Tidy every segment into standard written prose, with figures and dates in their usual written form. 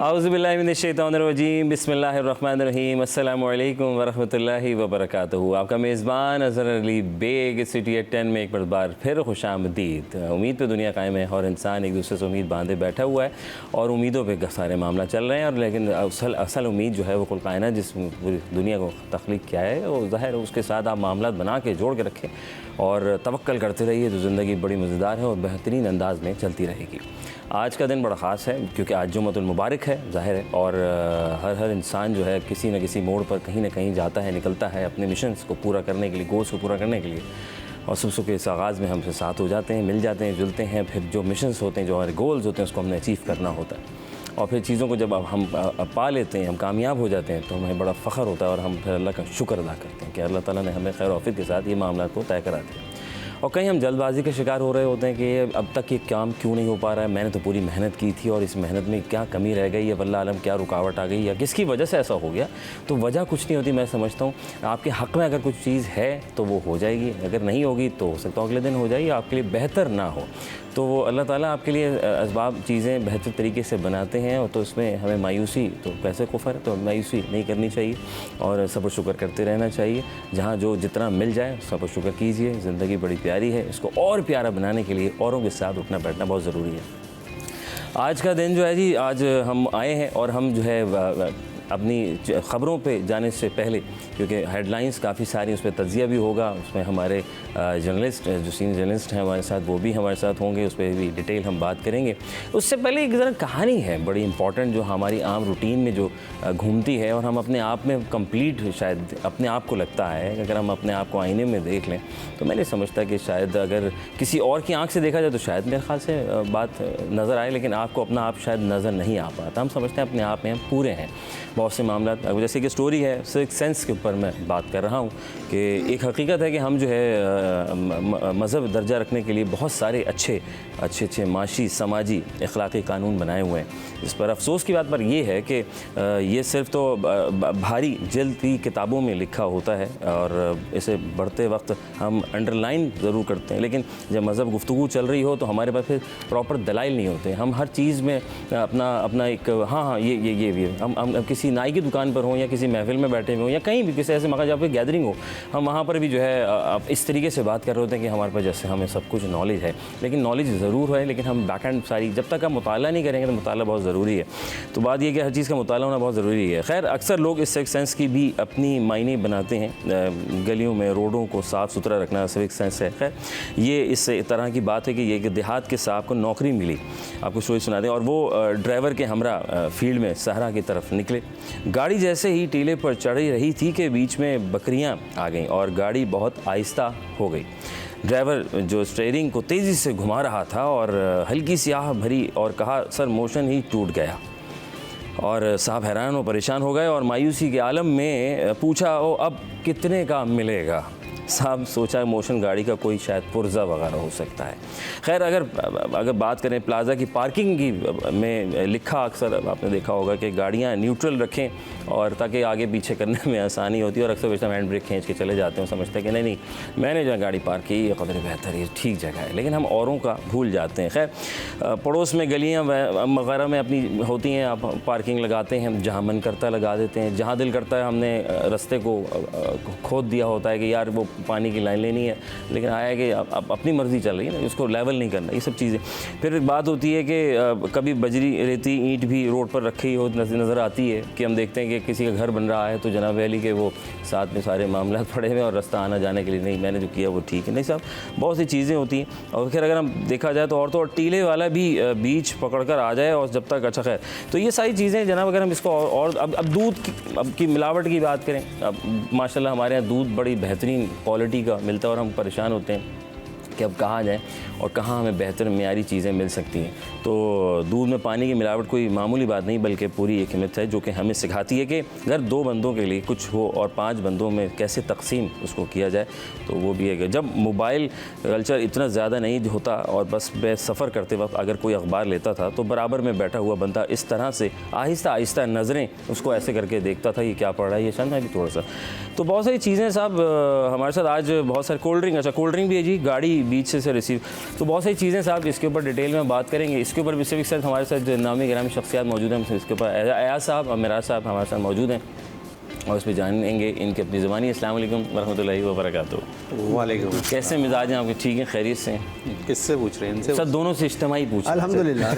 औज़ुबिल्लाहिमिनश्शैतानिर्रजीम बिस्मिल्लाहिर्रहमानिर्रहीम अस्सलामु अलैकुम वरहमतुल्लाहि वबरकातुहू। आपका मेज़बान अज़हर अली बेग सिटी एट 10 में एक बार फिर खुशामदीद। उम्मीद पे दुनिया कायम है और इंसान एक दूसरे से उम्मीद बांधे बैठा हुआ है और उम्मीदों पे सारे मामला चल रहे हैं। और लेकिन असल उम्मीद जो है वो कुल कायनात जिस पूरी दुनिया को तख्लीक किया है वो ज़ाहिर है उसके साथ आप मामला बना के जोड़ के रखें और तवक्कल करते रहिए तो ज़िंदगी बड़ी मज़ेदार है और बेहतरीन अंदाज में चलती रहेगी। आज का दिन बड़ा ख़ास है क्योंकि आज जुम्मतुल मुबारक है ज़ाहिर है, और हर इंसान जो है किसी न किसी मोड़ पर कहीं ना कहीं जाता है, निकलता है अपने मिशंस को पूरा करने के लिए, गोल्स को पूरा करने के लिए। और सुबह के इस आगाज़ में हमसे साथ हो जाते हैं, मिल जाते हैं, जुलते हैं। फिर जो मिशंस होते हैं, जो हमारे गोल्स होते हैं, उसको हमने अचीव करना होता है। और फिर चीज़ों को जब हम पा लेते हैं, हम कामयाब हो जाते हैं तो हमें बड़ा फ़ख्र होता है और हम फिर अल्लाह का शुक्र अदा करते हैं कि अल्लाह ताला ने हमें खैर औफियत के साथ ये मामला को तय करा दिया। और कहीं हम जल्दबाजी का शिकार हो रहे होते हैं कि अब तक ये काम क्यों नहीं हो पा रहा है, मैंने तो पूरी मेहनत की थी और इस मेहनत में क्या कमी रह गई या वल्लाह आलम क्या रुकावट आ गई या किसकी वजह से ऐसा हो गया। तो वजह कुछ नहीं होती, मैं समझता हूँ आपके हक़ में अगर कुछ चीज़ है तो वो हो जाएगी, अगर नहीं होगी तो हो सकता है अगले दिन हो जाएगी, आपके लिए बेहतर ना हो। तो वो अल्लाह ताला आपके लिए असबाब चीज़ें बेहतर तरीके से बनाते हैं। और तो इसमें हमें मायूसी तो कैसे कुफ़र, तो मायूसी नहीं करनी चाहिए और सब्र शुक्र करते रहना चाहिए। जहाँ जो जितना मिल जाए सब्र शुक्र कीजिए। ज़िंदगी बड़ी प्यारी है, इसको और प्यारा बनाने के लिए औरों के साथ उठना बैठना बहुत ज़रूरी है। आज का दिन जो है जी, आज हम आए हैं और हम जो है अपनी ख़बरों पे जाने से पहले, क्योंकि हेडलाइंस काफ़ी सारी, उस पर तज्ज़िया भी होगा, उसमें हमारे जर्नलिस्ट जो सीनियर जर्नलिस्ट हैं हमारे साथ वो भी हमारे साथ होंगे, उस पर भी डिटेल हम बात करेंगे। उससे पहले एक ज़रा कहानी है बड़ी इंपॉर्टेंट जो हमारी आम रूटीन में जो घूमती है और हम अपने आप में कंप्लीट शायद अपने आप को लगता है, अगर हम अपने आप को आईने में देख लें तो मैं नहीं समझता कि शायद अगर किसी और की आँख से देखा जाए तो शायद मेरे ख्याल से बात नज़र आए, लेकिन आपको अपना आप शायद नज़र नहीं आ पाता। हम समझते हैं अपने आप में हम पूरे हैं। बहुत से मामला, जैसे कि स्टोरी है सिक्स सेंस के ऊपर मैं बात कर रहा हूँ कि एक हकीकत है कि हम जो है मज़हब दर्जा रखने के लिए बहुत सारे अच्छे माशी समाजी अखलाक़ी कानून बनाए हुए हैं। इस पर अफसोस की बात पर यह है कि ये सिर्फ तो भारी जल्द की किताबों में लिखा होता है और इसे बढ़ते वक्त हम अंडरलाइन ज़रूर करते हैं, लेकिन जब मज़हब गुफ्तगू चल रही हो तो हमारे पास फिर प्रॉपर दलाइल नहीं होते। हम हर चीज़ में अपना एक हाँ ये हम किसी नाई की दुकान पर हों या किसी महफिल में बैठे हुए हों या कहीं भी किसी ऐसे मकान जहाँ पे गैदरिंग हो, हम वहाँ पर भी जो है इस तरीके से बात कर रहे होते हैं कि हमारे पास जैसे हमें सब कुछ नॉलेज है। लेकिन नॉलेज ज़रूर है, लेकिन हम बैक एंड सारी जब तक हम मुताला नहीं करेंगे तो मुताला बहुत ज़रूरी है। तो बात यह कि हर चीज़ का मुताला होना बहुत ज़रूरी है। खैर अक्सर लोग इस सिविक सेंस की भी अपनी मायने बनाते हैं। गलियों में रोडों को साफ़ सुथरा रखना सिविक सेंस है। खैर ये इस तरह की बात है कि ये देहात के साहब को नौकरी मिली, आपको स्टोरी सुना दें, और वो ड्राइवर के हमरा फील्ड में सहरा की तरफ निकले। गाड़ी जैसे ही टीले पर चढ़ी रही थी कि बीच में बकरियां आ गईं और गाड़ी बहुत आहिस्ता हो गई। ड्राइवर जो स्टीयरिंग को तेज़ी से घुमा रहा था और हल्की सी आह भरी और कहा, सर मोशन ही टूट गया। और साहब हैरान और परेशान हो गए और मायूसी के आलम में पूछा, ओ अब कितने का मिलेगा। साहब सोचा मोशन गाड़ी का कोई शायद पुर्जा वगैरह हो सकता है। खैर अगर बात करें प्लाज़ा की पार्किंग की में लिखा अक्सर आपने देखा होगा कि गाड़ियां न्यूट्रल रखें और ताकि आगे पीछे करने में आसानी होती है। और अक्सर वैसे हैंड ब्रेक खींच के चले जाते हैं, समझते हैं कि नहीं मैंने जो गाड़ी पार्क की ये कदर बेहतर है, ठीक जगह है, लेकिन हम औरों का भूल जाते हैं। खैर पड़ोस में गलियाँ वगैरह में अपनी होती हैं, आप पार्किंग लगाते हैं, जहाँ मन करता लगा देते हैं, जहाँ दिल करता है हमने रास्ते को खोद दिया होता है कि यार वो पानी की लाइन लेनी है, लेकिन आया है कि अब अपनी मर्ज़ी चल रही है ना, उसको लेवल नहीं करना, ये सब चीज़ें। फिर बात होती है कि कभी बजरी रेती ईंट भी रोड पर रखी हो नज़र आती है कि हम देखते हैं कि किसी का घर बन रहा है तो जनाब वैली के वो साथ में सारे मामला पड़े हुए और रास्ता आना जाने के लिए नहीं, मैंने जो किया वो ठीक है। नहीं साहब, बहुत सी चीज़ें होती हैं। और खैर अगर हम देखा जाए तो और तो और टीले वाला भी बीच पकड़ कर आ जाए और जब तक अच्छा खैर, तो ये सारी चीज़ें जनाब अगर हम इसको और अब दूध की मिलावट की बात करें, अब माशाल्लाह हमारे यहाँ दूध बड़ी बेहतरीन क्वालिटी का मिलता है और हम परेशान होते हैं कि अब कहाँ जाएँ और कहाँ हमें बेहतर मियारी चीज़ें मिल सकती हैं। तो दूध में पानी की मिलावट कोई मामूली बात नहीं बल्कि पूरी एक हिम्मत है जो कि हमें सिखाती है कि अगर 2 बंदों के लिए कुछ हो और 5 बंदों में कैसे तकसीम उसको किया जाए। तो वो भी है जब मोबाइल कल्चर इतना ज़्यादा नहीं होता और बस सफ़र करते वक्त अगर कोई अखबार लेता था तो बराबर में बैठा हुआ बंदा इस तरह से आहिस्ता आहिस्ता नज़रें उसको ऐसे करके देखता था, ये क्या पढ़ रहा है, ये शायद भी थोड़ा सा। तो बहुत सारी चीज़ें साहब हमारे साथ आज बहुत सारे कोल्ड ड्रिंक, अच्छा कोल्ड ड्रिंक भी है जी, गाड़ी बीच से रिसीव, तो बहुत सारी चीज़ें साहब इसके ऊपर डिटेल में बात करेंगे। इसके ऊपर भी सिविक सेंस हमारे साथ जो नामी गिरामी शख्सियात मौजूद हैं, हम इसके ऊपर अयाज साहब और मिराज साहब हमारे साथ मौजूद हैं और इसमें जानेंगे इनकी अपनी ज़बानी। अस्सलाम वालेकुम वरहमतुल्लाहि वबरकातुहू। वालेकुम। कैसे मिजाज हैं आपके? ठीक हैं, खैरियत से? किससे पूछ रहे हैं? इनसे? सर दोनों से इज्तिमाई पूछ। अल्हम्दुलिल्लाह।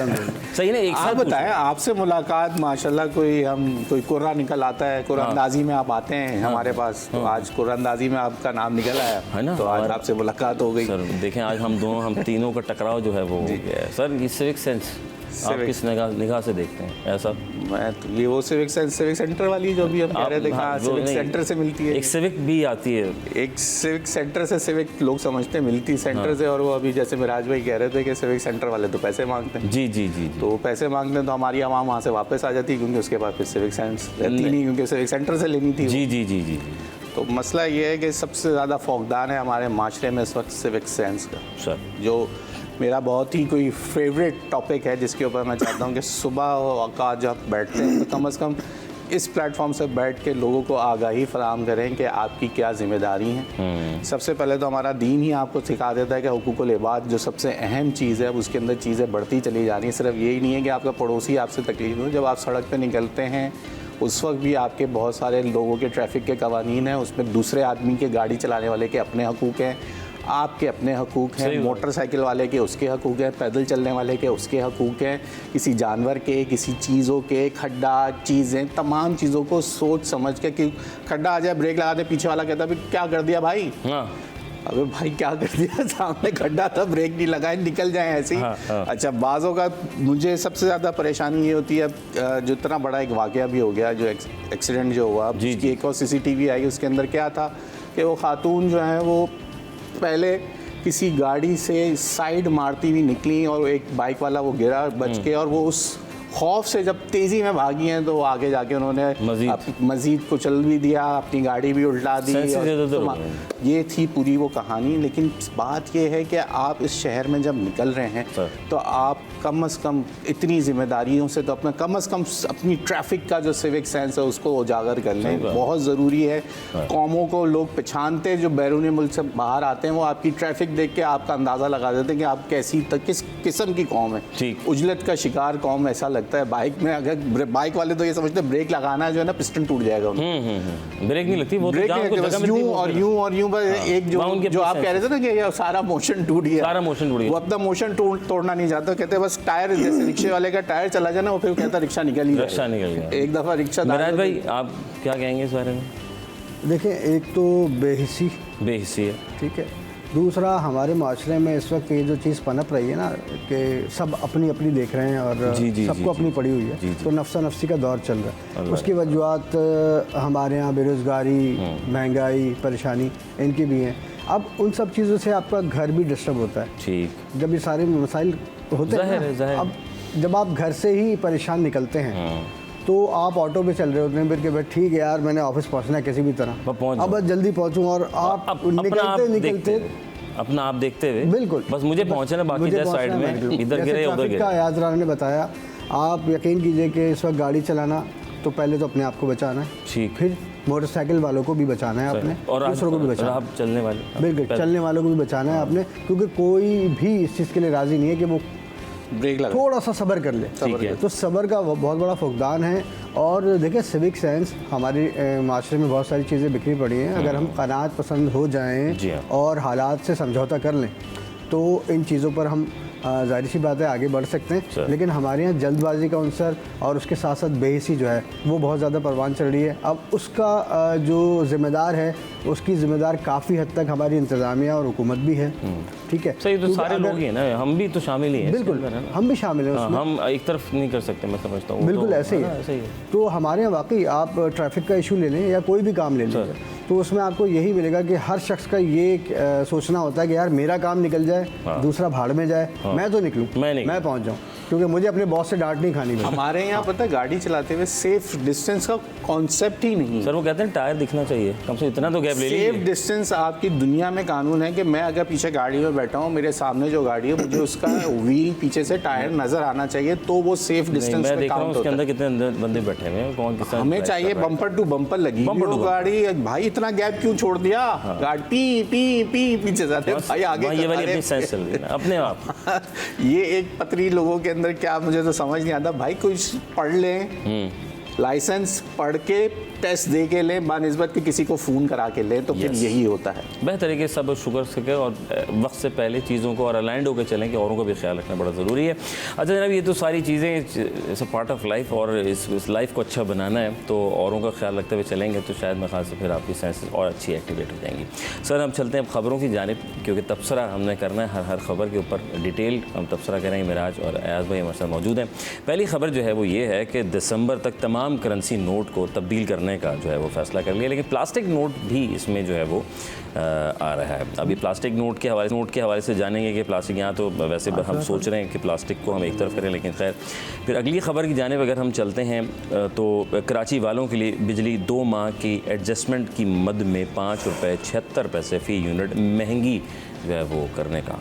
सही ना, एक साथ आप बताएं, आपसे मुलाकात माशाल्लाह कोई कुर्रा निकल आता है, कुरानंदाजी में आप आते हैं हमारे पास, तो आज कुरानंदाजी में आपका नाम निकल आया है ना, तो आज आपसे मुलाकात हो गई। सर देखें आज हम तीनों का टकराव जो है वो हो गया है। सर ये सिविक सेंस आप किस निगाह से देखते हैं ऐसा? मैं तो ये वो सिविक सेंटर वाली जो भी हम कह रहे थे, कहाँ सिविक सेंटर से मिलती है, एक सिविक भी आती है, एक सिविक सेंटर से सिविक लोग समझते हैं मिलती सेंटर से, और वो अभी जैसे मिराज भाई कह रहे थे कि सिविक सेंटर वाले तो पैसे मांगते हैं। जी जी जी, तो पैसे मांगते हैं तो हमारी आवाम वहाँ से वापस आ जाती है, क्योंकि उसके बाद फिर सिविक सेंस रहती नहीं, क्योंकि सिविक सेंटर से लेनी थी। जी जी जी जी। तो मसला ये है कि सबसे ज़्यादा फौकदान है हमारे माशरे में इस वक्त सिविक सेंस का, सर जो मेरा बहुत ही कोई फेवरेट टॉपिक है, जिसके ऊपर मैं चाहता हूँ कि सुबह का जब बैठते हैं तो कम से कम इस प्लेटफॉर्म से बैठ के लोगों को आगाही फराहम करें कि आपकी क्या जिम्मेदारी है। सबसे पहले तो हमारा दीन ही आपको सिखा देता है कि हुकूकुल इबाद जो सबसे अहम चीज़ है, उसके अंदर चीज़ें बढ़ती चली जा रही हैं। सिर्फ यही नहीं है कि आपका पड़ोसी आपसे तकलीफ हो, जब आप सड़क पर निकलते हैं उस वक्त भी आपके बहुत सारे लोगों के ट्रैफिक के कवानीन हैं, उसमें दूसरे आदमी के गाड़ी चलाने वाले के अपने हकूक़ हैं, आपके अपने हकूक़ हैं, मोटरसाइकिल वाले के उसके हकूक़ हैं, पैदल चलने वाले के उसके हकूक़ हैं, किसी जानवर के, किसी चीज़ों के, खड्डा चीज़ें, तमाम चीज़ों को सोच समझ के, कि खड्डा आ जाए ब्रेक लगा दे, पीछे वाला कहता है क्या कर दिया भाई? अबे भाई क्या कर दिया, सामने खड्डा था, ब्रेक नहीं लगाए, निकल जाए ऐसे ही। अच्छा, बाज़ों का मुझे सबसे ज़्यादा परेशानी ये होती है, जो इतना बड़ा एक वाक़या भी हो गया, जो एक्सीडेंट जो हुआ, जिसकी एक और CCTV आई, उसके अंदर क्या था कि वो खातून जो है वो पहले किसी गाड़ी से साइड मारती हुई निकली और एक बाइक वाला वो गिरा बच के, और वो उस खौफ से जब तेज़ी में भागी हैं तो आगे जाके उन्होंने मज़ीद कुचल भी दिया, अपनी गाड़ी भी उल्टा दी, ये थी पूरी वो कहानी। लेकिन बात ये है कि आप इस शहर में जब निकल रहे हैं तो आप कम से कम इतनी जिम्मेदारियों से तो अपना कम से कम अपनी ट्रैफिक का जो सिविक सेंस है उसको उजागर कर लें, बहुत ज़रूरी है। कौमों को लोग पहचानते जो बैरूनी मुल्क से बाहर आते हैं, वो आपकी ट्रैफिक देख के आपका अंदाज़ा लगा देते हैं कि आप किस किस्म की कौम है, उजलत का शिकार कौम ऐसा लगता है। बाइक में अगर बाइक वाले तो ये समझते हैं ब्रेक लगाना जो है ना पिस्टन टूट जाएगा, ब्रेक नहीं लगती, वो ब्रेक यूं और यूं एक जो आप कह रहे थे ना कि ये सारा मोशन टूट गया, वो अपना मोशन तोड़ना नहीं चाहता, कहते बस टायर, जैसे रिक्शे वाले का टायर चला जाए ना, वो फिर कहता रिक्शा निकल गया। एक दफ़ा रिक्शा। मिराज भाई आप क्या कहेंगे इस बारे में? देखिए, एक तो बेहिसी है, ठीक है, दूसरा हमारे माशरे में इस वक्त ये जो चीज़ पनप रही है ना कि सब अपनी अपनी देख रहे हैं और सबको अपनी पड़ी हुई है, तो नफ्सा नफ्सी का दौर चल रहा है। उसकी वजूहत हमारे यहाँ बेरोज़गारी, महंगाई, परेशानी इनकी भी हैं। अब उन सब चीज़ों से आपका घर भी डिस्टर्ब होता है, ठीक, जब ये सारे मसाइल होते हैं। अब जब आप घर से ही परेशान निकलते हैं तो आप ऑटो पे चल रहे होते हैं, फिर के भाई ठीक है यार मैंने ऑफिस पहुंचना है किसी भी तरह, अब बस जल्दी पहुंचूं, और आप निकलते अपना आप देखते हुए, बिल्कुल बस मुझे पहुंचना बाकी साइड में इधर गिरे उधर गिरे। याद राना ने बताया, आप यकीन कीजिए कि इस वक्त गाड़ी चलाना तो पहले तो अपने आप को बचाना है, ठीक, फिर मोटरसाइकिल वालों को भी बचाना है आपने, और दूसरों को भी बचाना है, चलने वाले, बिल्कुल चलने वालों को भी बचाना है आपने, क्योंकि कोई भी इस चीज़ के लिए राज़ी नहीं है कि वो ब्रेक लगा, थोड़ा सा सब्र कर ले, तो सब्र का बहुत बड़ा फुकदान है। और देखिए, सिविक सेंस हमारी माशरे में बहुत सारी चीज़ें बिखरी पड़ी हैं, अगर हम क़नाअत पसंद हो जाएं और हालात से समझौता कर लें तो इन चीज़ों पर हम ज़ाहिर सी बात है आगे बढ़ सकते हैं। लेकिन हमारे यहाँ जल्दबाजी का अंसर और उसके साथ साथ बेहिसी जो है वो बहुत ज़्यादा परवान चढ़ रही है। अब उसका जो ज़िम्मेदार है, उसकी ज़िम्मेदार काफ़ी हद तक हमारी इंतज़ामिया और हुकूमत भी है, ठीक है, सही, तो सारे लोग ही हैं ना, हम भी तो शामिल ही हैं, बिल्कुल हम भी शामिल हैं उसमें, हम एक तरफ नहीं कर सकते, मैं समझता हूँ, बिल्कुल ऐसे ही है। तो हमारे यहाँ वाकई आप ट्रैफिक का इशू ले लें या कोई भी काम ले लें, तो उसमें आपको यही मिलेगा कि हर शख्स का ये सोचना होता है कि यार मेरा काम निकल जाए, दूसरा भाड़ में जाए, मैं तो निकलूँ, मैं पहुँच जाऊँ। क्योंकि मुझे अपने बॉस से डांट नहीं खानी है। हमारे यहाँ पता है गाड़ी चलाते हुए सेफ डिस्टेंस का कॉन्सेप्ट ही नहीं। सर वो कहते हैं टायर दिखना चाहिए, कम से इतना तो गैप ले लीजिए। सेफ डिस्टेंस आपकी दुनिया में कानून है कि मैं अगर पीछे गाड़ी में बैठा हूँ, मेरे सामने जो गाड़ी है मुझे उसका व्हील पीछे से टायर नजर आना चाहिए, तो वो सेफ डिस्टेंस मैं पे देख रहा हूँ काउंट उसके होता अंदर है। कितने बंदे बैठे हुए हैं, कौन किस हमें चाहिए बम्पर टू बम्पर लगी Bumper to गाड़ी, भाई इतना गैप क्यों छोड़ दिया? गाड़ी पी पी पी पीछे जाते भाई आगे। ये वाली अपनी सेंस चल रही है ना अपने आप। ये एक पतरी लोगों के अंदर क्या, मुझे तो समझ नहीं आता। भाई कुछ पढ़ लें, लाइसेंस पढ़ के टेस्ट दे के लें, बानिस्बत कि किसी को फ़ोन करा के लें, तो फिर यही होता है। बेहतर है कि सब शुगर सके और वक्त से पहले चीज़ों को और अलाइंड होकर चलें कि औरों का भी ख्याल रखना बड़ा ज़रूरी है। अच्छा जनाब, ये तो सारी चीज़ें it's a part of life, और इस लाइफ को अच्छा बनाना है तो औरों का ख्याल रखते हुए चलेंगे तो शायद मैं खास से फिर आपकी सेंसेस और अच्छी एक्टिवेट हो जाएंगी। सर हम चलते हैं अब ख़बरों की जानिब, क्योंकि तबसरा हमने करना है हर खबर के ऊपर डिटेल हम तबसरा करेंगे। मिराज और अयाज़ भाई हमारे साथ मौजूद हैं। पहली खबर जो है वो ये है कि दिसंबर तक तमाम करेंसी नोट को तब्दील करने का जो है वो फैसला कर लिया, लेकिन प्लास्टिक नोट भी इसमें जो है वो आ रहा है। अभी प्लास्टिक नोट के हवाले से जानेंगे कि प्लास्टिक, यहाँ तो वैसे हम सोच रहे हैं कि प्लास्टिक को हम एक तरफ करें, लेकिन खैर फिर अगली खबर की जानिब अगर हम चलते हैं तो कराची वालों के लिए बिजली 2 माह की एडजस्टमेंट की मद में ₹5.76 फ़ी यूनिट महंगी जो है वो करने का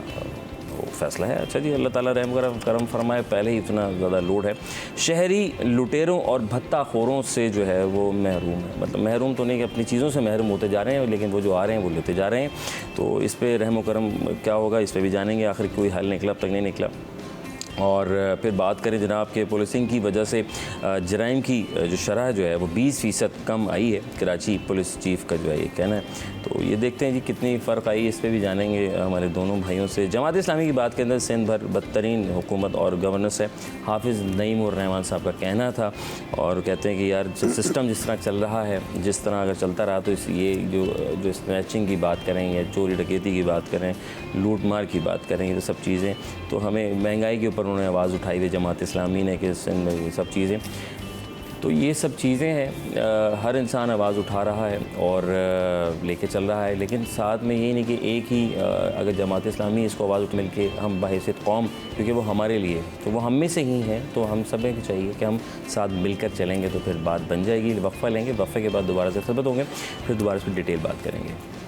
फैसला है। अच्छा जी, अल्लाह ताला रहम करम फरमाए, पहले ही इतना ज़्यादा लोड है। शहरी लुटेरों और भत्ताखोरों से जो है वो महरूम है, मतलब महरूम तो नहीं कि अपनी चीज़ों से महरूम होते जा रहे हैं, लेकिन वो जो आ रहे हैं वो लेते जा रहे हैं। तो इस पर रहम करम क्या होगा इस पर भी जानेंगे, आखिर कोई हल निकला अब तक नहीं निकला। और फिर बात करें जनाब के पुलिसिंग की वजह से जराइम की जो शरह जो है वो 20% कम आई है, कराची पुलिस चीफ़ का जो है ये कहना है। तो ये देखते हैं जी कितनी फ़र्क आई, इस पर भी जानेंगे हमारे दोनों भाइयों से। जमात इस्लामी की बात के अंदर सिंध भर बदतरीन हुकूमत और गवर्नेंस है, हाफिज़ नईम उर रहमान साहब का कहना था, और कहते हैं कि यार सिस्टम जिस तरह चल रहा है, जिस तरह अगर चलता रहा तो ये जो स्नैचिंग की बात करें या चोरी डकैती की बात करें, लूट मार की बात करें, ये सब चीज़ें तो हमें महंगाई के ऊपर उन्होंने आवाज़ उठाई हुई जमात इस्लामी ने कि ये सब चीज़ें, तो ये सब चीज़ें हैं, हर इंसान आवाज़ उठा रहा है और लेके चल रहा है, लेकिन साथ में ये नहीं कि एक ही अगर जमात इस्लामी इसको आवाज़ उठ मिल के हम बहैसियत कौम, क्योंकि वो हमारे लिए तो वो हम में से ही हैं, तो हम सब को चाहिए कि हम साथ मिलकर चलेंगे तो फिर बात बन जाएगी। वक्फ़ा लेंगे, वक्फ़े के बाद दोबारा से सबत होंगे, फिर दोबारा से डिटेल बात करेंगे।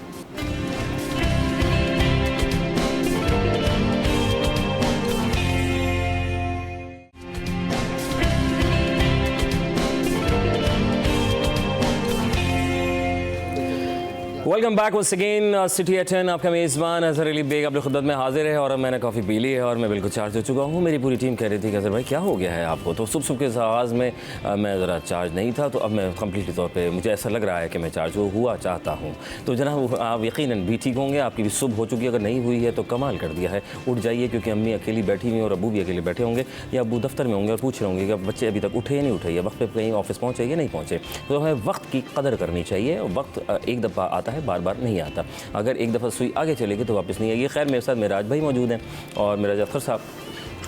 Welcome back once again city at 10। आपका मेज़बान अज़हर अली बेग अपनी खुदमत में हाजिर है, और अब मैंने कॉफ़ी पी ली है और मैं बिल्कुल चार्ज हो चुका हूँ। मेरी पूरी टीम कह रही थी कि अज़हर भाई क्या हो गया है आपको, तो सुबह के आगाज़ में मैं ज़रा चार्ज नहीं था, तो अब मैं कम्प्लीटली तौर पे मुझे ऐसा लग रहा है कि मैं चार्ज हुआ चाहता हूँ। तो जनाब आप यकीनन भी ठीक होंगे, आपकी भी सुबह हो चुकी है, अगर नहीं हुई है तो कमाल कर दिया है। उठ जाइए, क्योंकि अम्मी अकेली बैठी हुई और अब्बू भी अकेले बैठे होंगे, या अब्बू दफ्तर में होंगे और पूछ रहे होंगे कि बच्चे अभी तक उठे या नहीं उठे, या वक्त पे कहीं ऑफिस पहुँचे या नहीं पहुँचे। तो हमें वक्त की कदर करनी चाहिए, वक्त एक दफ़ा आता है, बार बार नहीं आता। अगर एक दफ़ा सुई आगे चलेगी तो वापस नहीं आएगी। खैर मेरे साथ मिराज भाई मौजूद हैं, और मिराज अख्तर साहब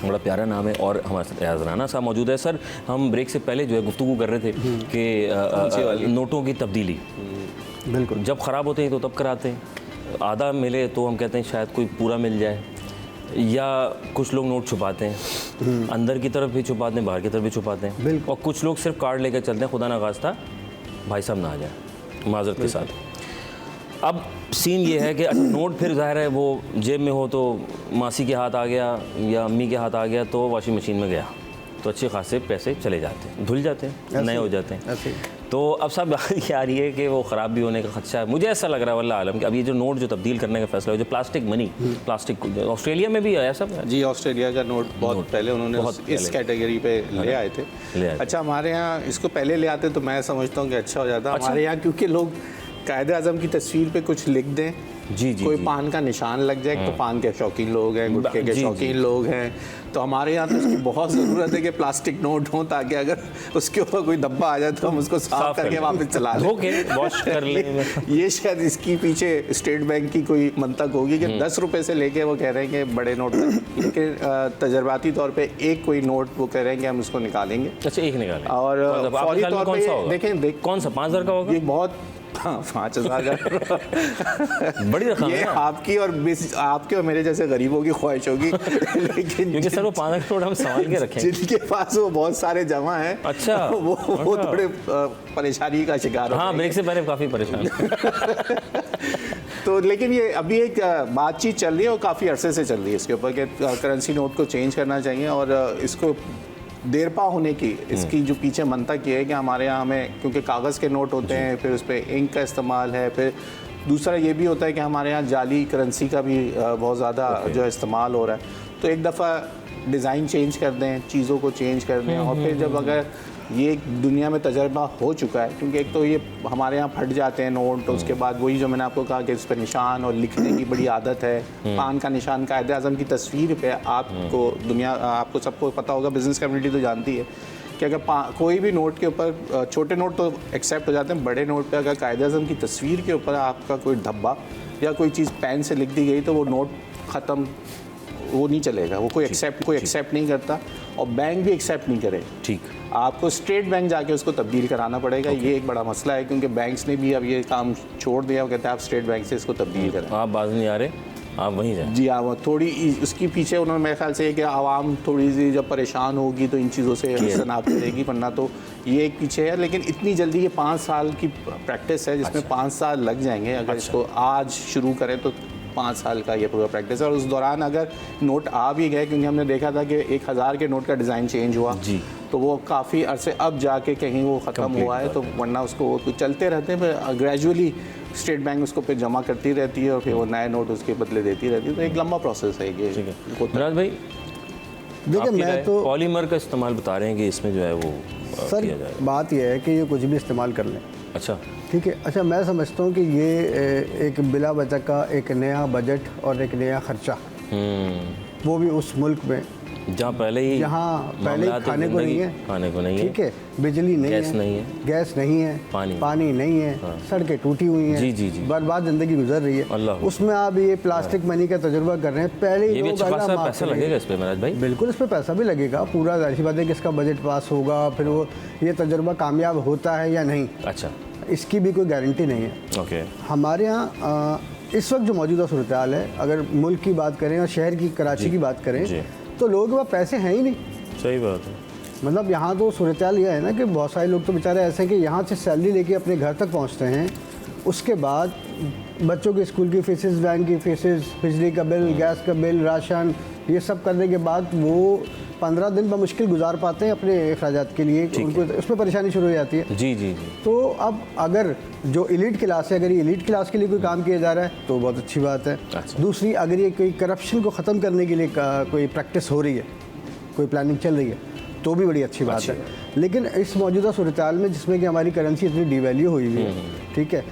बड़ा प्यारा नाम है, और हमारे साथ अयाज़ राना साहब मौजूद है। सर हम ब्रेक से पहले जो है गुफ्तगू कर रहे थे कि नोटों की तब्दीली, बिल्कुल जब ख़राब होते हैं तो तब कराते हैं, आधा मिले तो हम कहते हैं शायद कोई पूरा मिल जाए, या कुछ लोग नोट छुपाते हैं, अंदर की तरफ भी छुपाते हैं, बाहर की तरफ भी छुपाते हैं, और कुछ लोग सिर्फ कार्ड लेकर चलते हैं, खुदा ना खास्ता भाई साहब ना आ जाए माजरत के साथ। अब सीन ये है कि नोट फिर ज़ाहिर है वो जेब में हो तो मासी के हाथ आ गया या अम्मी के हाथ आ गया तो वॉशिंग मशीन में गया, तो अच्छे खासे पैसे चले जाते हैं, धुल जाते हैं, नए हो जाते हैं। तो अब सब बात आ रही है कि वो ख़राब भी होने का खदशा है। मुझे ऐसा लग रहा है वल्लाह आलम कि अब ये जो नोट जो तब्दील करने का फैसला है, जो प्लास्टिक मनी, प्लास्टिक ऑस्ट्रेलिया में भी आया सब जी, ऑस्ट्रेलिया का नोट बहुत पहले उन्होंने इस कैटेगरी पे ले आए थे। अच्छा हमारे यहाँ इसको पहले ले आते तो मैं समझता हूँ कि अच्छा हो जाता। हमारे यहाँ क्योंकि लोग कायदे आज़म की तस्वीर पे कुछ लिख दें, जी जी, कोई पान का निशान लग जाए, तो पान के शौकीन लोग हैं, गुटखे के शौकीन लोग हैं, तो हमारे यहाँ तो उसकी बहुत ज़रूरत है कि प्लास्टिक नोट हो, ताकि अगर उसके ऊपर कोई धब्बा आ जाए तो हम उसको साफ करके वापस चला लें, वॉश कर लें। ये शायद इसकी पीछे स्टेट बैंक की कोई मंतक होगी कि 10 रुपये से लेके वो कह रहे हैं कि बड़े नोट तक, इनके तजर्बाती तौर पे एक कोई नोट वो कह रहे हैं कि हम उसको निकालेंगे। अच्छा, एक निकालें, और फौरी तौर पे देखें कौन सा 5,000 का होगा? ये बहुत हाँ 5,000 का बड़ी रकम ये है ना। आपकी और आपके और मेरे जैसे गरीबों की ख्वाहिश होगी लेकिन क्योंकि सर वो 5 करोड़ हम संभाल के रखें। जिनके पास वो बहुत सारे जमा हैं, अच्छा, वो थोड़े परेशानी का शिकार हाँ, होते ब्रेक से पहले काफ़ी परेशान। तो लेकिन ये अभी एक बातचीत चल रही है और काफ़ी अरसे से चल रही है इसके ऊपर कि करेंसी नोट को चेंज करना चाहिए और इसको देरपा होने की इसकी जो पीछे मंतक ये है कि हमारे यहाँ हमें क्योंकि कागज़ के नोट होते हैं, फिर उस पर इंक का इस्तेमाल है, फिर दूसरा ये भी होता है कि हमारे यहाँ जाली करेंसी का भी बहुत ज़्यादा जो है इस्तेमाल हो रहा है। तो एक दफ़ा डिज़ाइन चेंज कर दें, चीज़ों को चेंज कर दें और फिर जब अगर ये दुनिया में तजर्बा हो चुका है, क्योंकि एक तो ये हमारे यहाँ फट जाते हैं नोट, तो उसके बाद वही जो मैंने आपको कहा कि इस पर निशान और लिखने की बड़ी आदत है, पान का निशान कायदे आज़म की तस्वीर पे आपको दुनिया आपको सबको पता होगा, बिज़नेस कम्युनिटी तो जानती है कि अगर कोई भी नोट के ऊपर, छोटे नोट तो एक्सेप्ट हो जाते हैं, बड़े नोट पे अगर कायदे आज़म की तस्वीर के ऊपर आपका कोई धब्बा या कोई चीज़ पेन से लिख दी गई तो वो नोट ख़त्म, वो नहीं चलेगा, वो कोई एक्सेप्ट नहीं करता और बैंक भी एक्सेप्ट नहीं करे। ठीक, आपको स्टेट बैंक जाके उसको तब्दील कराना पड़ेगा। ये एक बड़ा मसला है क्योंकि बैंक्स ने भी अब ये काम छोड़ दिया, वो कहते हैं आप स्टेट बैंक से इसको तब्दील करें। आप बाज नहीं आ रहे, आप वहीं जाएं। जी हाँ, वो थोड़ी उसकी पीछे उन्होंने मेरे ख्याल से कि आवाम थोड़ी सी जब परेशान होगी तो इन चीज़ों से शनाख्त करेगी, वरना तो ये एक पीछे है। लेकिन इतनी जल्दी ये 5 साल की प्रैक्टिस है जिसमें 5 साल लग जाएंगे। अगर इसको आज शुरू करें तो 5 साल का ये पूरा प्रैक्टिस है और उस दौरान अगर नोट आ भी गए, क्योंकि हमने देखा था कि 1,000 के नोट का डिज़ाइन चेंज हुआ जी, तो वो काफ़ी अरसे अब जाके कहीं वो ख़त्म हुआ है, तो वरना उसको वो तो चलते रहते हैं, फिर ग्रेजुअली स्टेट बैंक उसको फिर जमा करती रहती है और फिर वो नए नोट उसके बदले देती रहती है। तो एक लंबा प्रोसेस है ये। मुराद भाई देखिए, मैं तो पॉलीमर का इस्तेमाल बता रहे हैं कि इसमें जो है वो सर किया जाएगा। बात यह है कि ये कुछ भी इस्तेमाल कर लें। अच्छा, ठीक है। अच्छा, मैं समझता हूँ कि ये एक बिला वजह का एक नया बजट और एक नया खर्चा, वो भी उस मुल्क में जहाँ पहले ही खाने को नहीं है, ठीक है, बिजली नहीं है, गैस नहीं है, पानी नहीं है, सड़कें टूटी हुई हैं, बर्बाद ज़िंदगी गुजर रही है, उसमें आप ये प्लास्टिक मनी का तजुर्बा कर रहे हैं। पहले ये भी पैसा लगेगा इस पे महाराज भाई? बिल्कुल, इस पर पैसा भी लगेगा, पूरा जाहिर बात है कि इसका बजट पास होगा, फिर वो ये तजुर्बा कामयाब होता है या नहीं, अच्छा, इसकी भी कोई गारंटी नहीं है। ओके, हमारे यहाँ इस वक्त जो मौजूदा सूरत हाल है, अगर मुल्क की बात करें और शहर की कराची की बात करें तो लोगों के पास पैसे हैं ही नहीं। सही बात है। मतलब यहाँ तो सूरत हाल यह है ना कि बहुत सारे लोग तो बेचारे ऐसे हैं कि यहाँ से सैलरी लेके अपने घर तक पहुँचते हैं, उसके बाद बच्चों के स्कूल की फीसेस, बैंक की फीसेस, बिजली का बिल, गैस का बिल, राशन, ये सब करने के बाद वो 15 दिन बमुश्किल गुजार पाते हैं अपने अखराजात के लिए, उनको उसमें परेशानी शुरू हो जाती है। जी जी जी। तो अब अगर जो एलीट क्लास है, अगर ये एलीट क्लास के लिए कोई काम किया जा रहा है तो बहुत अच्छी बात है। अच्छा। दूसरी, अगर ये कोई करप्शन को ख़त्म करने के लिए कोई प्रैक्टिस हो रही है, कोई प्लानिंग चल रही है, तो भी बड़ी अच्छी बात है। लेकिन इस मौजूदा सूरत हाल में जिसमें कि हमारी करेंसी इतनी डिवैल्यू हुई है, ठीक है,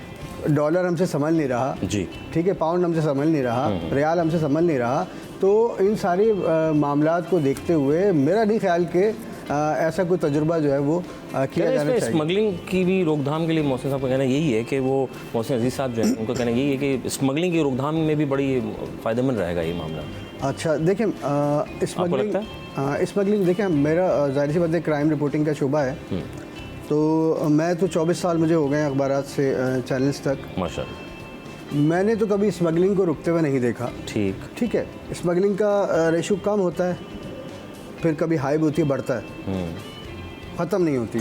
डॉलर हमसे संभल नहीं रहा जी, ठीक है, पाउंड हमसे संभल नहीं रहा, रियाल हमसे संभल नहीं रहा, तो इन सारे मामलात को देखते हुए मेरा नहीं ख्याल कि ऐसा कोई तजुर्बा जो है वो किया जाना चाहिए। स्मगलिंग की भी रोकथाम के लिए मोहसिन साहब का कहना यही है कि वो, मोहसिन अजीज़ साहब जो है उनका कहना यही है कि स्मगलिंग की रोकथाम में भी बड़ी फ़ायदेमंद रहेगा ये मामला। अच्छा, देखिए, स्मगलिंग देखिए, मेरा ज़ाहिर सी बात है क्राइम रिपोर्टिंग का शोबा है, तो मैं तो 24 साल मुझे हो गए अखबारात से चैनल्स तक, माशाअल्लाह, मैंने तो कभी स्मगलिंग को रुकते हुए नहीं देखा। ठीक है, स्मगलिंग का रेशो कम होता है, फिर कभी हाई भी होती है, बढ़ता है, ख़त्म नहीं होती।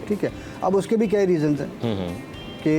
ठीक है, अब उसके भी कई रीज़न्स हैं कि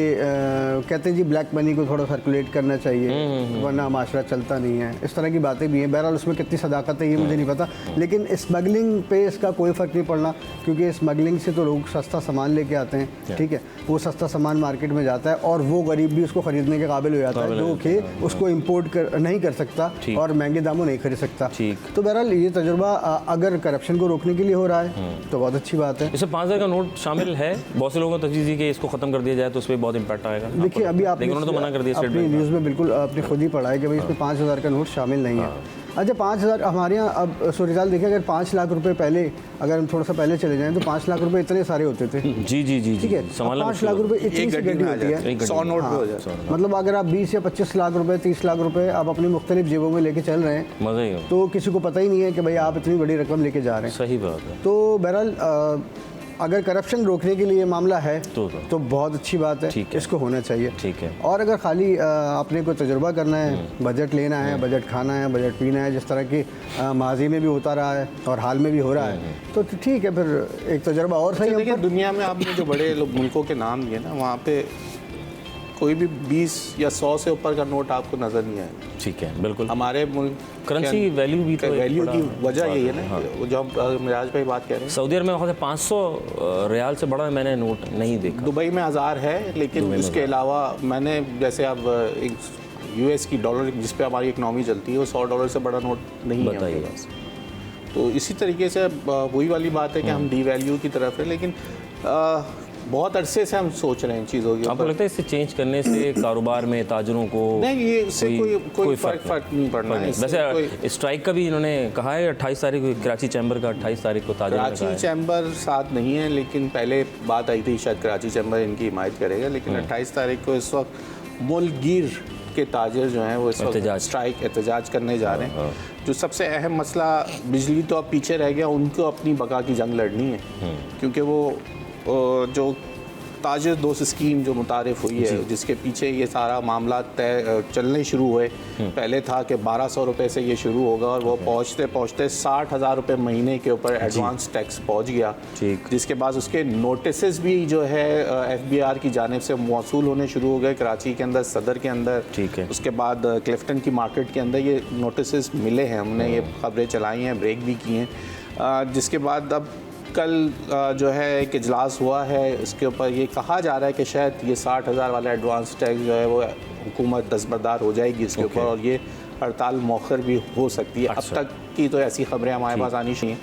कहते हैं जी ब्लैक मनी को थोड़ा सर्कुलेट करना चाहिए वरना माशरा चलता नहीं है, इस तरह की बातें भी हैं। बहरहाल उसमें कितनी सदाकत है ये मुझे नहीं पता, लेकिन स्मगलिंग पे इसका कोई फ़र्क नहीं पड़ना, क्योंकि स्मगलिंग से तो लोग सस्ता सामान लेके आते हैं, ठीक है, वो सस्ता सामान मार्केट में जाता है और वो गरीब भी उसको ख़रीदने के काबिल हो जाता है जो कि उसको इम्पोर्ट नहीं कर सकता और महंगे दामों नहीं खरीद सकता। तो बहरहाल ये तजुर्बा अगर करप्शन को रोकने के लिए हो रहा है तो बहुत अच्छी बात है। इसमें 5,000 का नोट शामिल है, बहुत से लोगों को तजवीज़ दी कि इसको ख़त्म कर दिया जाए तो उस पर बहुत इम्पैक्ट आएगा। देखिए, अभी आपने तो मना कर दिया अपनी न्यूज़ में, बिल्कुल आपने खुद ही पढ़ा है कि भाई इसमें 5,000 का नोट शामिल नहीं है। अच्छा, 5,000 हमारे यहाँ अब सूरत देखिए, अगर 5 लाख रुपए पहले, अगर हम थोड़ा सा पहले चले जाएं तो 5 लाख रुपए इतने सारे होते थे। जी जी जी, ठीक है, 5 लाख रुपए इतनी सी गड्डी होती है, 100 नोट हो जाए, मतलब अगर आप 20 या 25 लाख रुपए, 30 लाख रुपए आप अपनी मुख्तलिफ जेबों में लेके चल रहे हैं, मज़ा ही तो किसी को पता ही नहीं है कि भाई आप इतनी बड़ी रकम लेके जा रहे हैं। सही बात है। तो बहरहाल अगर करप्शन रोकने के लिए मामला है तो बहुत अच्छी बात है, इसको होना चाहिए। ठीक है। और अगर खाली आपने कोई तजुर्बा करना है, बजट लेना है, बजट खाना है, बजट पीना है, जिस तरह की माजी में भी होता रहा है और हाल में भी हो रहा है, तो ठीक है, फिर एक तजुर्बा और सही। देखिए दुनिया में आपने जो बड़े मुल्कों के नाम दिए ना, वहाँ पे कोई भी 20 या 100 से ऊपर का नोट आपको नज़र नहीं आएगा। ठीक है, बिल्कुल। हमारे मुल्क करेंसी वैल्यू भी तो वैल्यू की वजह यही है ना, जो हम मिराज भाई बात कह रहे हैं। सऊदी अरब में 500 रियाल से बड़ा मैंने नोट नहीं देखा। दुबई में 1000 है, लेकिन उसके अलावा मैंने जैसे अब एक US की डॉलर जिस पे हमारी इकनॉमी चलती है, वो $100 से बड़ा नोट नहीं है हमारे पास। तो इसी तरीके से वही वाली बात है कि हम डी वैल्यू की तरफ है, लेकिन बहुत अरसे से हम सोच रहे हैं चीज़ों की। आपको लगता है इससे चेंज करने से कारोबार में ताजरों को नहीं, ये इससे कोई फर्क नहीं पड़ना है। वैसे स्ट्राइक का भी इन्होंने कहा है 28 तारीख को, कराची चैम्बर का 28 तारीख को ताजरों ने कहा है। कराची चैम्बर साथ नहीं है, लेकिन पहले बात आई थी शायद कराची चैम्बर इनकी हिमायत करेगा, लेकिन 28 तारीख को इस वक्त मुल्कगीर के ताजर जो हैं वो इस वक्त स्ट्राइक एहतजाज करने जा रहे हैं। जो सबसे अहम मसला, बिजली तो अब पीछे रह गया, उनको अपनी बका की जंग लड़नी है, क्योंकि वो जो ताजर दोस्त स्कीम जो मुतारिफ हुई है, जिसके पीछे ये सारा मामला तय चलने शुरू हुए। पहले था कि 1200 रुपये से ये शुरू होगा, और वो पहुँचते पहुँचते 60,000 रुपये महीने के ऊपर एडवांस टैक्स पहुँच गया, जिसके बाद उसके नोटिस भी जो है FBR की जानिब से मौसूल होने शुरू हो गए कराची के अंदर, सदर के अंदर। उसके बाद क्लिफ्टन की मार्केट के अंदर ये नोटिस मिले हैं, हमने ये खबरें चलाई हैं, ब्रेक भी की हैं। जिसके बाद अब कल जो है एक इजलास हुआ है, इसके ऊपर ये कहा जा रहा है कि शायद ये 60,000 वाला एडवांस टैक्स जो है वो हुकूमत दस्तबरदार हो जाएगी इसके ऊपर, और ये हड़ताल मौखर भी हो सकती है। अब तक की तो ऐसी खबरें हमारे पास आनी चाहिए।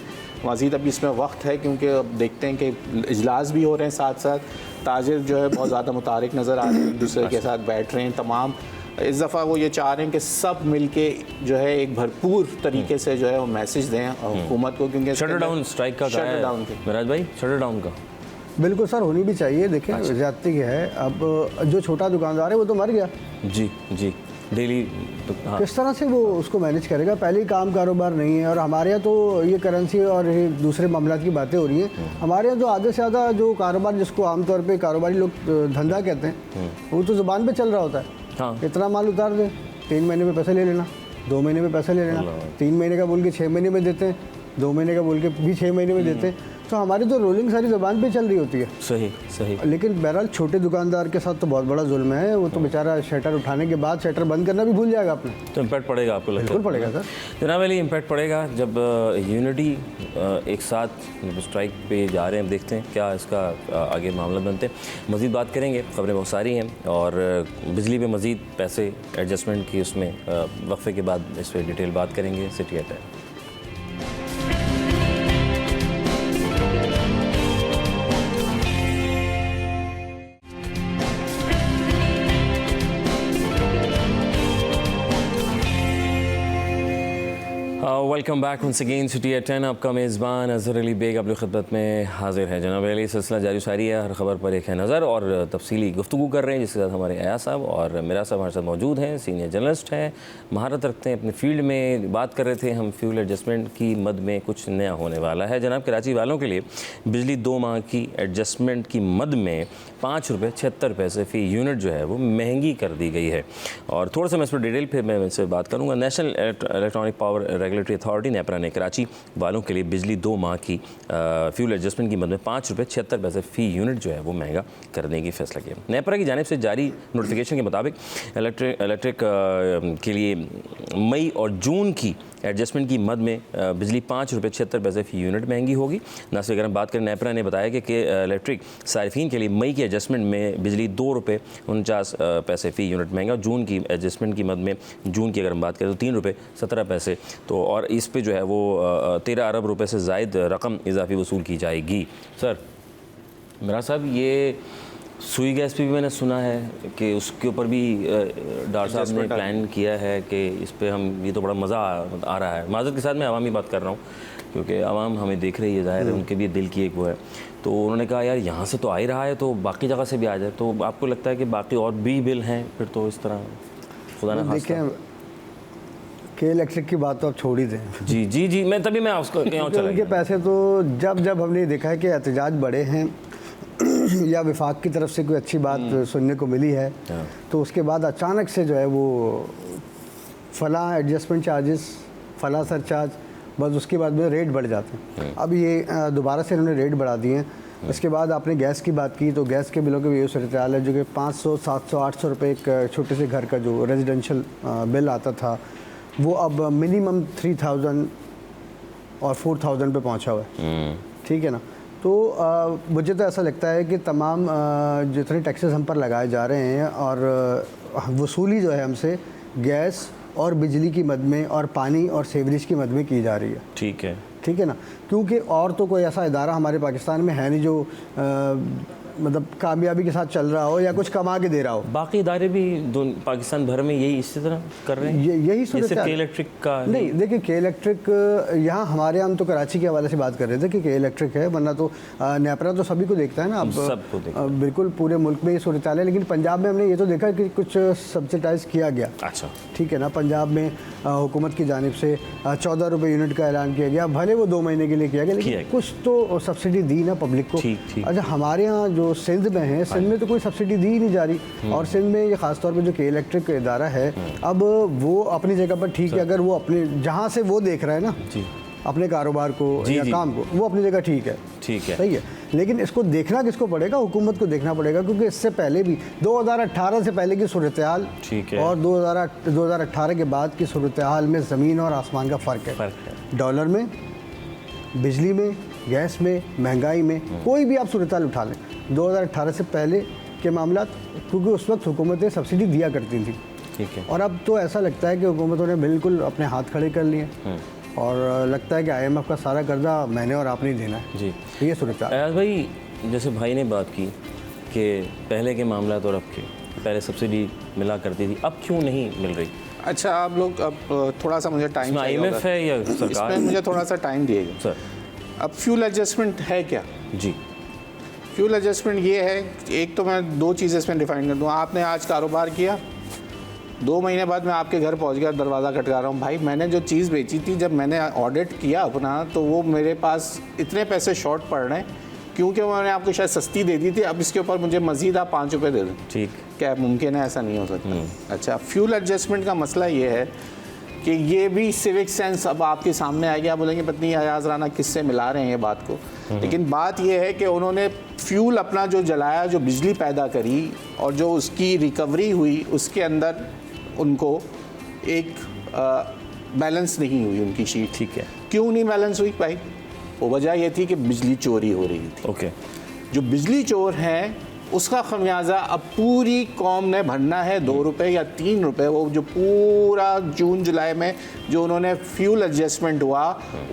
मज़ीद अभी इसमें वक्त है, क्योंकि अब देखते हैं कि इजलास भी हो रहे हैं साथ साथ, ताजिर जो है बहुत ज़्यादा मुतारिक नज़र आ रहे हैं, एक दूसरे के साथ बैठ रहे हैं तमाम। इस दफ़ा वो ये चाह रहे हैं कि सब मिलके जो है एक भरपूर तरीके से जो है वो मैसेज दें हुकूमत को, क्योंकि शटर डाउन स्ट्राइक का शटर डाउन मिराज भाई, शटर डाउन का बिल्कुल सर होनी भी चाहिए। देखिए ज़्यादती है, अब जो छोटा दुकानदार है वो तो मर गया। जी डेली किस तरह से वो उसको मैनेज करेगा? पहले ही काम कारोबार नहीं है, और हमारे यहाँ तो ये करेंसी और दूसरे मामला की बातें हो रही हैं। हमारे यहाँ तो आधे से ज़्यादा जो कारोबार, जिसको आमतौर पे कारोबारी लोग धंधा कहते हैं, वो तो ज़ुबान पे चल रहा होता है। इतना माल उतार दे, 3 महीने में पैसे ले लेना, 2 महीने में पैसा ले लेना, 3 महीने का बोल के 6 महीने में देते हैं, 2 महीने का बोल के भी 6 महीने में देते हैं। तो हमारी तो रोलिंग सारी ज़बान पे चल रही होती है। सही। लेकिन बहरहाल छोटे दुकानदार के साथ तो बहुत बड़ा जुल्म है। वो तो बेचारा शटर उठाने के बाद शटर बंद करना भी भूल जाएगा अपने। तो इम्पैक्ट पड़ेगा आपको? बिल्कुल पड़ेगा सर। जनाब अली, इम्पैक्ट पड़ेगा जब यूनिटी एक साथ स्ट्राइक पे जा रहे हैं। देखते हैं क्या इसका आगे मामला बनते हैं। मज़ीद बात करेंगे, खबरें बहुत सारी हैं, और बिजली पे मज़ीद पैसे एडजस्टमेंट की उसमें वक्फे के बाद इस पर डिटेल बात करेंगे। सिटी एट है। Welcome back once again city at 10। आपका मेज़बान अज़हर अली बेग अपनी खिदमत में हाजिर है। जनाब अली, सिलसिला जारी सारी है, हर खबर पर एक है नज़र, और तफसीली गुफ्तगू कर रहे हैं, जिसके साथ हमारे अयाज साहब और मेरा साहब हमारे साथ मौजूद हैं। सीनियर जर्नलिस्ट हैं, महारत रखते हैं अपने फील्ड में। बात कर रहे थे हम फ्यूल एडजस्टमेंट की मद में कुछ नया होने वाला है। जनाब कराची वालों के लिए बिजली 2 माह की एडजस्टमेंट की मद में ₹5.76 फ़ी यूनिट जो है वो महंगी कर दी गई है। और थोड़ा सा मैं इस पर डिटेल फिर मैं इनसे बात करूँगा। National electronic power regulatory authority NEPRA ने कराची वालों के लिए बिजली 2 माह की फ्यूल एडजस्टमेंट की मद में ₹5.76 फ़ी यूनिट जो है वो महंगा करने की फैसला किया। नेपरा की जानिब से जारी नोटिफिकेशन के मुताबिक इलेक्ट्रिक के लिए मई और जून की एडजस्टमेंट की मद में बिजली ₹5.76 फ़ी यूनिट महंगी होगी। नासिर, अगर हम बात करें, नेपरा ने बताया कि इलेक्ट्रिक सारिफिन के लिए मई की एडजस्टमेंट में बिजली ₹2.49 फ़ी यूनिट महंगा। जून की एडजस्टमेंट की मद में, जून की अगर हम बात करें तो ₹3.17। तो और इस पे जो है वो 13 अरब रुपए से ज़ायद रकम इजाफी वसूल की जाएगी। सर मेरा साहब, ये सुई गैस पे भी मैंने सुना है कि उसके ऊपर भी डॉक्टर साहब ने प्लान किया है कि इस पे हम, ये तो बड़ा मज़ा आ रहा है। माज़रत के साथ मैं आवामी बात कर रहा हूँ, क्योंकि आवाम हमें देख रही है, ज़ाहिर है उनके भी दिल की एक वो है। तो उन्होंने कहा यार यहाँ से तो आ ही रहा है, तो बाकी जगह से भी आ जाए। तो आपको लगता है कि बाकी और भी बिल हैं फिर तो इस तरह खुदा ना खास्ता? के इलेक्ट्रिक की बात तो आप छोड़ ही दें। जी जी जी, मैं तभी मैं उसको कहीं और चला उनके गया। पैसे तो जब हमने देखा है कि एहतजाज बढ़े हैं या विफाक की तरफ से कोई अच्छी बात सुनने को मिली है, तो उसके बाद अचानक से जो है वो फला एडजस्टमेंट चार्जेस, फला सरचार्ज, बस उसके बाद में रेट बढ़ जाते हैं। अब ये दोबारा से इन्होंने रेट बढ़ा दिए हैं। उसके बाद आपने गैस की बात की, तो गैस के बिलों के भी ये सूरत हाल है जो कि 500, 700, 800 रुपये एक छोटे से घर का जो रेजिडेंशियल बिल आता था, वो अब मिनिमम 3000 और 4000 पे पहुंचा हुआ है। ठीक है ना। तो मुझे तो ऐसा लगता है कि तमाम जितने टैक्सेस हम पर लगाए जा रहे हैं और वसूली जो है हमसे गैस और बिजली की मद में और पानी और सेवरेज की मद में की जा रही है। ठीक है ना, क्योंकि और तो कोई ऐसा इदारा हमारे पाकिस्तान में है नहीं जो मतलब कामयाबी के साथ चल रहा हो या कुछ कमा के दे रहा हो। बाकी इदारे भी पाकिस्तान भर में यही इसी तरह कर रहे हैं। यही सूरत के इलेक्ट्रिक का नहीं, देखिए के इलेक्ट्रिक यहाँ हमारे यहाँ तो कराची के हवाले से बात कर रहे थे कि के इलेक्ट्रिक है, वरना तो नेपरा तो सभी को देखता है ना। अब सबको देखता बिल्कुल पूरे मुल्क में ये सूरत हाल है, लेकिन पंजाब में हमने ये तो देखा कि कुछ सब्सिडाइज किया गया। अच्छा, ठीक है ना। पंजाब में हुकूमत की जानिब से 14 रुपये यूनिट का ऐलान किया गया, भले वो 2 महीने के लिए किया गया, लेकिन कुछ तो सब्सिडी दी ना पब्लिक को। अच्छा, हमारे यहाँ जो सिंध में है, सिंध में तो कोई सब्सिडी दी ही नहीं जा रही। और सिंध में ये ख़ास तौर पे जो के इलेक्ट्रिक इदारा है, अब वो अपनी जगह पर ठीक है, अगर वो अपने जहाँ से वो देख रहा है ना अपने कारोबार को या काम को, वो अपनी जगह ठीक है, सही है। लेकिन इसको देखना किसको पड़ेगा? हुकूमत को देखना पड़ेगा, क्योंकि इससे पहले भी 2018 से पहले की सूरत हाल और 2018 के बाद की सूरत हाल में ज़मीन और आसमान का फ़र्क है। डॉलर में, बिजली में, गैस में, महंगाई में, कोई भी आप सूरत हाल उठा लें 2018 से पहले के मामला, क्योंकि उस वक्त हुकूमतें सब्सिडी दिया करती थी। ठीक है। और अब तो ऐसा लगता है कि हुकूमतों ने बिल्कुल अपने हाथ खड़े कर लिए और लगता है कि IMF का सारा कर्जा मैंने और आपने ही देना है। जी, ये सूरत हाल। अयाज भाई, जैसे भाई ने बात की कि पहले के मामला और अब के, पहले सब्सिडी मिला करती थी, अब क्यों नहीं मिल रही? अच्छा, आप लोग अब थोड़ा सा मुझे टाइम चाहिए होगा। IMF है या सरकार? इसमें मुझे थोड़ा सा टाइम दिएगा सर। अब फ्यूल एडजस्टमेंट है क्या? जी, फ्यूल एडजस्टमेंट ये है, एक तो मैं 2 चीज़ें इसमें डिफाइन कर दूँ। आपने आज कारोबार किया, 2 महीने बाद मैं आपके घर पहुंच गया, दरवाज़ा खटका रहा हूँ, भाई मैंने जो चीज़ बेची थी, जब मैंने ऑडिट किया अपना, तो वो मेरे पास इतने पैसे शॉर्ट पड़ रहे हैं क्योंकि मैंने आपको शायद सस्ती दे दी थी, अब इसके ऊपर मुझे मज़ीद आप 5 रुपये दे दें। ठीक, क्या मुमकिन है? ऐसा नहीं हो सकता। अच्छा, फ्यूल एडजस्टमेंट का मसला ये है कि ये भी सिविक सेंस अब आपके सामने आ गया। बोलेंगे पत्नी अयाज राना किससे मिला रहे हैं ये बात को, लेकिन बात ये है कि उन्होंने फ्यूल अपना जो जलाया, जो बिजली पैदा करी और जो उसकी रिकवरी हुई, उसके अंदर उनको एक बैलेंस नहीं हुई उनकी शीट। ठीक है। क्यों नहीं बैलेंस हुई भाई? वो वजह ये थी कि बिजली चोरी हो रही थी। ओके। जो बिजली चोर हैं उसका खमियाजा अब पूरी कौम ने भरना है, 2 रुपये या 3 रुपये। वो जो पूरा जून जुलाई में जो उन्होंने फ्यूल एडजस्टमेंट हुआ,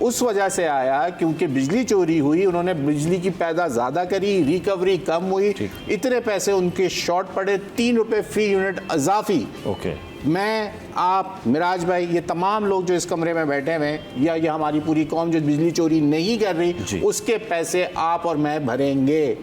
उस वजह से आया क्योंकि बिजली चोरी हुई, उन्होंने बिजली की पैदा ज़्यादा करी, रिकवरी कम हुई, इतने पैसे उनके शॉर्ट पड़े, 3 रुपये फी यूनिट इजाफी। ओके। मैं, आप, मिराज भाई, ये तमाम लोग जो इस कमरे में बैठे हुए हैं, या ये हमारी पूरी कौम जो बिजली चोरी नहीं कर रही, उसके पैसे आप और मैं भरेंगे।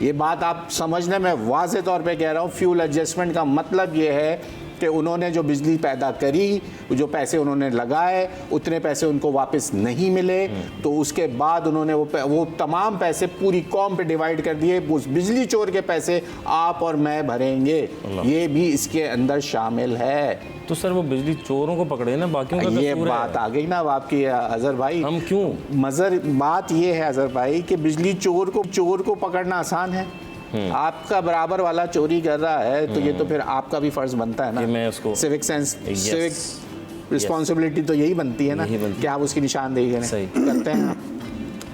ये बात आप समझने में वाज़े तौर पे कह रहा हूँ। फ्यूल एडजस्टमेंट का मतलब ये है कि उन्होंने जो बिजली पैदा करी, जो पैसे उन्होंने लगाए, उतने पैसे उनको वापस नहीं मिले, तो उसके बाद उन्होंने वो तमाम पैसे पूरी कौम पे डिवाइड कर दिए। उस बिजली चोर के पैसे आप और मैं भरेंगे, ये भी इसके अंदर शामिल है। तो सर वो बिजली चोरों को पकड़े ना, बाकियों का ये बात आ गई ना अब आपकी अजहर भाई। हम क्यों बात ये है अजहर भाई कि बिजली चोर को पकड़ना आसान है। आपका बराबर वाला चोरी कर रहा है, तो ये तो फिर आपका भी फर्ज बनता है ना, मैं उसको सिविक सेंस, सिविक रिस्पॉन्सिबिलिटी तो यही बनती है ना कि आप उसकी निशानदेही करते हैं।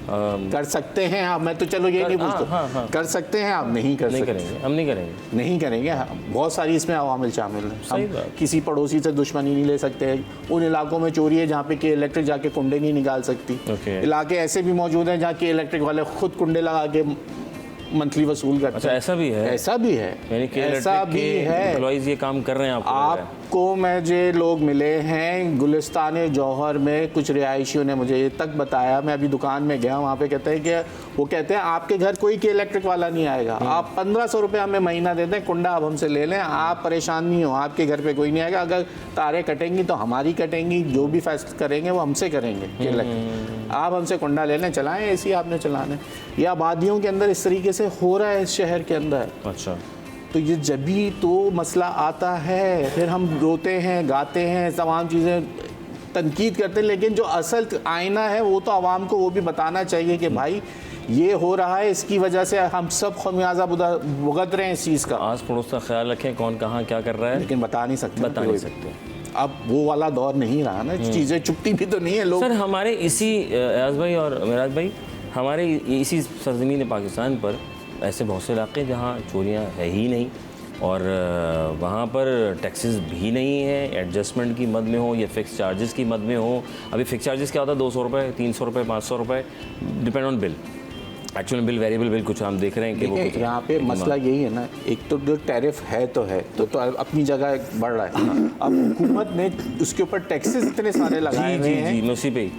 आप कर सकते हैं आप, मैं तो चलो ये नहीं पूछता, कर सकते हैं आप, नहीं कर सकते, हम नहीं करेंगे। बहुत सारी इसमें अवामिल शामिल हैं। हम किसी पड़ोसी से दुश्मनी नहीं ले सकते। उन इलाकों में चोरी है जहाँ पे के इलेक्ट्रिक जाके कुंडे नहीं निकाल सकती। इलाके ऐसे भी मौजूद हैं जहाँ के इलेक्ट्रिक वाले खुद कुंडे लगा के मंथली वसूल करते हैं। अच्छा, ऐसा भी है? ऐसा भी है, यानी कि ऐसा भी है। एम्प्लॉइज ये काम कर रहे हैं। को मुझे लोग मिले हैं गुलिस्तान जौहर में, कुछ रिहायशियों ने मुझे ये तक बताया, मैं अभी दुकान में गया वहाँ पे कहते हैं कि वो कहते हैं आपके घर कोई के इलेक्ट्रिक वाला नहीं आएगा, आप 1500 रुपये हमें महीना देते हैं, कुंडा आप हमसे ले लें, आप परेशान नहीं हो, आपके घर पे कोई नहीं आएगा, अगर तारें कटेंगी तो हमारी कटेंगी, जो भी फैसला करेंगे वो हमसे करेंगे कि इलेक्ट्रिक, आप हमसे कुंडा ले लें, चलाएँ एसी आपने चलाना है। ये आबादियों के अंदर इस तरीके से हो रहा है इस शहर के अंदर। अच्छा, तो ये जब भी तो मसला आता है फिर हम रोते हैं, गाते हैं, तमाम चीज़ें तनकीद करते हैं, लेकिन जो असल आईना है वो तो आवाम को वो भी बताना चाहिए कि भाई ये हो रहा है, इसकी वजह से हम सब खमियाजा भुगत रहे हैं इस चीज़ का। आस पड़ोस का ख्याल रखें कौन कहाँ क्या कर रहा है, लेकिन बता नहीं सकते। अब वो वाला दौर नहीं रहा ना, चीज़ें चुपती भी तो नहीं है लोग। सर हमारे इसी अयाज भाई और मेराज भाई, हमारे इसी सरजमीन पाकिस्तान पर ऐसे बहुत से इलाके जहाँ चोरियाँ है ही नहीं और वहाँ पर टैक्सेस भी नहीं है, एडजस्टमेंट की मद में हो या फिक्स चार्जेस की मद में हो। अभी फिक्स चार्जेस क्या होता है, 200 रुपये, 300 रुपये, 500 रुपये, depend on bill. Actual bill, variable bill कुछ हम देख रहे हैं कि वो यहाँ पे मसला यही है ना, एक तो जो टैरिफ है तो अपनी जगह बढ़ रहा है। अब हुकूमत ने उसके ऊपर टैक्सेस इतने सारे लगाए हुए हैं। जी, उसी पे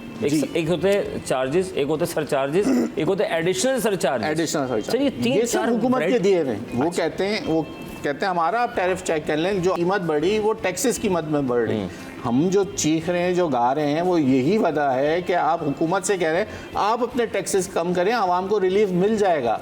एक होते हैं चार्जेस, एक होते हैं सरचार्जेस, एक होते हैं एडिशनल सरचार्ज। ये सब हुकूमत के दिए हुए। वो कहते हैं हमारा आप टैरिफ चेक कर लें, जो कीमत बढ़ी वो टैक्सेस की मद में बढ़ रही। हम जो चीख रहे हैं, जो गा रहे हैं, वो यही वजह है कि आप हुकूमत से कह रहे हैं आप अपने टैक्सेस कम करें, आवाम को रिलीफ मिल जाएगा।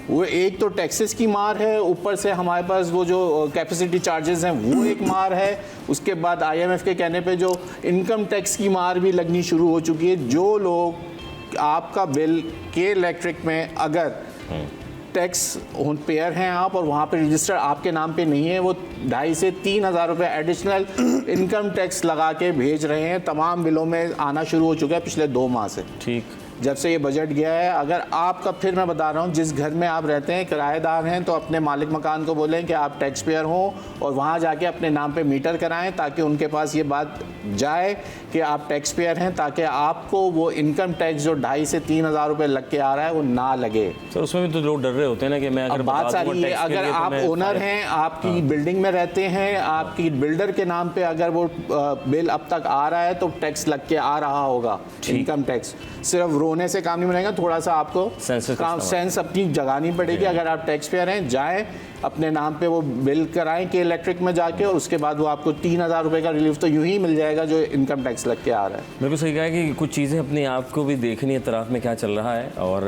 वो एक तो टैक्सेस की मार है, ऊपर से हमारे पास वो जो कैपेसिटी चार्जेस हैं वो एक मार है, उसके बाद IMF के कहने पे जो इनकम टैक्स की मार भी लगनी शुरू हो चुकी है। जो लोग आपका बिल के इलेक्ट्रिक में अगर टैक्स पेयर हैं आप और वहाँ पे रजिस्टर आपके नाम पे नहीं है, वो 2,500 से 3,000 रुपये एडिशनल इनकम टैक्स लगा के भेज रहे हैं। तमाम बिलों में आना शुरू हो चुका है पिछले 2 माह से, ठीक जब से ये बजट गया है। अगर आपका, फिर मैं बता रहा हूँ, जिस घर में आप रहते हैं किराएदार हैं, तो अपने मालिक मकान को बोलें कि आप टैक्स पेयर हों और वहाँ जाके अपने नाम पे मीटर कराएं, ताकि उनके पास ये बात जाए कि आप टैक्स पेयर हैं, ताकि आपको वो इनकम टैक्स जो 2,500 से 3,000 रुपये लग के आ रहा है वो ना लगे। सर उसमें भी तो लोग डर रहे होते हैं ना कि मैं अगर बात सारी है, अगर आप ओनर हैं, आपकी बिल्डिंग में रहते हैं, आपकी बिल्डर के नाम पे अगर वो बिल अब तक आ रहा है तो टैक्स लग के आ रहा होगा, इनकम टैक्स। सिर्फ रोने से काम नहीं बनेगा, थोड़ा सा आपको सेंस अपनी जगानी पड़ेगी। अगर आप टैक्स पेयर हैं, जाएं अपने नाम पे वो बिल कराएं कि इलेक्ट्रिक में जाके, और उसके बाद वो आपको 3,000 रुपये का रिलीफ तो यूं ही मिल जाएगा जो इनकम टैक्स लग के आ रहा है। बिल्कुल सही कहा है कि कुछ चीज़ें अपने आप को भी देखनी है, तराफ में क्या चल रहा है, और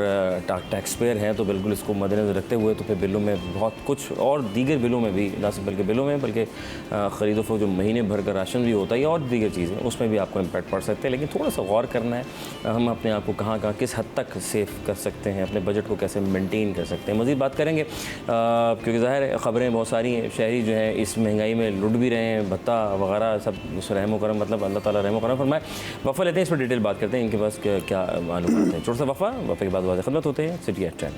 टैक्स पेयर हैं तो बिल्कुल इसको मद्देनजर रखते हुए तो फिर बिलों में बहुत कुछ, और दीगर बिलों में भी, ना सिर्फ बल्कि बिलों में बल्कि ख़रीदो फरोख्त जो महीने भर का राशन भी होता है और दीगर चीज़ें, उसमें भी आपको इम्पैक्ट पड़ सकते हैं। लेकिन थोड़ा सा गौर करना है, हम अपने आप को कहाँ किस हद तक सेव कर सकते हैं, अपने बजट को कैसे मेंटेन कर सकते हैं। मज़ीद बात करेंगे क्योंकि ज़ाहिर है ख़बरें बहुत सारी हैं, शहरी जो है इस महंगाई में लुट भी रहे हैं, भत्ता वगैरह सब, उस रहम करम, मतलब अल्लाह ताला रहम करम फरमाए। वफ़ा लेते हैं, इस पर डिटेल बात करते हैं, इनके पास क्या मालूमात हैं। छोटा सा वफ़ा के बाद वाज़ खिदमत होते हैं city at 10।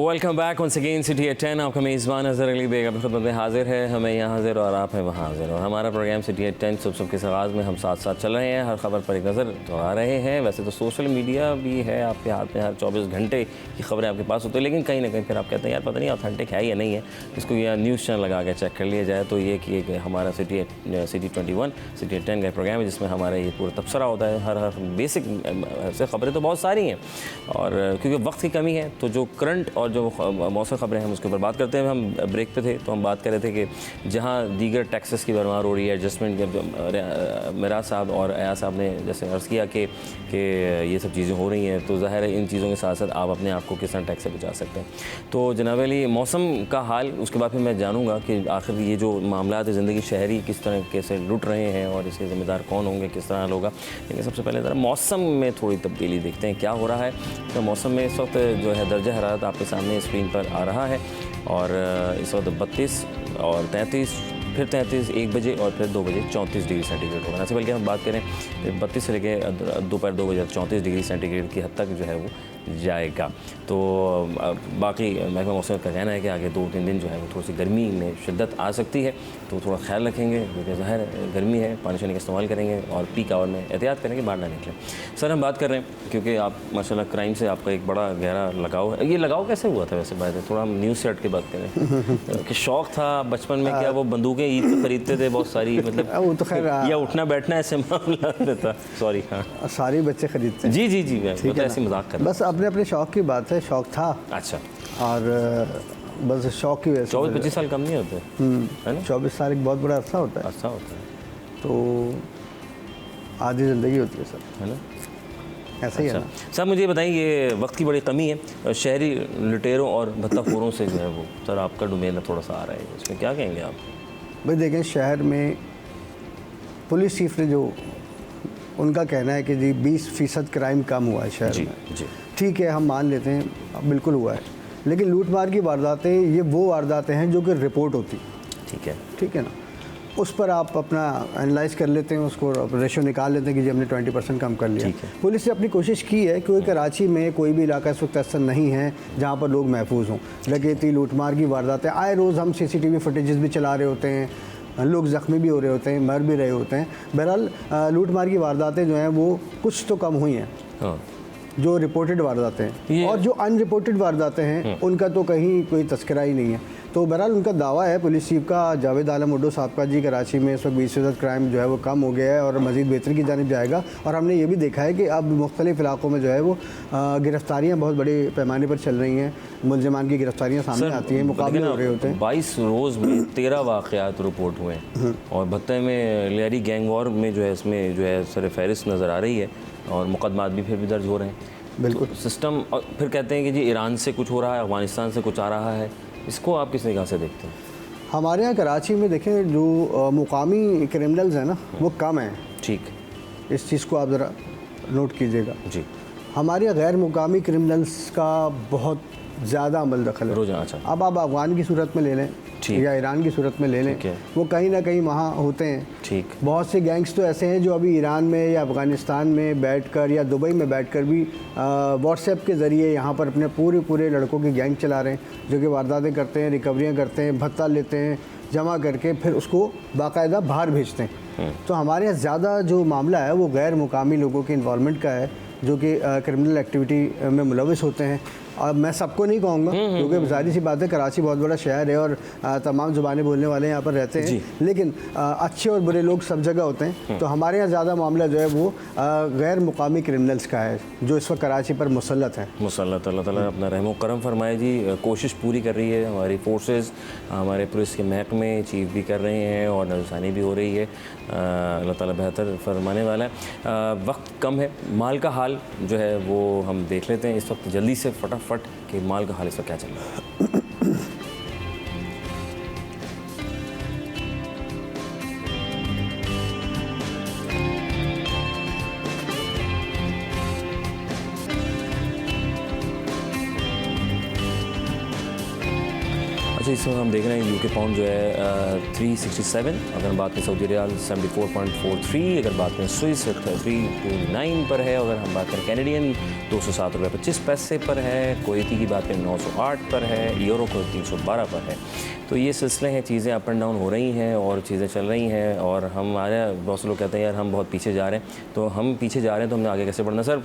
Welcome back once again city at 10। आपका मेज़बान अज़हर अली बेग अपनी खिदमत में हाजिर है। हमें यहाँ हाजिर और आप हैं वहाँ हाजिर, और हमारा प्रोग्राम सिटी एट 10 सुबह के आगाज़ में हम साथ साथ चल रहे हैं, हर खबर पर एक नज़र दौड़ा रहे हैं। वैसे तो सोशल मीडिया भी है आपके हाथ में, हर 24 घंटे की खबरें आपके पास होती है, लेकिन कहीं ना कहीं फिर आप कहते हैं यार पता नहीं ऑथेंटिक है या नहीं है, इसको या न्यूज़ चैनल लगा के चेक कर लिया जाए। तो ये कि हमारा सिटी 21 सिटी एट 10 का प्रोग्राम है, जिसमें हमारा ये पूरा तबसरा होता है, हर बेसिक से खबरें तो बहुत सारी हैं, और क्योंकि वक्त की कमी है तो जो करंट और जो मौसम खबरें हैं हम उसके ऊपर बात करते हैं। हम ब्रेक पे थे तो हम बात कर रहे थे कि जहाँ दीगर टैक्सेस की भरमार हो रही है, एडजस्टमेंट के, मिराज साहब और अयाज साहब ने जैसे अर्ज़ किया कि ये सब चीज़ें हो रही हैं, तो ज़ाहिर है इन चीज़ों के साथ साथ आप अपने आप को किस तरह टैक्स से बचा सकते हैं। तो जनाब अली, मौसम का हाल, उसके बाद फिर मैं जानूँगा कि आखिर ये जो मामला है ज़िंदगी शहरी किस तरह से लुट रहे हैं और इसके ज़िम्मेदार कौन होंगे, किस तरह होगा। लेकिन सबसे पहले ज़रा मौसम में थोड़ी तब्दीली देखते हैं क्या हो रहा है। तो मौसम में इस वक्त जो है दर्जा हरारत आपके सामने स्क्रीन पर आ रहा है, और इस वक्त 32 और 33, फिर 33 1 बजे और फिर 2 बजे 34 डिग्री सेंटीग्रेड होगा। ऐसे बल्कि हम बात करें 32 से लेकर दोपहर 2 बजे 34 डिग्री सेंटीग्रेड की हद तक जो है वो जाएगा। तो बाकी महकमा मौसम का कहना है कि आगे 2-3 दिन जो है वो थोड़ी सी गर्मी में शिद्दत आ सकती है, तो थोड़ा ख्याल रखेंगे क्योंकि ज़ाहिर गर्मी है, पानी शानी का इस्तेमाल करेंगे और पीक आवर में एहतियात करेंगे, बाहर ना निकलें। सर हम बात कर रहे हैं क्योंकि आप माशाल्लाह क्राइम से आपका एक बड़ा गहरा लगाव है। ये लगाव कैसे हुआ था वैसे बात है, थोड़ा हम न्यूज़ से हट के बात करें कि शौक़ था बचपन में, क्या वो बंदूकें ईद पर खरीदते थे बहुत सारी, मतलब वो तो खैर या उठना बैठना ऐसे मामला था? सॉरी, हाँ सारे बच्चे खरीदते हैं। जी मैं ऐसे मजाक कर रहा हूँ। बस अपने अपने शौक़ की बात है, शौक़ था। अच्छा। और बस शौक़ की वजह से 24-25 साल कम नहीं होते है ना? 24 साल एक बहुत बड़ा अरसा होता है। अच्छा होता है, तो आधी ज़िंदगी होती है सर, है ना? ऐसा ही है ना। सर मुझे बताइए, ये वक्त की बड़ी कमी है, शहरी लुटेरों और भत्ताखोरों से जो है वो सर आपका डोमेन थोड़ा सा आ रहा है, इसमें क्या कहेंगे आप? भाई देखें, शहर में पुलिस चीफ ने जो उनका कहना है कि जी 20% क्राइम कम हुआ है शहर में। जी ठीक है, हम मान लेते हैं बिल्कुल हुआ है, लेकिन लूट मार की वारदातें ये वो वारदातें हैं जो कि रिपोर्ट होती, ठीक है ना। उस पर आप अपना एनालाइज कर लेते हैं, उसको रेशो निकाल लेते हैं कि जी हमने 20% कम कर लिया। पुलिस ने अपनी कोशिश की है, क्योंकि कराची में कोई भी इलाका इस वक्त ऐसा नहीं है जहाँ पर लोग महफूज हों। डकैती लूटमार की वारदातें आए रोज़ हम CCTV फुटेजेस भी चला रहे होते हैं, लोग ज़ख्मी भी हो रहे होते हैं, मर भी रहे होते हैं। बहरहाल लूट मार की वारदातें जो हैं वो कुछ तो कम हुई हैं, जो रिपोर्टेड वारदातें हैं, और जो अनरिपोर्टेड वारदातें हैं उनका तो कहीं कोई तस्करा ही नहीं है। तो बहरहाल उनका दावा है पुलिस चीफ का, जावेद आलम उड्डो साहब का, जी कराची में इस वक्त 20% क्राइम जो है वो कम हो गया है और मज़ीद बेहतरी की जानिब जाएगा। और हमने ये भी देखा है कि अब मुख्तलिफ़ इलाकों में जो है वो गिरफ्तारियाँ बहुत बड़े पैमाने पर चल रही हैं, मुलजमान की गिरफ्तारियाँ सामने आती हैं, मुकाबले हो रहे होते हैं। 22 रोज़ में 13 वाक़यात रिपोर्ट हुए हैं, और भत्ते में लियारी गैंग वॉर में जो है इसमें जो है सर फहरिस्त नज़र आ रही है, और मुकदमात भी फिर भी दर्ज हो रहे हैं। बिल्कुल तो सिस्टम, और फिर कहते हैं कि जी ईरान से कुछ हो रहा है, अफगानिस्तान से कुछ आ रहा है, इसको आप किस निगाह से देखते हैं? हमारे यहाँ कराची में देखें, जो मुकामी क्रिमिनल्स हैं ना वो कम हैं। ठीक, इस चीज़ को आप ज़रा नोट कीजिएगा जी। हमारे यहाँ गैर मुकामी क्रिमिनल्स का बहुत ज़्यादा अमल दखल है रोज़ाना। अच्छा, अब आप अफगान की सूरत में ले लें या ईरान की सूरत में ले लें, वो कहीं ना कहीं वहाँ होते हैं। ठीक, बहुत से गैंग्स तो ऐसे हैं जो अभी ईरान में या अफ़गानिस्तान में बैठकर या दुबई में बैठकर भी व्हाट्सएप के ज़रिए यहाँ पर अपने पूरे लड़कों की गैंग चला रहे हैं, जो कि वारदातें करते हैं, रिकवरियाँ करते हैं, भत्ता लेते हैं, जमा करके फिर उसको बाकायदा बाहर भेजते हैं। तो हमारे यहाँ ज़्यादा जो मामला है वो गैर मुकामी लोगों के इन्वॉल्वमेंट का है, जो कि क्रिमिनल एक्टिविटी में मुलविस होते हैं। अब मैं सबको नहीं कहूँगा, क्योंकि जाहिर सी बात है कराची बहुत बड़ा शहर है और तमाम ज़ुबानें बोलने वाले यहाँ पर रहते हैं, लेकिन अच्छे और बुरे लोग सब जगह होते हैं। तो हमारे यहाँ ज़्यादा मामला जो है वो गैर मुकामी क्रिमिनल्स का है, जो इस वक्त कराची पर मुसल्लत है। मुसल्लत, अल्लाह ताला अपना रहम करम फरमाए जी। कोशिश पूरी कर रही है हमारी फोर्सेस, हमारे पुलिस के महकमे चीफ भी कर रहे हैं और नज़रसानी भी हो रही है। अल्लाह ताला बेहतर फरमाने वाला है। वक्त कम है, माल का हाल जो है वो हम देख लेते हैं इस वक्त जल्दी से फटाफट कि माल का हाल इस वक्त क्या चल रहा है। अच्छा, इस वक्त हम देख रहे हैं यूके पाउंड जो है 367, अगर हम बात करें सऊदी रियाल 74.43, अगर बात करें स्विस 329 पर है, अगर हम बात करें कैनेडियन 207 रुपये 25 पैसे पर है, कुवैती की बात करें 908 पर है, यूरो को 312 पर है। तो ये सिलसिले हैं, चीज़ें अप एंड डाउन हो रही हैं और चीज़ें चल रही हैं, और हमारे बहुत से लोग कहते हैं यार हम बहुत पीछे जा रहे हैं। तो हम पीछे जा रहे हैं तो हमने आगे कैसे बढ़ना? सर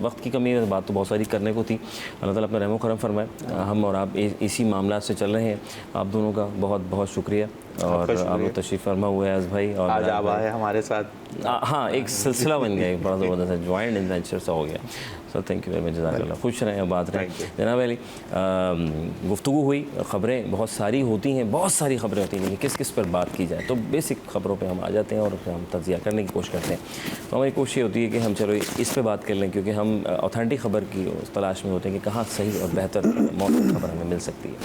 वक्त की कमी है, बात तो बहुत सारी करने को थी, अल्लाह ताला अपना रहम करम फरमाए। हम और आप इसी मामला से चल रहे हैं। आप दोनों का बहुत बहुत शुक्रिया, और आप तशरीफ़ फरमा हुए आज भाई, और आज आप आए हमारे साथ। हाँ, एक सिलसिला बन गया, एक बड़ा ज़बरदस्त जॉइंट एडवेंचर सा हो गया। Sir thank you very much, जज़ाकल्लाह। खुश रहें, बात रहें जनाब अली। गुफ्तगू हुई, ख़बरें बहुत सारी होती हैं, बहुत सारी ख़बरें होती हैं, किस किस पर बात की जाए। तो बेसिक ख़बरों पे हम आ जाते हैं और फिर हम तज़किया करने की कोशिश करते हैं। तो हमारी कोशिश ये होती है कि हम चलो इस पे बात कर लें, क्योंकि हम ऑथेंटिक ख़बर की तलाश में होते हैं कि कहाँ सही और बेहतर मौसम खबर हमें मिल सकती है।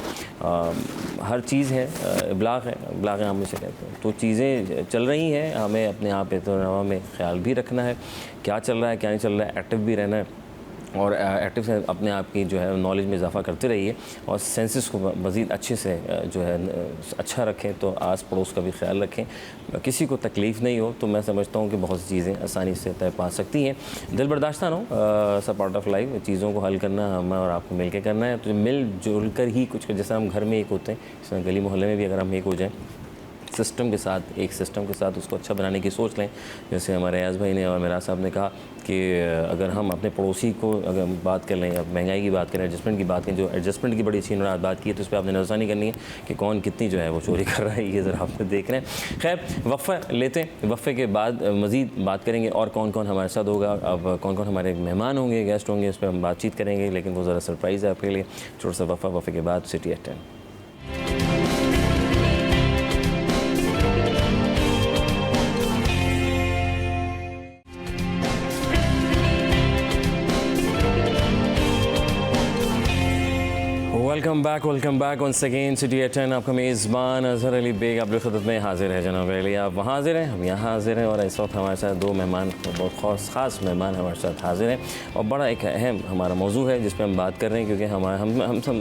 हर चीज़ है इब्लाग है, इब्लाग हम इसे कहते हैं। तो चीज़ें चल रही हैं, हमें अपने आप एतनवा में ख्याल भी रखना है, क्या चल रहा है क्या नहीं चल रहा है, एक्टिव भी रहना है, और एक्टिव से अपने आप की जो है नॉलेज में इजाफा करते रहिए और सेंसेस को मज़ीद अच्छे से जो है अच्छा रखें, तो आस पड़ोस का भी ख्याल रखें, किसी को तकलीफ़ नहीं हो, तो मैं समझता हूँ कि बहुत सी चीज़ें आसानी से तय पा सकती हैं। दिल बर्दाश्त ना हो, सब पार्ट ऑफ लाइफ, चीज़ों को हल करना हमें और आपको मिल के करना है, तो मिल जुल कर ही कुछ, जैसे हम घर में एक होते हैं, जैसे गली मोहल्ले में भी अगर हम एक हो जाएँ सिस्टम के साथ, एक सिस्टम के साथ उसको अच्छा बनाने की सोच लें। जैसे हमारे अयाज़ भाई ने और मेरा साहब ने कहा कि अगर हम अपने पड़ोसी को अगर बात कर लें, अब महंगाई की बात करें, एडजस्टमेंट की बात करें, जो एडजस्टमेंट की बड़ी अच्छी उन्होंने बात की है, तो उस पर आपने नज़रसानी करनी है कि कौन कितनी जो है वो चोरी कर रहा है, ये ज़रा आप देख रहे हैं। खैर, वफ़ा लेते हैं, वफ़े के बाद मज़ीद बात करेंगे और कौन कौन हमारे साथ होगा, अब कौन कौन हमारे मेहमान होंगे, गेस्ट होंगे, उस पर हम बातचीत करेंगे, लेकिन वो ज़रा सरप्राइज़ है आपके लिए। छोटा सा वफ़ा, वफ़े के बाद city at 10। Welcome back once again city at 10। आपका मेज़बान अज़हर अली बेग आपकी खिदमत में हाजिर है। जनाब अली, आप वहाँ हाजिर हैं, हम यहाँ हाजिर हैं, और इस वक्त हमारे साथ दो मेहमान, बहुत ख़ास मेहमान हमारे साथ हाजिर हैं, और बड़ा एक अहम हमारा मौजू है जिस पर हम बात कर रहे हैं, क्योंकि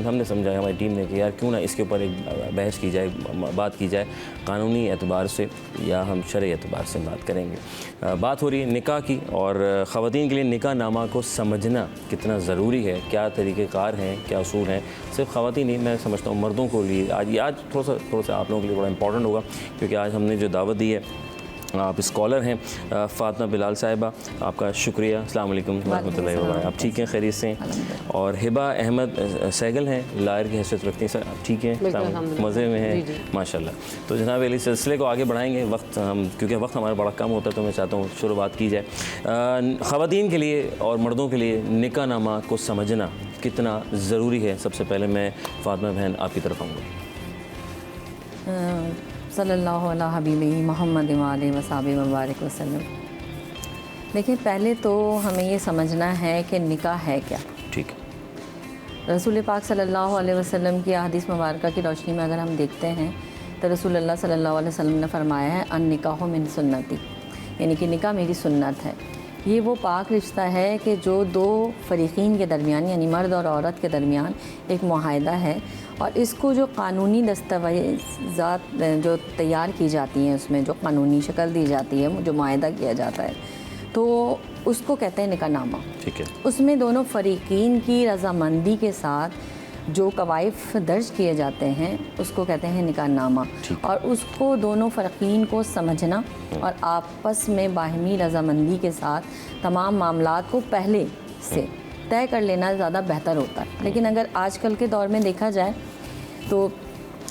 हमने समझा, हमारी टीम ने कि यार क्यों ना इसके ऊपर एक बहस की जाए, बात की जाए, कानूनी एतबार से या हम शरई एतबार से बात करेंगे। बात हो रही है निकाह की, और ख़वातीन के लिए निकाह नामा को समझना कितना ज़रूरी है, क्या तरीक़ेकार हैं, क्या उसूल हैं। सिर्फ ख़वातीन नहीं, मैं समझता हूँ मर्दों को लिए आज थोड़ा सा आप लोगों के लिए बड़ा इंपॉर्टेंट होगा, क्योंकि आज हमने जो दावत दी है, आप स्कॉलर हैं फ़ातिमा बिलाल साहिबा, आपका शुक्रिया। अस्सलाम वालेकुम रहमतुल्लाहि व बरकातहू। आप ठीक हैं, खैरियत से हैं? और हिबा अहमद सहगल हैं, लायर की हैसियत रखती हैं। सर आप ठीक हैं, मज़े में हैं माशाल्लाह। तो जनाब अली, सिलसिले को आगे बढ़ाएंगे, क्योंकि वक्त हमारा बड़ा कम होता है, तो मैं चाहता हूँ शुरुआत की जाए। ख़वातीन के लिए और मर्दों के लिए निकाह नामा को समझना कितना ज़रूरी है, सबसे पहले मैं फ़ातिमा बहन आपकी तरफ आऊँगा। सल्लल्लाहु अला हबीबी मोहम्मद वाले वसाबी मुबारक वसल्लम। देखिए, पहले तो हमें ये समझना है कि निकाह है क्या। ठीक है। रसूल पाक सल्लल्लाहु अलैहि वसल्लम की हदीस मुबारक की रोशनी में अगर हम देखते हैं तो रसूलुल्लाह सल्लल्लाहु अलैहि वसल्लम ने फरमाया है, अन निकाह मिन सुन्नती, यानी कि निकाह मेरी सुन्नत है। ये वो पाक रिश्ता है कि जो दो फ़रीक़ीन के दरमियान, यानी मर्द और औरत के दरमियान एक मुआहदा है, और इसको जो कानूनी दस्तावेज़ात जो तैयार की जाती हैं, उसमें जो कानूनी शक्ल दी जाती है, जो मुआहदा किया जाता है, तो उसको कहते हैं निकाहनामा। ठीक है। उसमें दोनों फ़रीक़ीन की रज़ामंदी के साथ जो कवाइफ दर्ज किए जाते हैं उसको कहते हैं निकाहनामा, और उसको दोनों फ़रीक़ीन को समझना और आपस में बाहमी रज़ामंदी के साथ तमाम मामलात को पहले से तय कर लेना ज़्यादा बेहतर होता है। लेकिन अगर आजकल के दौर में देखा जाए तो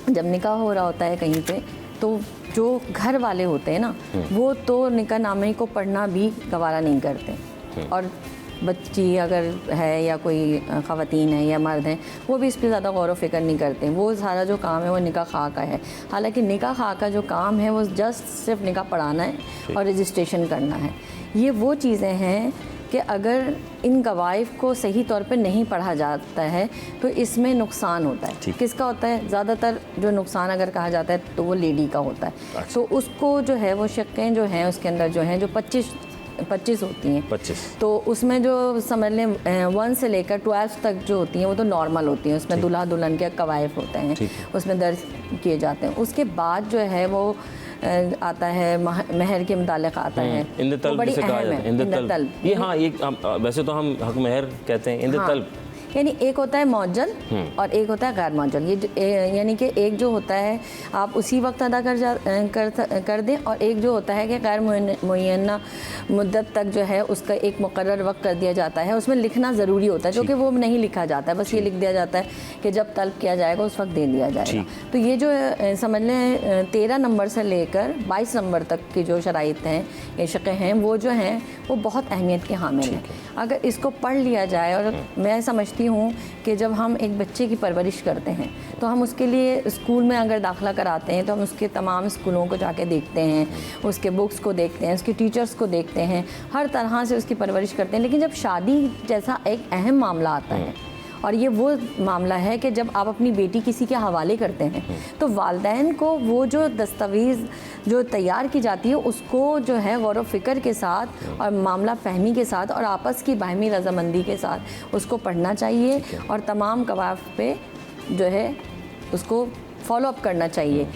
जब निकाह हो रहा होता है कहीं पे, तो जो घर वाले होते हैं ना, वो तो निकाहनामे को पढ़ना भी गवारा नहीं करते, और बच्ची अगर है या कोई ख़वातीन है या मर्द हैं, वो भी इस पर ज़्यादा गौर व फिक्र नहीं करते। वो सारा जो काम है वो निकाह खां का है। हालांकि निकाह खां का जो काम है वो जस्ट सिर्फ निकाह पढ़ाना है और रजिस्ट्रेशन करना है। ये वो चीज़ें हैं कि अगर इन गवाइफ को सही तौर पे नहीं पढ़ा जाता है तो इसमें नुकसान होता है। किसका होता है? ज़्यादातर जो नुकसान अगर कहा जाता है तो वो लेडी का होता है। तो उसको जो है वो शक्कें जो हैं उसके अंदर जो हैं, जो 25 होती हैं, 25, तो उसमें जो समझ लें 1 से लेकर 12 तक जो होती हैं वो तो नॉर्मल होती हैं। उसमें दूल्हा दुल्हन के कवायफ होते हैं, उसमें दर्ज किए जाते हैं। उसके बाद जो है वो आता है महर के मुतालिक आता है, इंद बड़ी अहम है। इंद ये हाँ, ये वैसे तो हम हक महर कहते हैं, इंद तलब यानी एक होता है मौजल और एक होता है गैर मौजल। ये यानी कि एक जो होता है आप उसी वक्त अदा कर दें, और एक जो होता है कि गैर मुय्यना मुद्दत तक जो है उसका एक मुकर्रर वक्त कर दिया जाता है। उसमें लिखना ज़रूरी होता है, जो कि वो नहीं लिखा जाता है, बस ये लिख दिया जाता है कि जब तलब किया जाएगा उस वक्त दे दिया जाएगा। तो ये जो समझ लें 13 नंबर से लेकर 22 नंबर तक की जो शराइत हैं या शक़ें हैं, वो जो हैं वो बहुत अहमियत के हामिल हैं। अगर इसको पढ़ लिया जाए, और मैं समझती हूँ कि जब हम एक बच्चे की परवरिश करते हैं तो हम उसके लिए स्कूल में अगर दाखिला कराते हैं तो हम उसके तमाम स्कूलों को जाके देखते हैं, उसके बुक्स को देखते हैं, उसके टीचर्स को देखते हैं, हर तरह से उसकी परवरिश करते हैं। लेकिन जब शादी जैसा एक अहम मामला आता है और ये वो मामला है कि जब आप अपनी बेटी किसी के हवाले करते हैं तो वालिदैन को वो जो दस्तावेज़ जो तैयार की जाती है उसको जो है गौर व फिक्र के साथ और मामला फहमी के साथ और आपस की बाहमी रजामंदी के साथ उसको पढ़ना चाहिए और तमाम कवायद पे जो है उसको फॉलो अप करना चाहिए,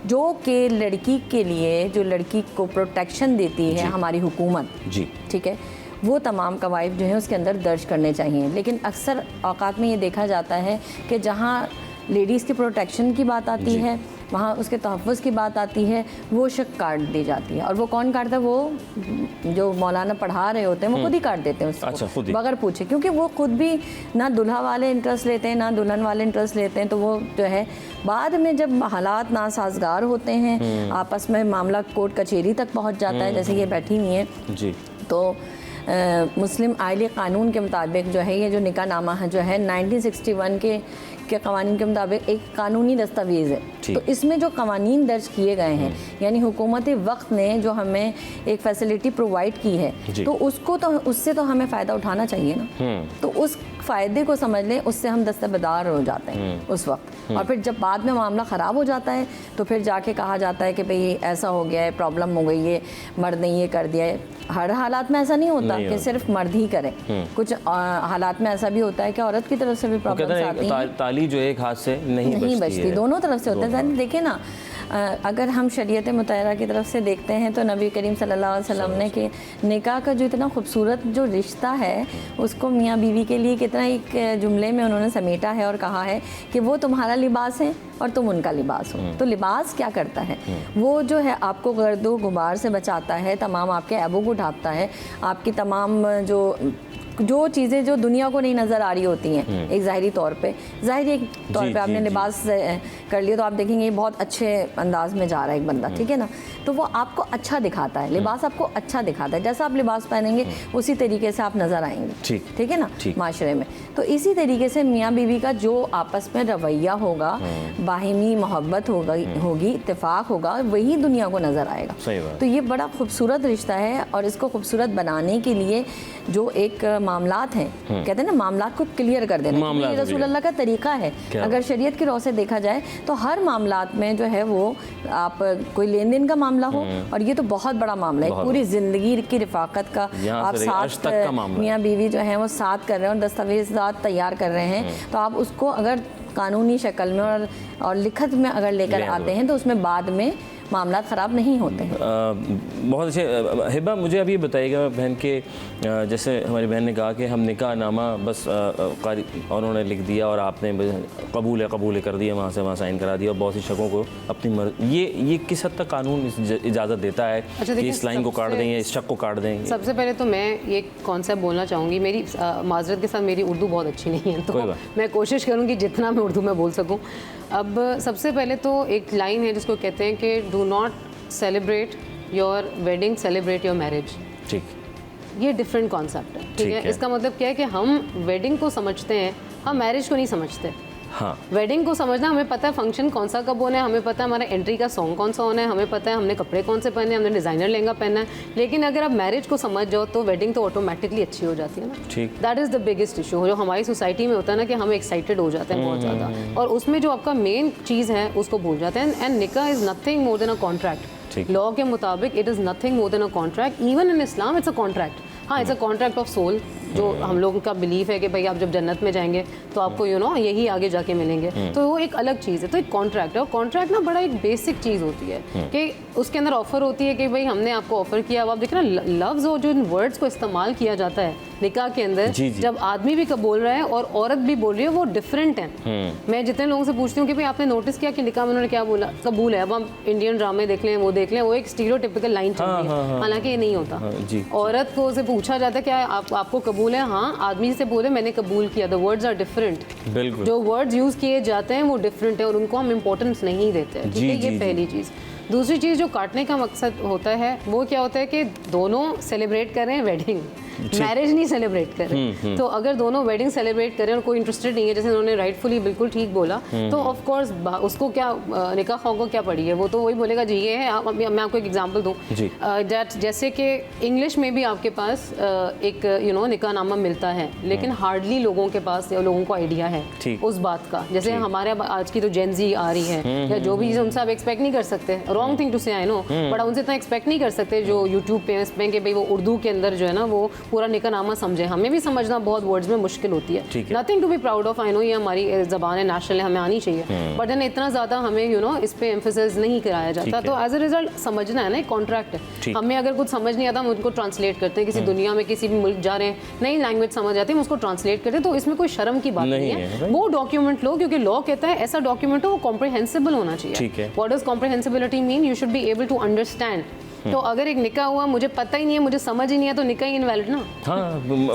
जो कि लड़की के लिए, जो लड़की को प्रोटेक्शन देती है हमारी हुकूमत जी, ठीक है, वो तमाम कवायद जो है उसके अंदर दर्ज करने चाहिए। लेकिन अक्सर औकात में ये देखा जाता है कि जहाँ लेडीज़ के प्रोटेक्शन की बात आती है वहाँ उसके तहफ़्फ़ुज़ की बात आती है, वो शक काट दी जाती है। और वो कौन काटता है? वो जो मौलाना पढ़ा रहे होते हैं वो खुद ही काट देते हैं उसको, अच्छा, बगैर पूछे, क्योंकि वो खुद भी ना दुल्हा वाले इंटरेस्ट लेते हैं ना दुल्हन वाले इंटरेस्ट लेते हैं। तो वो जो है बाद में जब हालात नासाजगार होते हैं, आपस में मामला कोर्ट कचहरी तक पहुँच जाता है, जैसे ये बैठी हुई हैं जी, तो मुस्लिम आइली कानून के मुताबिक जो है ये जो निकाह नामा है जो है 1961 के कवानीन के मुताबिक एक कानूनी दस्तावेज़ है। तो इसमें जो कवानीन दर्ज किए गए हैं यानी हुकूमत वक्त ने जो हमें एक फैसिलिटी प्रोवाइड की है तो उसको तो उससे तो हमें फ़ायदा उठाना चाहिए ना। तो उस फ़ायदे को समझ लें, उससे हम दस्तबरदार हो जाते हैं उस वक्त। और फिर जब बाद में मामला ख़राब हो जाता है तो फिर जाके कहा जाता है कि भाई ऐसा हो गया है, प्रॉब्लम हो गई है, मर्द ने ये कर दिया है। हर हालात में ऐसा नहीं होता कि सिर्फ मर्द ही करे, कुछ हालात में ऐसा भी होता है कि औरत की तरफ से भी प्रॉब्लम्स आती हैं। ताली जो एक हाथ से नहीं बचती, दोनों तरफ से होता है। देखिए ना, अगर हम शरीयत मुतहरा की तरफ से देखते हैं तो नबी करीम सल्लल्लाहु अलैहि वसल्लम ने कि निकाह का जो इतना खूबसूरत जो रिश्ता है उसको मियाँ बीवी के लिए कितना एक जुमले में उन्होंने समेटा है और कहा है कि वो तुम्हारा लिबास है और तुम उनका लिबास हो। तो लिबास क्या करता है? वो जो है आपको गर्दो गुबार से बचाता है, तमाम आपके ऐबों को ढांपता है, आपकी तमाम जो चीज़ें जो दुनिया को नहीं नज़र आ रही होती हैं एक ज़ाहिरी तौर पे, ज़ाहिरी तौर पे आपने लिबास कर लिया तो आप देखेंगे ये बहुत अच्छे अंदाज में जा रहा है एक बंदा, ठीक है ना, तो वो आपको अच्छा दिखाता है, लिबास आपको अच्छा दिखाता है। जैसा आप लिबास पहनेंगे उसी तरीके से आप नज़र आएंगे, ठीक है ना, माशरे में। तो इसी तरीके से मियाँ बीवी का जो आपस में रवैया होगा, बाहिमी मोहब्बत होगी, इत्तेफाक होगा, वही दुनिया को नज़र आएगा। तो ये बड़ा खूबसूरत रिश्ता है और इसको खूबसूरत बनाने के लिए जो एक मामलात हैं, कहते हैं ना मामलात को क्लियर कर देना, ये रसूल अल्लाह का तरीका है। अगर शरीयत की रौ से देखा जाए तो हर मामलात में जो है वो आप कोई लेन देन का मामला हो और ये तो बहुत बड़ा मामला है, पूरी ज़िंदगी की रिफाकत का आप साथ मियाँ बीवी जो है वो साथ कर रहे हैं और दस्तावेज़ात तैयार कर रहे हैं, तो आप उसको अगर कानूनी शक्ल में और लिखत में अगर लेकर आते हैं तो उसमें बाद में मामला ख़राब नहीं होते हैं। बहुत अच्छे। हिबा, मुझे अभी बताइएगा बहन के, जैसे हमारी बहन ने कहा कि हम निकाह नामा बस और उन्होंने लिख दिया और आपने कबूल है कर दिया, वहाँ से वहाँ साइन करा दिया और बहुत सी शकों को अपनी ये किस हद तक कानून इजाज़त देता है कि इस लाइन को काट दें या इस शक को काट दें? सबसे पहले तो मैं ये कॉन्सेप्ट बोलना चाहूँगी, मेरी माजरत के साथ मेरी उर्दू बहुत अच्छी नहीं है तो मैं कोशिश करूँगी जितना मैं उर्दू में बोल सकूँ। अब सबसे पहले तो एक लाइन है जिसको कहते हैं कि do not celebrate your wedding, celebrate your marriage. ठीक, ये डिफरेंट कॉन्सेप्ट है, ठीक है। इसका मतलब क्या है कि हम वेडिंग को समझते हैं, हम मैरिज को नहीं समझते। हाँ, वेडिंग को समझना, हमें पता है फंक्शन कौन सा कब होना है, हमें पता है हमारा एंट्री का सॉन्ग कौन सा होना है, हमें पता है हमने कपड़े कौन से पहने, हमने डिज़ाइनर लहंगा पहनना है। लेकिन अगर आप मैरिज को समझ जाओ तो वेडिंग तो ऑटोमेटिकली अच्छी हो जाती है ना। ठीक, that is the biggest issue जो हमारी सोसाइटी में होता है ना, कि हम एक्साइटेड हो जाते हैं बहुत ज़्यादा और उसमें जो आपका मेन चीज़ है उसको भूल जाते हैं। एंड निकाह is nothing more than a contract. Law के मुताबिक it is nothing more than a contract. Even in Islam it's a contract. हाँ, it's a contract of soul, जो हम लोगों का बिलीफ है कि भाई आप जब जन्नत में जाएंगे तो आपको यही आगे जाके मिलेंगे, तो वो एक अलग चीज़ है। तो एक कॉन्ट्रैक्ट है और कॉन्ट्रैक्ट ना बड़ा एक बेसिक चीज़ होती है कि उसके अंदर ऑफर होती है कि भाई हमने आपको ऑफर किया। अब आप देखिए ना, लफ्ज़ और जो इन वर्ड्स को इस्तेमाल किया जाता है निकाह के अंदर, जब आदमी भी बोल रहा है और औरत भी बोल रही है, वो डिफरेंट है। मैं जितने लोगों से पूछती हूँ कि भाई आपने नोटिस किया कि निकाह में उन्होंने क्या बोला, कबूल है। अब हम इंडियन ड्रामे देख लें, वो देख लें, वो एक स्टीरियोटिपिकल लाइन चल रही है, हालांकि ये नहीं होता। औरत को से पूछा जाता है क्या आपको कबूल है, हाँ, आदमी से बोले मैंने कबूल किया। द वर्ड्स आर डिफरेंट, जो वर्ड्स यूज़ किए जाते हैं वो डिफरेंट है और उनको हम इम्पोर्टेंस नहीं देते हैं, ठीक है। ये पहली चीज़। दूसरी चीज़ जो काटने का मकसद होता है वो क्या होता है कि दोनों सेलिब्रेट कर रहे हैं वेडिंग, मैरिज नहीं सेलिब्रेट कर रहे। तो अगर दोनों वेडिंग सेलिब्रेट करें और कोई इंटरेस्टेड नहीं है, जैसे उन्होंने राइटफुली बिल्कुल ठीक बोला, तो ऑफ कोर्स उसको क्या निकाह खाओ को क्या पड़ी है, वो तो वही बोलेगा जी ये है। मैं आपको एक एग्जांपल दूं, जैसे कि इंग्लिश में भी आपके पास एक निकाह नामा मिलता है, लेकिन हार्डली लोगों के पास या लोगों को आइडिया है उस बात का। जैसे हमारे आज की तो जेनजी आ रही है या जो भी चीज़ उनसे आप एक्सपेक्ट नहीं कर सकते, रॉन्ग थिंग टू से आई नो, बट उनसे इतना एक्सपेक्ट नहीं कर सकते जो यूट्यूब पे इसमें कि भाई वो उर्दू के अंदर जो है ना वो पूरा निकाह नामा समझे। हमें भी समझना बहुत वर्ड्स में मुश्किल होती है। Nothing to be proud of, I know ये हमारी ज़बान है, नेशनल है, हमें आनी चाहिए, बट देन इतना ज़्यादा हमें इस पे एम्फेसिस नहीं कराया जाता। तो एज अ रिजल्ट समझना है ना, एक कॉन्ट्रैक्ट है। हमें अगर कुछ समझ नहीं आता हम उनको ट्रांसलेट करते हैं, किसी दुनिया में किसी भी मुल्क जा रहे हैं, नई लैंग्वेज समझ आती है, हम उसको ट्रांसलेट करते हैं। तो इसमें कोई शर्म की बात नहीं है। वो डॉक्यूमेंट लो, क्योंकि लॉ कहता है ऐसा डॉक्यूमेंट हो वो कॉम्प्रिहेंसिबल होना चाहिए। What does comprehensibility mean? You should be able to understand. तो अगर एक निकाह हुआ मुझे पता ही नहीं है, मुझे समझ ही नहीं है, तो निकाह ही इनवैलिड ना।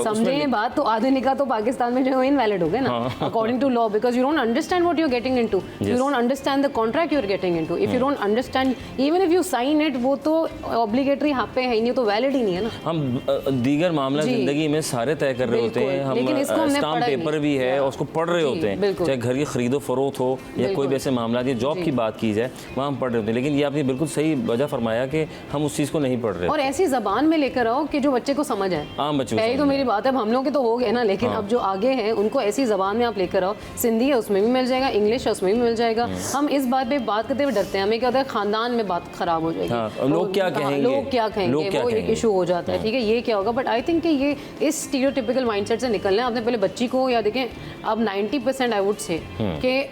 समझे बात? तो आधे निकाह तो पाकिस्तान में जो है इनवैलिड हो गए ना, according to law, because you don't understand what you are getting into, you don't understand the contract you are getting into. If you don't understand, even if you sign it, वो तो obligatory यहाँ पे है ही नहीं, तो valid ही नहीं है ना। हम दीगर मामला जिंदगी में सारे तय कर रहे होते हैं, हम स्टाम्प पेपर भी है उसको पढ़ रहे होते हैं, चाहे घर की खरीदो फरोख्त हो या कोई भी ऐसे मामला, जॉब की बात की जाए वहाँ हम पढ़ रहे होते हैं। लेकिन ये आपने बिल्कुल सही वजह फरमाया कि हम उस चीज़ को नहीं पढ़, और ऐसी जबान में लेकर आओ कि जो बच्चे को समझ आए। पहले तो मेरी बात है, हम लोग के तो हो गए ना, लेकिन अब जो आगे हैं उनको ऐसी जबान में आप लेकर आओ। सिंधी है उसमें भी मिल जाएगा, इंग्लिश है उसमें भी मिल जाएगा। हम इस बात पे बात करते हुए डरते हैं, हमें क्या होता है खानदान में बात खराब हो जाएगी, लोग क्या कहेंगे, वो एक इशू हो जाता है। ठीक है, ये क्या होगा? बट आई थिंक कि ये इस स्टीरियोटिपिकल माइंडसेट से निकलना है। आपने पहले बच्ची को या देखें, अब 90% आई वुड से कि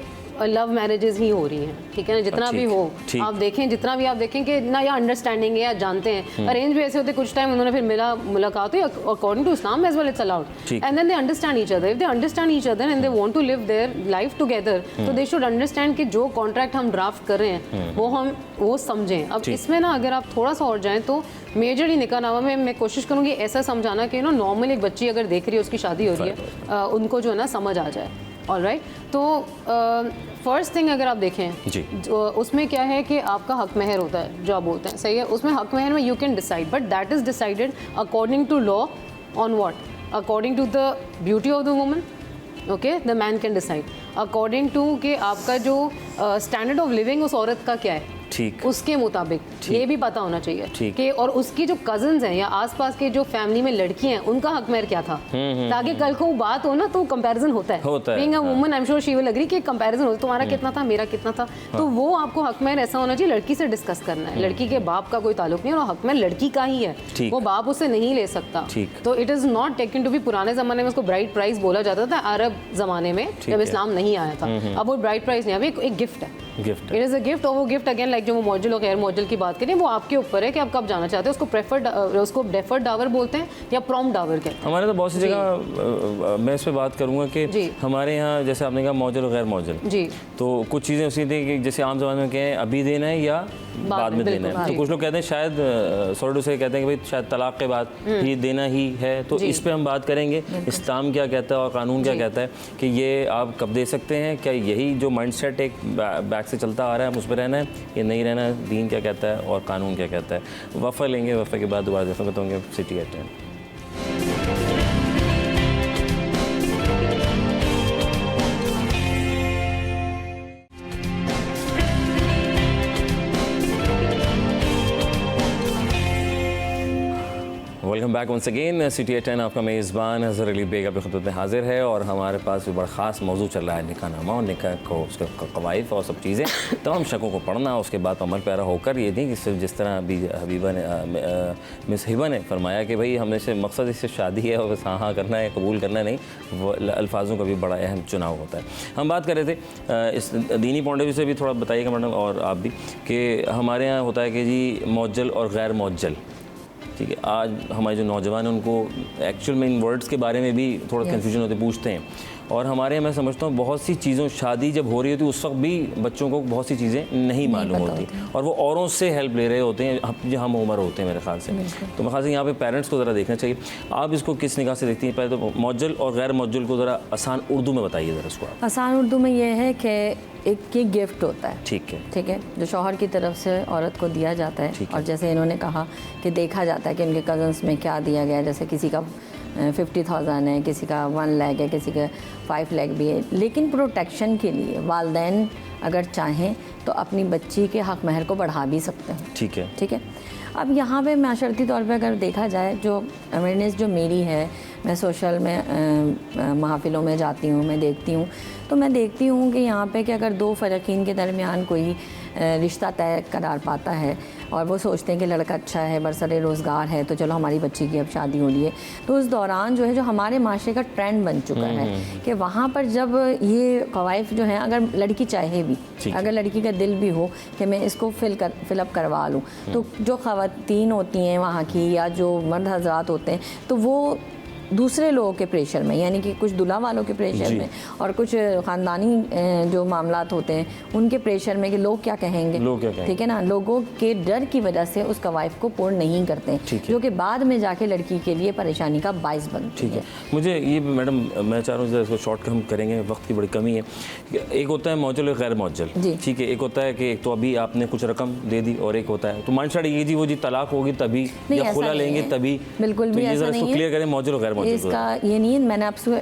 लव मैरिजेस ही हो रही हैं, ठीक है ना, जितना भी हो आप देखें, जितना भी आप देखें कि ना या अंडरस्टैंडिंग है या जानते हैं। अरेंज भी ऐसे होते, कुछ टाइम उन्होंने फिर मुलाकात हुई according to Islam as well, it's allowed, and then they understand each other. If they understand each other and they want to live their life together, तो दे शुड अंडरस्टैंड कि जो कॉन्ट्रैक्ट हम draft कर रहे हैं वो समझें। अब इसमें ना अगर आप थोड़ा सा और जाएं तो मेजरली निकाह नामा में मैं कोशिश करूँगी ऐसा समझाना कि नॉर्मल एक बच्ची अगर देख रही है, उसकी शादी हो रही है, उनको जो है ना समझ आ जाए। ऑलराइट, तो फर्स्ट थिंग अगर आप देखें उसमें क्या है कि आपका हक महर होता है, जो आप बोलते हैं सही है, उसमें हक महर में you can decide, but that is decided according to law on what? According to the beauty of the woman, okay, the man can decide according to कि आपका जो स्टैंडर्ड ऑफ लिविंग उस औरत का क्या है, ठीक, उसके मुताबिक ये भी पता होना चाहिए कि, और उसकी जो कजन्स हैं या आसपास के जो फैमिली में लड़की हैं उनका हक महर क्या था, ताकि कल को बात हो ना तो कंपैरिजन होता है। Being a woman I am sure she will agree कि कंपैरिजन होता है, तुम्हारा कितना था, मेरा कितना था। तो वो आपको हक महर ऐसा होना चाहिए, लड़की से डिस्कस करना है, लड़की के बाप का कोई ताल्लुक नहीं है, और हक महर लड़की का ही है, वो बाप उससे नहीं ले सकता। तो it is not taken to be, पुराने जमाने में उसको ब्राइड प्राइस बोला जाता था, अरब जमाने में जब इस्लाम नहीं आया था। अब वो ब्राइड प्राइस नहीं, अब एक गिफ्ट है, इट इज अ गिफ्ट। और वो गिफ्ट अगेन लाइक जो वो मौजूल और गैर मौजूल की बात करें, वो आपके ऊपर है कि आप कब जाना चाहते हैं। उसको उसको डेफर्ड डावर बोलते हैं या प्रॉम्प्ट डावर कहते हैं। हमारे तो बहुत सी जगह मैं इस पर बात करूंगा कि हमारे यहाँ जैसे आपने कहा मौजूल और गैर मौजूल, तो कुछ चीज़ें उसी थी कि जैसे आम ज़माने में कहें अभी देना है या बाद में देना है, तो कुछ लोग कहते हैं शायद सॉर्ट से कहते हैं कि भाई शायद तलाक के बाद ये देना ही है। तो इस पे हम बात करेंगे, इस्लाम क्या कहता है और कानून क्या कहता है कि ये आप कब दे सकते हैं, क्या यही जो माइंडसेट एक बैक से चलता आ रहा है हम उस पर रहना है या नहीं रहना है, दीन क्या कहता है और कानून क्या कहता है। वफ़ा लेंगे, वफ़ा के बाद दोबारा देखो तो होंगे city at 10। Welcome back once again. City at 10 आपका मेज़बान हज़र अली बेग अपनी खिदमत में हाजिर है, और हमारे पास भी बड़ा ख़ास मौजू चल रहा है निकाह नामा और निकाह को उसके कवाइद और सब चीज़ें, तमाम शकों को पढ़ना, उसके बाद अमल पैरा होकर ये नहीं कि सिर्फ जिस तरह अभी हबीबा ने मिस हिबा ने फरमाया कि भाई हमने से मकसद इससे शादी है और बस हाँ करना है, कबूल करना नहीं, वो अल्फाजों का भी बड़ा अहम चुनाव होता है। हम बात कर रहे थे इस दीनी पॉइंट ऑफ व्यू से भी थोड़ा बताइएगा मैडम और आप भी, कि हमारे यहाँ होता है कि जी मौजल और गैर मौजल, ठीक है। आज हमारे जो नौजवान हैं उनको एक्चुअल में इन वर्ड्स के बारे में भी थोड़ा कन्फ्यूजन होते, पूछते हैं, और हमारे यहाँ मैं समझता हूँ बहुत सी चीज़ों, शादी जब हो रही होती है उस वक्त भी बच्चों को बहुत सी चीज़ें नहीं मालूम होती और वो औरों से हेल्प ले रहे होते हैं जो हम उम्र होते हैं मेरे ख्याल से। तो मेरे ख्याल से यहाँ पे पेरेंट्स को ज़रा देखना चाहिए। आप इसको किस निगाह से देखती हैं? पहले तो मौजल और गैर मौजल को ज़रा आसान उर्दू में बताइए ज़रा इसको आप। आसान उर्दू में ये है कि एक ये गिफ्ट होता है, ठीक है, ठीक है, जो शौहर की तरफ से औरत को दिया जाता है। और जैसे इन्होंने कहा कि देखा जाता है कि उनके कज़न्स में क्या दिया गया है, जैसे किसी का 50,000 है, किसी का 1 लाख है, किसी का 5 लाख भी है। लेकिन प्रोटेक्शन के लिए वालिदैन अगर चाहें तो अपनी बच्ची के हक़ महर को बढ़ा भी सकते हैं। ठीक है, ठीक है। अब यहाँ पे माशरती तौर पे अगर देखा जाए, जो अवेयरनेस जो मेरी है, मैं सोशल में महफ़िलों में जाती हूँ, मैं देखती हूँ, तो मैं देखती हूँ कि यहाँ पे कि अगर दो फ़रक़ीन के दरमियान कोई रिश्ता तय करार पाता है और वो सोचते हैं कि लड़का अच्छा है, बरसरे रोज़गार है, तो चलो हमारी बच्ची की अब शादी हो रही है, तो उस दौरान जो है, जो हमारे माशरे का ट्रेंड बन चुका है कि वहाँ पर जब ये कवाइफ जो हैं, अगर लड़की चाहे भी, अगर लड़की का दिल भी हो कि मैं इसको फिलअप करवा लूँ, तो जो ख़वातीन होती हैं वहाँ की या जो मर्द हज़रात होते हैं, तो वो दूसरे लोगों के प्रेशर में, यानी कि कुछ दुल्हा वालों के प्रेशर में और कुछ ख़ानदानी जो मामलात होते हैं उनके प्रेशर में कि लोग क्या कहेंगे, ठीक है ना, लोगों के डर की वजह से उस कवाइफ को पूर्ण नहीं करते हैं, जो कि बाद में जाके लड़की के लिए परेशानी का बाइस बनती है। मुझे ये मैडम, मैं चाह रहा हूँ इसको शॉर्ट हम करेंगे, वक्त की बड़ी कमी है। एक होता है मौजल और गैर मौजल, ठीक है। एक होता है कि एक तो अभी आपने कुछ रकम दे दी और एक होता है तो मानसाड़ ये जी वो जी तलाक होगी तभी या खुला लेंगे तभी, बिल्कुल भी ऐसा नहीं है। क्लियर करें मौजल और गैर मौजल। इसका ये नहीं है, मैंने आपसे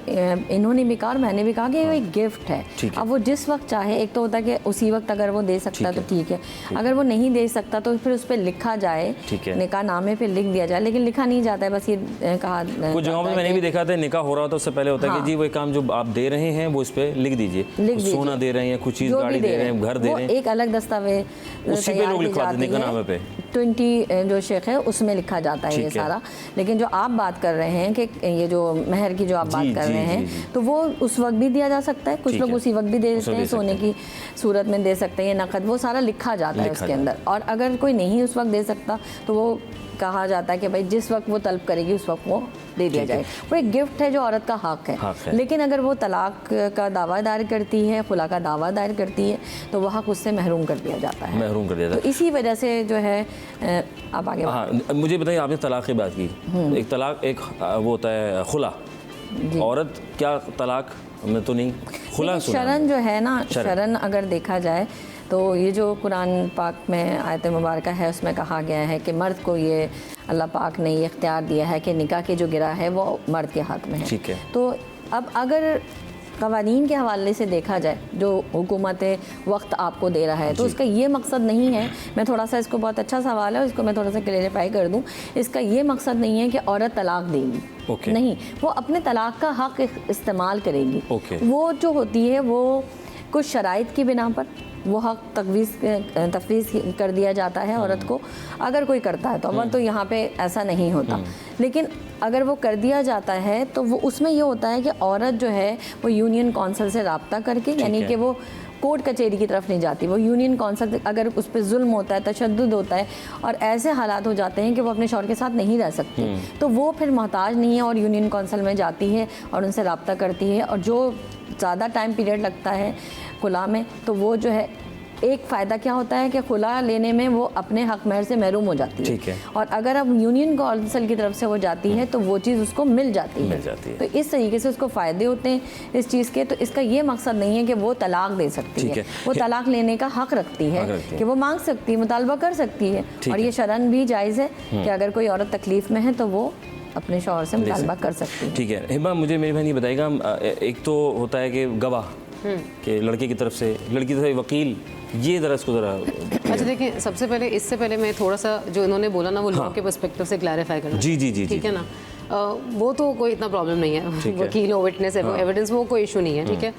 इन्होंने भी कहा और मैंने भी कहा कि ये एक गिफ्ट है। अब वो जिस वक्त चाहे, एक तो होता है कि उसी वक्त अगर वो दे सकता तो ठीक है, अगर वो नहीं दे सकता तो फिर उस पर लिखा जाए, निकाह नामे पे लिख दिया जाए, लेकिन लिखा नहीं जाता है, बस ये कहा। कुछ जगहों पे मैंने भी देखा था निकाह हो रहा होता है उससे पहले होता है कि जी वो काम जो आप दे रहे हैं वो इस पे लिख दीजिए, सोना दे रहे हैं, कुछ चीज़ गाड़ी दे रहे हैं, घर दे रहे हैं, एक अलग दस्तावेज उसी पे लोग लिखवा देते हैं निकाह नामे पे। 20 जो शेख है उसमें लिखा जाता है ये सारा। लेकिन जो आप बात कर रहे हैं कि ये जो महर की जो आप बात कर रहे हैं, तो वो उस वक्त भी दिया जा सकता है, कुछ लोग उसी वक्त भी दे देते हैं, सोने की सूरत में दे सकते हैं, नकद, वो सारा लिखा जाता है उसके अंदर। और अगर कोई नहीं उस वक्त दे सकता तो वो कहा जाता है कि भाई जिस वक्त वो तलब करेगी उस वक्त वो दे दिया जाए। वो एक गिफ्ट है जो औरत का हक है। लेकिन अगर वो तलाक का दावा दायर करती है, खुला का दावा दायर करती है, तो वह हक उससे महरूम कर दिया जाता है, महरूम कर दिया जाता है। तो इसी वजह से जो है आप आगे। हाँ, मुझे बताइए, आपने तलाक की बात की, एक तलाक एक वो होता है खुला, औरत क्या तलाक में तो नहीं, खुला शरन जो है ना, शरन अगर देखा जाए तो ये जो कुरान पाक में आयत मुबारक है उसमें कहा गया है कि मर्द को ये अल्लाह पाक ने ये इख्तियार दिया है कि निकाह की जो गिरा है वो मर्द के हाथ में है। ठीक है। तो अब अगर क़वानीन के हवाले से देखा जाए, जो हुकूमत वक्त आपको दे रहा है, तो उसका ये मकसद नहीं है, मैं थोड़ा सा, इसको बहुत अच्छा सवाल है, इसको मैं थोड़ा सा क्लेरिफाई कर दूं, इसका ये मकसद नहीं है कि औरत तलाक देगी, नहीं, वो अपने तलाक का हक़ इस्तेमाल करेगी। वो जो होती है वो कुछ शराइत की बिना पर वो हक़ तफवीज़ कर दिया जाता है औरत को, अगर कोई करता है तो। अमर तो यहाँ पे ऐसा नहीं होता, लेकिन अगर वो कर दिया जाता है तो वो उसमें ये होता है कि औरत जो है वो यूनियन कौंसल से रब्ता करके, यानी कि वो कोर्ट कचहरी की तरफ नहीं जाती, वो यूनियन कौंसल, अगर उस पर जुल्म होता है, तशद्दुद होता है और ऐसे हालात हो जाते हैं कि वो अपने शौहर के साथ नहीं रह सकती, तो वो फिर मोहताज नहीं है और यूनियन कौंसल में जाती है और उनसे रब्ता करती है, और जो ज़्यादा टाइम पीरियड लगता है खुला में, तो वो जो है एक फ़ायदा क्या होता है कि खुला लेने में वो अपने हक़ महर से महरूम हो जाती है। ठीक है। और अगर अब यूनियन कौंसिल की तरफ से वो जाती है तो वो चीज़ उसको मिल जाती है। तो इस तरीके से उसको फ़ायदे होते हैं इस चीज़ के। तो इसका ये मकसद नहीं है कि वो तलाक दे सकती है, वो तलाक लेने का हक़ रखती है कि वो मांग सकती है, मुतालबा कर सकती है, और ये शरन भी जायज़ है कि अगर कोई औरत तकलीफ़ में है तो वो अपने शौहर से मुतालबा कर सकती है। ठीक है। हिबा, मुझे मेरी बहन ये बताइएगा, एक तो होता है कि गवाह कि लड़के की तरफ से, लड़की की तरफ से वकील, ये ज़रा इसको ज़रा। अच्छा देखिए, सबसे पहले, इससे पहले मैं थोड़ा सा जो इन्होंने बोला ना वो लोगों के पर्सपेक्टिव से क्लैरिफाई करना। जी, ठीक है ना, वो तो कोई इतना प्रॉब्लम नहीं है, वकील हो, विटनेस, एविडेंस, वो कोई इशू नहीं है, ठीक है।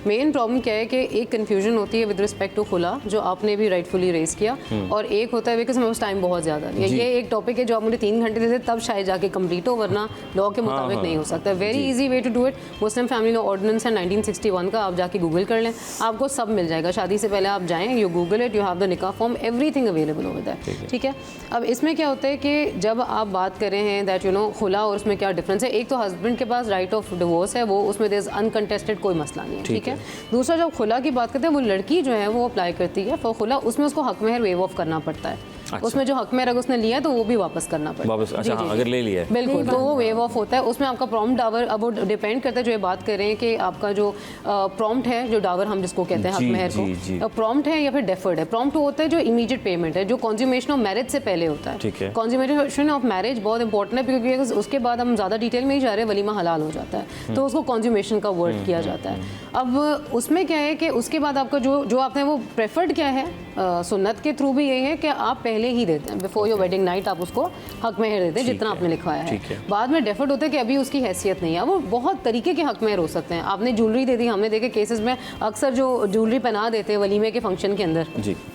मेन प्रॉब्लम क्या है कि एक कन्फ्यूजन होती है विद रिस्पेक्ट टू खुला, जो आपने भी राइटफुली रेज किया, और एक होता है बिकॉज हमारे पास टाइम बहुत ज़्यादा है। ये एक टॉपिक है जो आप मुझे 3 घंटे देते तब शायद जाके कंप्लीट हो, वरना लॉ के मुताबिक नहीं हो सकता। Very easy way to do it, Muslim family law ordinance है 1961 का, आप जाके गूगल कर लें, आपको सब मिल जाएगा। शादी से पहले आप जाएँ, you Google it, you have the निकाह form, everything available over that, ठीक है। अब इसमें क्या होता है कि जब आप बात कर रहे हैं दैट खुला और उसमें क्या डिफरेंस है, एक तो हस्बैंड के पास राइट ऑफ डिवोर्स है, वो उसमें देयर इज अनकंटेस्टेड कोई मसला नहीं है, ठीक है। दूसरा जब खुला की बात करते हैं, वो लड़की जो है वो अप्लाई करती है फॉर खुला, उसमें उसको हक महर वेव ऑफ करना पड़ता है। अच्छा। उसमें जो हक महर अगर उसने लिया है तो वो भी वापस करना पड़ता है वापस। अच्छा, हाँ, अगर ले लिया है बिल्कुल तो वो वेव ऑफ होता है। उसमें आपका प्रॉम्प्ट डावर, अब वो डिपेंड करता है, जो ये बात कर रहे हैं कि आपका जो प्रॉम्प्ट है, जो डावर हम जिसको कहते हैं हक महर को, प्रॉम्प्ट है या फिर डेफर्ड है। प्रॉम्प्ट होता है जो इमीडिएट पेमेंट है, जो कॉन्ज्यूमेशन ऑफ मैरिज से पहले होता है। कॉन्ज्यूमेशन ऑफ मैरिज बहुत इंपॉर्टेंट है, क्योंकि उसके बाद हम ज़्यादा डिटेल में ही जा रहे हैं, वलीमा हलाल हो जाता है, तो उसको कॉन्ज्यूमेशन का वर्ड किया जाता है। अब उसमें क्या है कि उसके बाद आपका जो आपने वो प्रेफर्ड क्या है, सुन्नत के थ्रू भी ये है कि आप पहले ही देते हैं, बिफोर योर वेडिंग नाइट आप उसको हक महर देते हैं जितना आपने लिखवाया है। बाद में डेफर्ड होता है कि अभी उसकी हैसियत नहीं है। वो बहुत तरीके के हक महर हो सकते हैं। आपने ज्वेलरी दे दी, हमने देखे केसेस में अक्सर जो ज्वेलरी पहना देते हैं वलीमे के फंक्शन के अंदर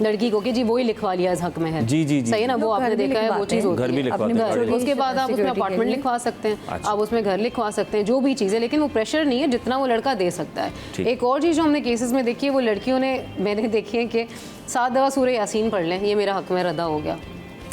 लड़की को कि जी वही लिखवा लिया इस हक महर, सही है ना, वो आपने देखा है, वो चीज़ होती है। उसके बाद आप उसमें अपार्टमेंट लिखवा सकते हैं, आप उसमें घर लिखवा सकते हैं, जो भी चीज़ें, लेकिन वो प्रेशर नहीं है जितना वो लड़का दे सकता है। एक और चीज़ जो हमने केसेस में देखी है, वो लड़कियों ने, मैंने देखी है कि 7 दफ़ा सूरह यासीन पढ़ लें, ये मेरा हक महर अदा हो गया।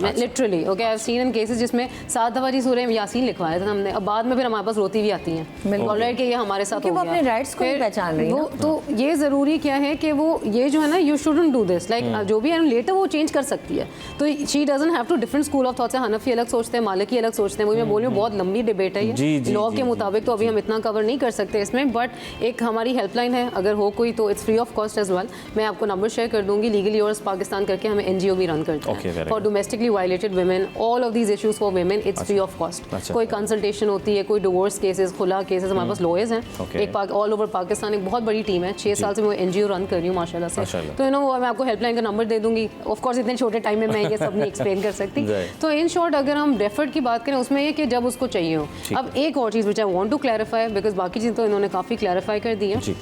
Literally okay, I have seen in cases जिसमें 7 दफ़ा जी सूरह यासीन लिखवाया था हमने, अब बाद में फिर हमारे पास रोती भी आती हैं ऑलराइट कि ये हमारे साथ हो गया, अपने राइट्स को पहचान रही है। तो ये ज़रूरी क्या है कि वो ये जो है ना, you shouldn't do this, like जो भी है लेटर वो चेंज कर सकती है। तो she doesn't have to, different school of thoughts है, हनफी अलग सोचते हैं, मालिकी अलग सोचते हैं। वही मैं बोल रही हूँ, बहुत लंबी डिबेट है ये लॉ के मुताबिक, तो अभी हम इतना कवर नहीं कर सकते इसमें, बट एक हमारी हेल्पलाइन है, अगर हो कोई तो it's free of cost as well. मैं आपको नंबर शेयर कर दूंगी, लीगली योर्स पाकिस्तान करके हमें NGO भी रन करते हैं for domestically violated women, all of these issues for women, it's free of cost. कोई कंसल्टेशन होती है, कोई डिवोर्स केसेस, खुला केसेस, हमारे पास लॉयर्स हैं एक ऑल ओवर पाकिस्तान, एक बहुत बड़ी टीम है। 6 साल से मैं NGO रन कर रही हूँ माशाल्लाह से। तो मैं आपको हेल्पलाइन का नंबर दे दूंगी। ऑफ कोर्स इतने छोटे टाइम में मैं ये सब नहीं एक्सप्लेन कर सकती। तो इन शॉर्ट अगर हम डेफर्ड की बात करें, उसमें ये कि जब उसको चाहिए हो। अब एक और चीज़ which I want to clarify, because बाकी चीज़ें तो इन्होंने काफ़ी क्लैरिफाई कर दी है,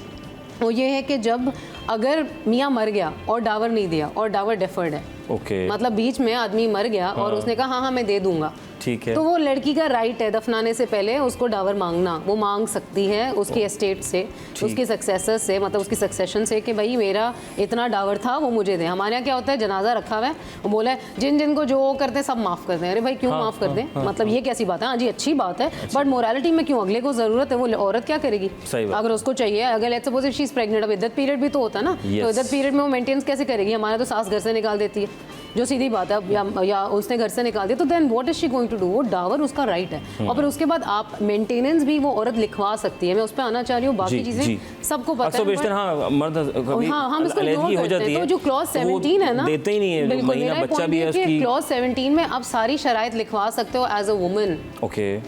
वो ये है कि जब अगर मियाँ मर गया और डावर नहीं दिया और डावर डेफर्ड है, मतलब बीच में आदमी मर गया और उसने कहा हाँ मैं दे दूंगा, ठीक है, तो वो लड़की का राइट है दफनाने से पहले उसको डावर मांगना। वो मांग सकती है उसकी एस्टेट से, उसकी सक्सेसर से, मतलब उसकी सक्सेशन से, कि भाई मेरा इतना डावर था वो मुझे दे। हमारे यहाँ क्या होता है, जनाजा रखा हुआ है, वो बोला है जिन जिन को जो करते हैं सब माफ़ कर दें। अरे भाई क्यों माफ़ कर दें, मतलब ये कैसी बात है? हाँ जी अच्छी बात है, बट मोरालिटी में क्यों, अगले को ज़रूरत है, वो औरत क्या करेगी अगर उसको चाहिए। अगर let's suppose if she is pregnant, अब इद्दत पीरियड भी तो होता है ना, तो इद्दत पीरियड में वो मेंटेनेंस कैसे करेगी? हमारा तो सास घर से निकाल देती है, जो सीधी बात है, या उसने घर से निकाल दिया, तो then what is she going to do? वो डावर उसका राइट है, और फिर उसके बाद आप मेंटेनेंस भी वो औरत लिखवा सकती है। मैं उस पर आना चाह रही हूँ, बाकी चीजें सबको पता है, हम इसको इग्नोर करते हैं। तो जो क्लॉज 17 है ना, देते ही नहीं है, बिल्कुल मेरा पॉइंट है कि क्लॉज 17 में आप सारी शराइत लिखवा सकते हो एज अ वुमन,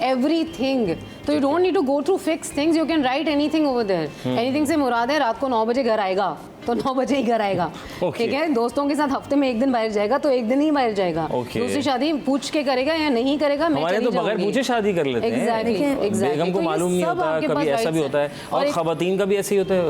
एवरीथिंग। तो you don't need to go through fix things, you can write anything over there. Anything से मुराद है रात को 9 बजे घर आएगा तो 9 बजे ही घर आएगा, ठीक है। दोस्तों के साथ हफ्ते में 1 दिन बाहर जाएगा तो 1 दिन ही बाहर जाएगा। दूसरी शादी पूछ के करेगा या नहीं करेगा, मैं चली जाऊंगी। बगैर पूछे शादी कर लेते हैं, एग्जैक्टली। बेगम को मालूम नहीं होता, कभी ऐसा भी होता है, और खवातीन का भी ऐसे ही होता है,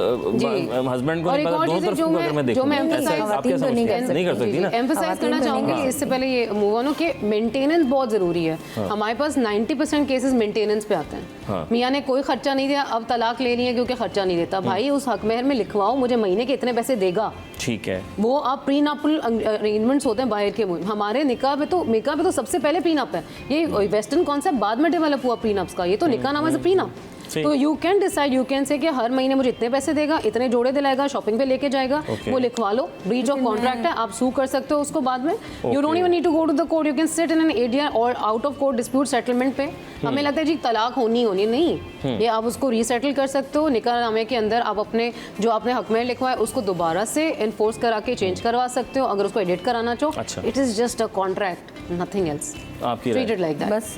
हस्बैंड को नहीं पता। दोनों तरफ को अगर मैं देखूं, आप क्या समझती हैं? नहीं कर सकती ना। एम्फसाइज करना चाहूंगी इससे पहले ये मूव ऑन हो कि मेंटेनेंस बहुत जरूरी है। हमारे पास 90% केसेस मेंटेनेंस पे आते हैं। मियाँ ने कोई खर्चा नहीं दिया, अब तलाक ले रही है क्योंकि खर्चा नहीं देता। भाई उस हक महर में लिखवाओ मुझे महीने के इतने पैसे देगा, ठीक है। वो आप प्रीनपल अरेंजमेंट्स होते हैं बाहर के। हमारे निकाह में तो सबसे पहले प्रीनप है। ये वेस्टर्न कॉन्सेप्ट बाद में डेवलप हुआ प्रीनप्स का। ये तो निकाह नाम है प्रीनप। तो you can decide, you can say कि हर महीने मुझे इतने पैसे देगा, इतने जोड़े दिलाएगा, शॉपिंग पे लेके जाएगा, वो लिखवा लो। ब्रीच ऑफ कॉन्ट्रैक्ट है, आप सू कर सकते हो उसको बाद में। You don't even need to go to the court, you can sit in an area और out of court dispute settlement पे। हमें लगता है जी तलाक होनी नहीं, ये आप उसको रीसेटल कर सकते हो। निकाहनामे के अंदर आप अपने जो आपने हक में लिखवा है उसको दोबारा से एनफोर्स करा के चेंज करवा सकते हो, अगर उसको एडिट कराना चाहो। It is just a contract, nothing else. Treated like that. बस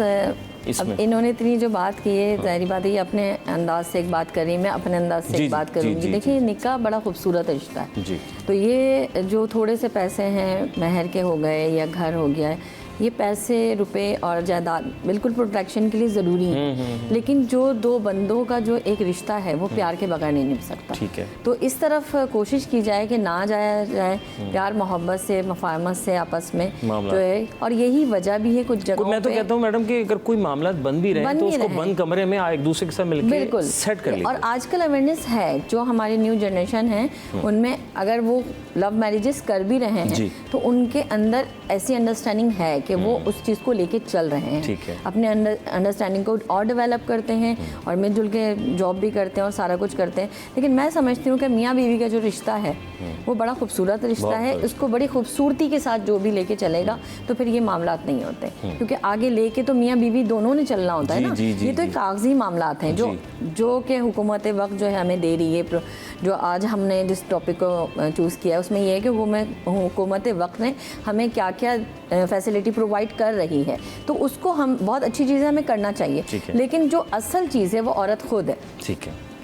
अब इन्होंने इतनी जो बात की है, ज़ाहिर बात है ये अपने अंदाज से एक बात कर रही, मैं अपने अंदाज से एक बात करूँगी। देखिए निकाह बड़ा खूबसूरत रिश्ता है, तो ये जो थोड़े से पैसे हैं महर के हो गए या घर हो गया है, ये पैसे रुपए और जायदाद बिल्कुल प्रोटेक्शन के लिए ज़रूरी है, लेकिन जो दो बंदों का जो एक रिश्ता है वो प्यार के बगैर नहीं निभ सकता। ठीक है। तो इस तरफ कोशिश की जाए कि ना जाया जाए, प्यार मोहब्बत से, मफाहमत से आपस में जो है, और यही वजह भी है कुछ जगहों मैं तो कहता हूँ मैडम कि अगर कोई मामला बन भी रहे तो उसको बंद कमरे में एक दूसरे के साथ मिलकर सेट कर लीजिए। और आजकल अवेयरनेस है, जो हमारी न्यू जनरेशन है उनमें अगर वो लव मैरिजेस कर भी रहे हैं तो उनके अंदर ऐसी अंडरस्टैंडिंग है कि वो उस चीज़ को लेके चल रहे हैं, अपने अंडरस्टैंडिंग को और डेवलप करते हैं और मिलजुल के जॉब भी करते हैं और सारा कुछ करते हैं। लेकिन मैं समझती हूँ कि मियाँ बीवी का जो रिश्ता है वो बड़ा खूबसूरत रिश्ता है, उसको बड़ी खूबसूरती के साथ जो भी लेके चलेगा तो फिर ये मामलात नहीं होते, क्योंकि आगे लेके तो मियाँ बीवी दोनों ने चलना होता है ना। ये तो एक कागजी मामलात हैं जो कि हुकूमत वक्त जो है हमें दे रही है। जो आज हमने जिस टॉपिक को चूज़ किया है उसमें यह है कि हुकूमत वक्त ने हमें क्या क्या फैसिलिटी प्रोवाइड कर रही है, तो उसको हम बहुत अच्छी चीज़ है, हमें करना चाहिए। लेकिन जो असल चीज़ है वो औरत खुद है,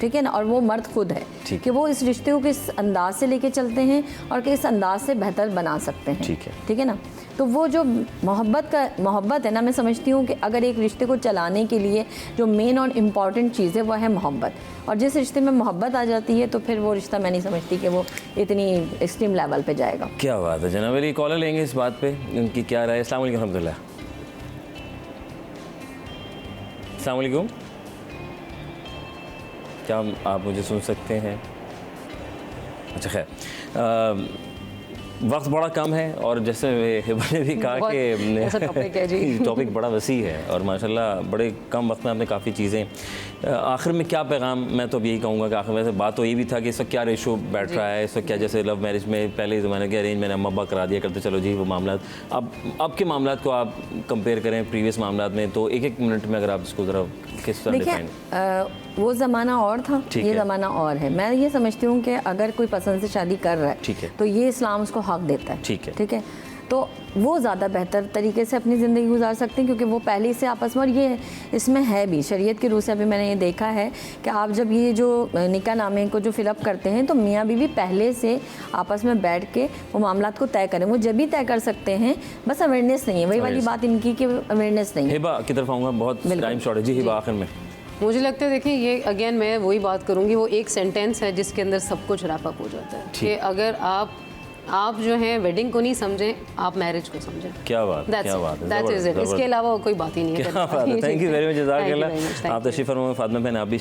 ठीक है ना, और वो मर्द खुद है कि वो इस रिश्ते को किस अंदाज से लेके चलते हैं और किस अंदाज से बेहतर बना सकते हैं। ठीक है ना। तो वो जो मोहब्बत है ना, मैं समझती हूँ कि अगर एक रिश्ते को चलाने के लिए जो मेन और इम्पॉर्टेंट चीज़ है वो है मोहब्बत, और जिस रिश्ते में मोहब्बत आ जाती है तो फिर वो रिश्ता मैं नहीं समझती कि वो इतनी एक्सट्रीम लेवल पे जाएगा। क्या बात है जनाब अली, कॉलर लेंगे इस बात पे, उनकी क्या राय है। अस्सलाम वालेकुम रहमतुल्लाह। अस्सलाम वालेकुम, क्या आप मुझे सुन सकते हैं? अच्छा खैर, वक्त बड़ा कम है और जैसे हिबा ने भी कहा कि टॉपिक बड़ा वसी है और माशाल्लाह बड़े कम वक्त में आपने काफ़ी चीज़ें। आखिर में क्या पैगाम, मैं तो यही कहूँगा कि आखिर में से बात तो ये भी था कि इस वक्त क्या रेशो बैठ रहा है, इस वक्त क्या, जैसे लव मैरिज में पहले ज़माने के अरेंज मैंने अम्मा अब्बा करा दिया करते, चलो जी वो मामला, अब के मामला को आप कंपेयर करें प्रीवियस मामला में, तो एक मिनट में अगर आप इसको ज़रा किस तरह डिफाइन। वो ज़माना और था, ये ज़माना और है। मैं ये समझती हूँ कि अगर कोई पसंद से शादी कर रहा है तो ये इस्लाम उसको हक देता है, ठीक है, तो वो ज़्यादा बेहतर तरीके से अपनी ज़िंदगी गुजार सकते हैं, क्योंकि वो पहले से आपस में, और ये इसमें है भी शरीयत के रूह से, अभी मैंने ये देखा है कि आप जब ये जो निकाह नामे को जो फिलअप करते हैं तो मियाँ बीवी पहले से आपस में बैठ के वो मामलात को तय करें, वो जब भी तय कर सकते हैं, बस अवेयरनेस नहीं है, वही वाली बात इनकी कि अवेयरनेस नहीं है। हिबा की तरफ आऊँगा, बहुत टाइम शॉर्ट है जी, हिबा आखिर में। मुझे लगता है देखिए, ये अगेन मैं वही बात करूँगी, वो एक सेंटेंस है जिसके अंदर सब कुछ रैप अप हो जाता है कि अगर आप जो है वेडिंग को नहीं समझें, आप मैरिज को समझें। क्या बात है, क्या बात है, दैट्स इट, इसके अलावा कोई बात ही नहीं है। क्या बात है, थैंक यू वेरी मच, जज़ाकल्लाह। आप तशरीफ़ फरमा, फातिमा बहन आप भी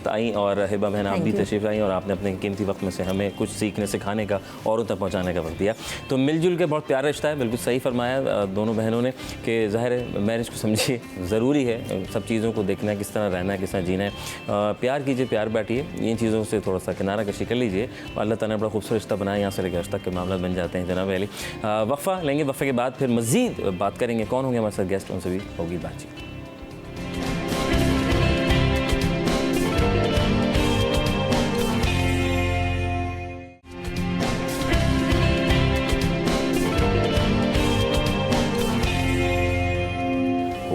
आई और हिबा बहन आप भी तशरीफ़ आई और आपने अपने कीमती वक्त में से हमें कुछ सीखने सिखाने का, औरों तक पहुँचाने का वक्त दिया। तो मिलजुल के बहुत प्यारा रिश्ता है, बिल्कुल सही फरमाया दोनों बहनों ने कि ज़ाहिर है मैरिज को समझिए, ज़रूरी है सब चीज़ों को देखना है, किस तरह रहना है, किस तरह जीना है। प्यार कीजिए, प्यार बांटिए, इन चीज़ों से थोड़ा सा किनारा कशी कर लीजिए, अल्लाह ताला ने बड़ा खूबसूरत रिश्ता बनाया, यहाँ से लेकर आज तक के मामला बन जाते हैं जनाब। वक्फा लेंगे, वक्फे के बाद फिर मज़ीद बात करेंगे, कौन होंगे हमारे साथ गेस्ट, उनसे भी होगी बातचीत।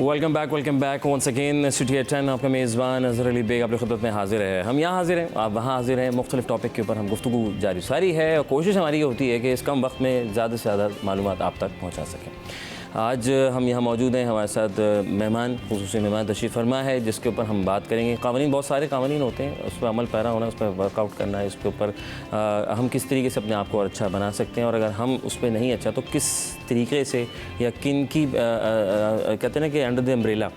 Welcome back once again city 10। आपका मेज़बान अज़हर अली बेग आपकी खिदमत में हाजिर है। हम यहाँ हाजिर हैं, आप वहाँ हाजिर हैं, मुख्तलिफ टॉपिक के ऊपर हम गुफ्तगू जारी सारी है और कोशिश हमारी ये होती है कि इस कम वक्त में ज़्यादा से ज़्यादा मालूमात आप तक पहुँचा सकें। आज हम यहाँ मौजूद हैं, हमारे साथ मेहमान, खुसूसी मेहमान तशरीफ़ फरमा है, जिसके ऊपर हम बात करेंगे। कानून, बहुत सारे कानून होते हैं, उस पर अमल पैरा होना, उस पर वर्कआउट करना है, इसके ऊपर हम किस तरीके से अपने आप को और अच्छा बना सकते हैं, और अगर हम उस पर नहीं अच्छा तो किस तरीके से या किन की कहते हैं ना कि अंडर द अम्ब्रेला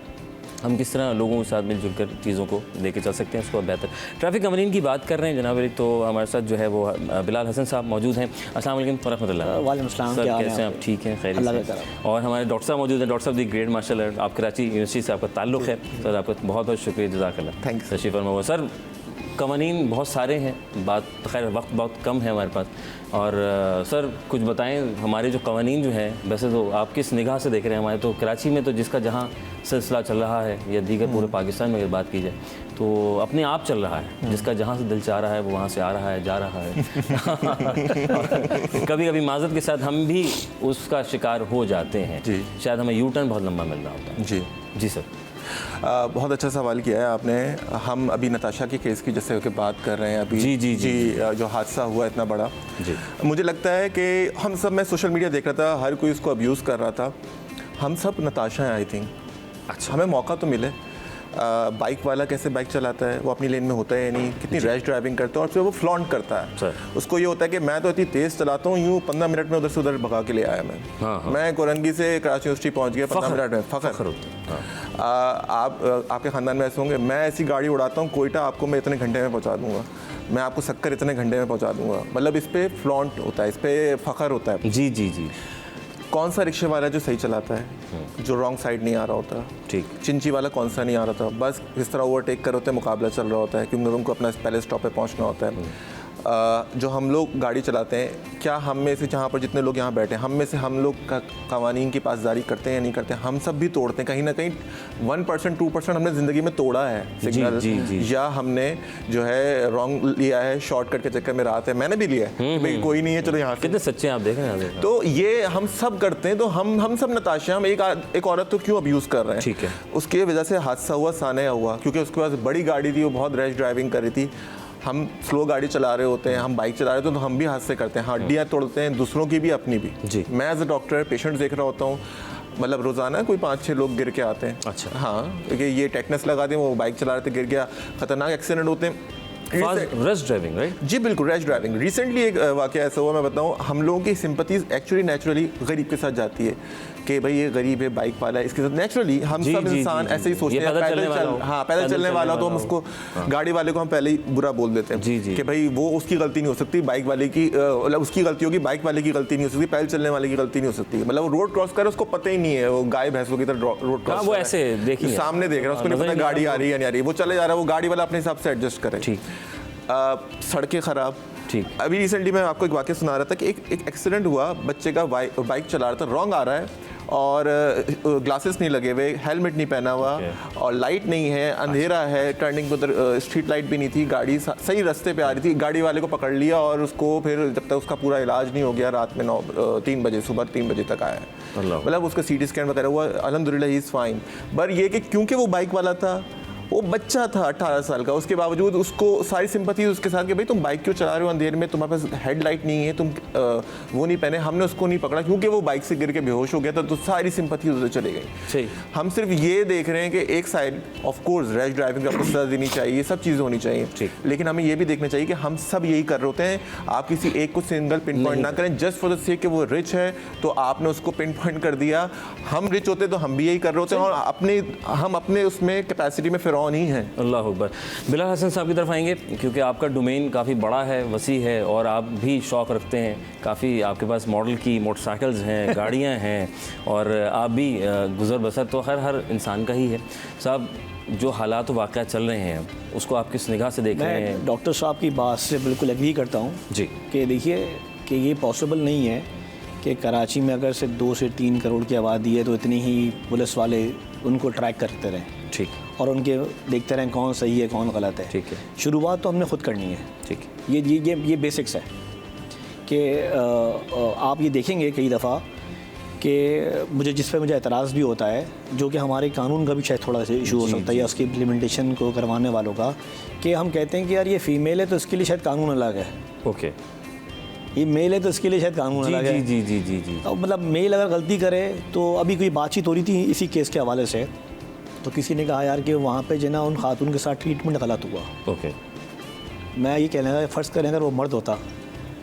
हम किस तरह लोगों के साथ मिलजुल कर चीज़ों को लेके चल सकते हैं, उसको बेहतर। ट्रैफिक कवानीन की बात कर रहे हैं जनाब अली, तो हमारे साथ जो है वो बिलाल हसन साहब मौजूद हैं। अस्सलाम वालेकुम वरहमतुल्लाह। वालेकुम अस्सलाम, सर कैसे हैं आप? ठीक हैं, खैर से। और हमारे डॉक्टर साहब मौजूद हैं, डॉक्टर साहब दी ग्रेट माशाल्लाह, आप कराची यूनिवर्सिटी से आपका ताल्लुक़ है सर, आपका बहुत बहुत शुक्रिया, जज़ाकल्लाह। Thank you. तशरीफ़ फरमा। सर कवानीन बहुत सारे हैं, बात खैर वक्त बहुत कम है हमारे पास, और सर कुछ बताएं हमारे जो कवानीन जो हैं, वैसे तो आप किस निगाह से देख रहे हैं? हमारे तो कराची में तो जिसका जहाँ सिलसिला चल रहा है या दीगर पूरे पाकिस्तान में अगर बात की जाए तो अपने आप चल रहा है, जिसका जहाँ से दिल चाह रहा है वो वहाँ से आ रहा है, जा रहा है। कभी कभी माजरत के साथ हम भी उसका शिकार हो जाते हैं, शायद हमें यू टर्न बहुत लंबा मिल रहा होता है। जी सर, बहुत अच्छा सवाल किया है आपने। हम अभी नताशा के केस की जैसे कि बात कर रहे हैं अभी, जी जो हादसा हुआ इतना बड़ा, मुझे लगता है कि हम सब, मैं सोशल मीडिया देख रहा था, हर कोई उसको अब्यूज़ कर रहा था, हम सब नताशा हैं आई थिंक। अच्छा, हमें मौका तो मिले। बाइक वाला कैसे बाइक चलाता है, वो अपनी लेन में होता है या नहीं, कितनी रैश ड्राइविंग करता है और फिर वो फ्लॉन्ट करता है। उसको ये होता है कि मैं तो इतनी तेज़ चलाता हूँ, यूँ 15 मिनट में उधर से उधर भगा के ले आया मैं। हाँ। मैं कोरंगी से कराची यूनिवर्सिटी पहुँच गया 15 मिनट में। फ़ख्र होता है। आप आपके ख़ानदान में ऐसे होंगे, मैं ऐसी गाड़ी उड़ाता हूँ कोयटा आपको मैं इतने घंटे में पहुँचा दूँगा, मैं आपको सक्कर इतने घंटे में पहुँचा दूँगा। मतलब इस पर फ्लॉन्ट होता है, इस पर फ़ख्र होता है। जी जी जी। कौन सा रिक्शे वाला जो सही चलाता है, जो रॉन्ग साइड नहीं आ रहा होता, ठीक। चिंची वाला कौन सा नहीं आ रहा था, बस इस तरह ओवरटेक कर होते हैं, मुकाबला चल रहा होता है क्योंकि उनको अपना पहले स्टॉप पे पहुंचना होता है। जो हम लोग गाड़ी चलाते हैं, क्या हम में से जहाँ पर जितने लोग यहाँ बैठे हैं, हम में से हम लोग का कवानीन की पासदारी करते हैं या नहीं करते हैं? हम सब भी तोड़ते हैं कहीं ना कहीं। 1% 2% हमने ज़िंदगी में तोड़ा है सिग्नल, या हमने जो है रॉन्ग लिया है, शॉर्टकट के चक्कर में रात है, मैंने भी लिया है भाई कोई नहीं है चलो यहाँ से। कितने सच्चे आप देख रहे हैं। तो ये हम सब करते हैं, तो हम सब नताशा, हम एक औरत तो क्यों अब्यूज़ कर रहे हैं? ठीक है, उसकी वजह से हादसा हुआ, सानया हुआ, क्योंकि उसके पास बड़ी गाड़ी थी, वो बहुत रैश ड्राइविंग कर रही थी। हम स्लो गाड़ी चला रहे होते हैं, हम बाइक चला रहे होते हैं, तो हम भी हादसे करते हैं, हड्डियाँ तोड़ते हैं, दूसरों की भी अपनी भी। जी। मैं एज अ डॉक्टर पेशेंट देख रहा होता हूँ, मतलब रोज़ाना कोई 5-6 लोग गिर के आते हैं। अच्छा। हाँ, क्योंकि ये टेटनस लगा दें, वो बाइक चला रहे थे गिर गया, ख़तरनाक एक्सीडेंट होते हैं। Rash driving, right? जी बिल्कुल, रैश ड्राइविंग। रिसेंटली एक वाक़या ऐसा हुआ, मैं बताऊँ, हम लोगों की सिंपैथीज एक्चुअली नेचुरली गरीब के साथ जाती है कि भाई ये गरीब है, बाइक वाला है, इसके साथ नेचुरली हम सब इंसान ऐसे ही सोचते हैं। पैदल चलने वाला तो हम उसको, गाड़ी वाले को हम पहले ही बुरा बोल देते हैं कि भाई वो उसकी गलती नहीं हो सकती, बाइक वाले की मतलब उसकी गलती होगी, बाइक वाले की गलती नहीं हो सकती, पैदल चलने वाले की गलती नहीं हो सकती। मतलब वो रोड क्रॉस कर, उसको पता ही नहीं है, वो गाय भैंसों की तरह रोड क्रॉस, वो ऐसे देखिए सामने देख रहा है, उसको नहीं पता गाड़ी आ रही है या नहीं आ रही, वो चले जा रहा है, वो गाड़ी वाला अपने हिसाब से एडजस्ट करे। ठीक। सड़कें ख़राब। ठीक। अभी रिसेंटली मैं आपको एक वाक़या सुना रहा था कि एक एक्सीडेंट हुआ, बच्चे का बाइक चला रहा था, रॉन्ग आ रहा है और ग्लासेस नहीं लगे हुए, हेलमेट नहीं पहना हुआ और लाइट नहीं है, अंधेरा है, टर्निंग पे उधर स्ट्रीट लाइट भी नहीं थी, गाड़ी सही रास्ते पे आ रही थी, गाड़ी वाले को पकड़ लिया और उसको फिर जब तक उसका पूरा इलाज नहीं हो गया, रात में 3 बजे, सुबह 3 बजे तक आया। मतलब उसका CT स्कैन वगैरह हुआ, अल्हम्दुलिल्लाह ही इज़ फाइन। पर ये कि क्योंकि वो बाइक वाला था, वो बच्चा था 18 साल का, उसके बावजूद उसको सारी सिंपैथी उसके साथ कि भाई तुम बाइक क्यों चला रहे हो अंधेरे में, तुम्हारे पास हेडलाइट नहीं है, तुम वो नहीं पहने। हमने उसको नहीं पकड़ा क्योंकि वो बाइक से गिर के बेहोश हो गया था, तो सारी सिंपैथी उधर चली गई। हम सिर्फ ये देख रहे हैं कि एक side, of course rash driving आपको सजा देनी चाहिए, ये सब चीज़ें होनी चाहिए, लेकिन हमें ये भी देखना चाहिए कि हम सब यही कर रहे होते हैं। आप किसी एक को सिंगल पिन पॉइंट ना करें जस्ट फॉर द सेक कि वो रिच है तो आपने उसको पिन पॉइंट कर दिया। हम रिच होते तो हम भी यही कर रहे होते हैं और हम अपने उसमें कैपेसिटी में फिरौन ही हैं। अल्लाह अकबर। बिलाल हसन साहब की तरफ आएंगे क्योंकि आपका डोमेन काफ़ी बड़ा है, वसी है और आप भी शौक़ रखते हैं, काफ़ी आपके पास मॉडल की मोटरसाइकिल्स हैं, गाड़ियाँ हैं और आप भी गुज़र बसर तो हर इंसान का ही है। साहब, जो हालात वाक़या चल रहे हैं उसको आप किस निगाह से देख रहे हैं? डॉक्टर साहब की बात से बिल्कुल एग्री करता हूँ जी, कि देखिए कि ये पॉसिबल नहीं है कि कराची में अगर से 2 से 3 करोड़ की आबादी है तो इतनी ही पुलिस वाले उनको ट्रैक करते रहें। ठीक। और उनके देखते रहें कौन सही है कौन गलत है। ठीक है। शुरुआत तो हमने खुद करनी है। ठीक। ये बेसिक्स है कि आप ये देखेंगे कई दफ़ा कि जिस पे मुझे एतराज़ भी होता है, जो कि हमारे कानून का भी शायद थोड़ा सा इशू हो सकता है या उसकी इम्प्लीमेंटेशन को करवाने वालों का, कि हम कहते हैं कि यार ये फ़ीमेल है तो इसके लिए शायद कानून अलग है। ओके। ये मेल है तो इसके लिए शायद कानून अलग है। जी जी जी जी। तो मतलब मेल अगर गलती करे तो अभी कोई बातचीत हो रही थी इसी केस के हवाले से, तो किसी ने कहा यार कि वहाँ पे जो ना उन खातून के साथ ट्रीटमेंट गलत हुआ। ओके। मैं ये कहना है फ़र्ज़ करें अगर वो मर्द होता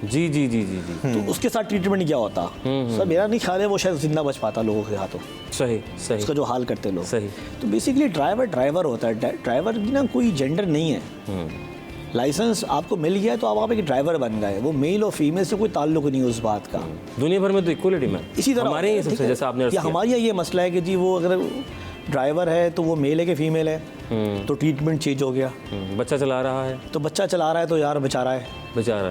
जी जी जी जी जी तो उसके साथ ट्रीटमेंट क्या होता? सर मेरा नहीं ख्याल है वो शायद जिंदा बच पाता लोगों के हाथों। सही सही। उसका जो हाल करते लोग। सही। तो बेसिकली ड्राइवर होता है, ड्राइवर की ना कोई जेंडर नहीं है। लाइसेंस आपको मिल गया है तो आप एक ड्राइवर बन गए, वो मेल और फीमेल से कोई ताल्लुक नहीं है उस बात का। दुनिया भर में तो इक्वलिटी में इसी तरह हमारे ही सबसे, जैसा आपने हमारे यहाँ ये मसला है कि जी वो अगर ड्राइवर है तो वो मेल है कि फीमेल है, तो ट्रीटमेंट चेंज हो गया। बच्चा चला रहा है तो बच्चा चला रहा है तो यार बेचारा है।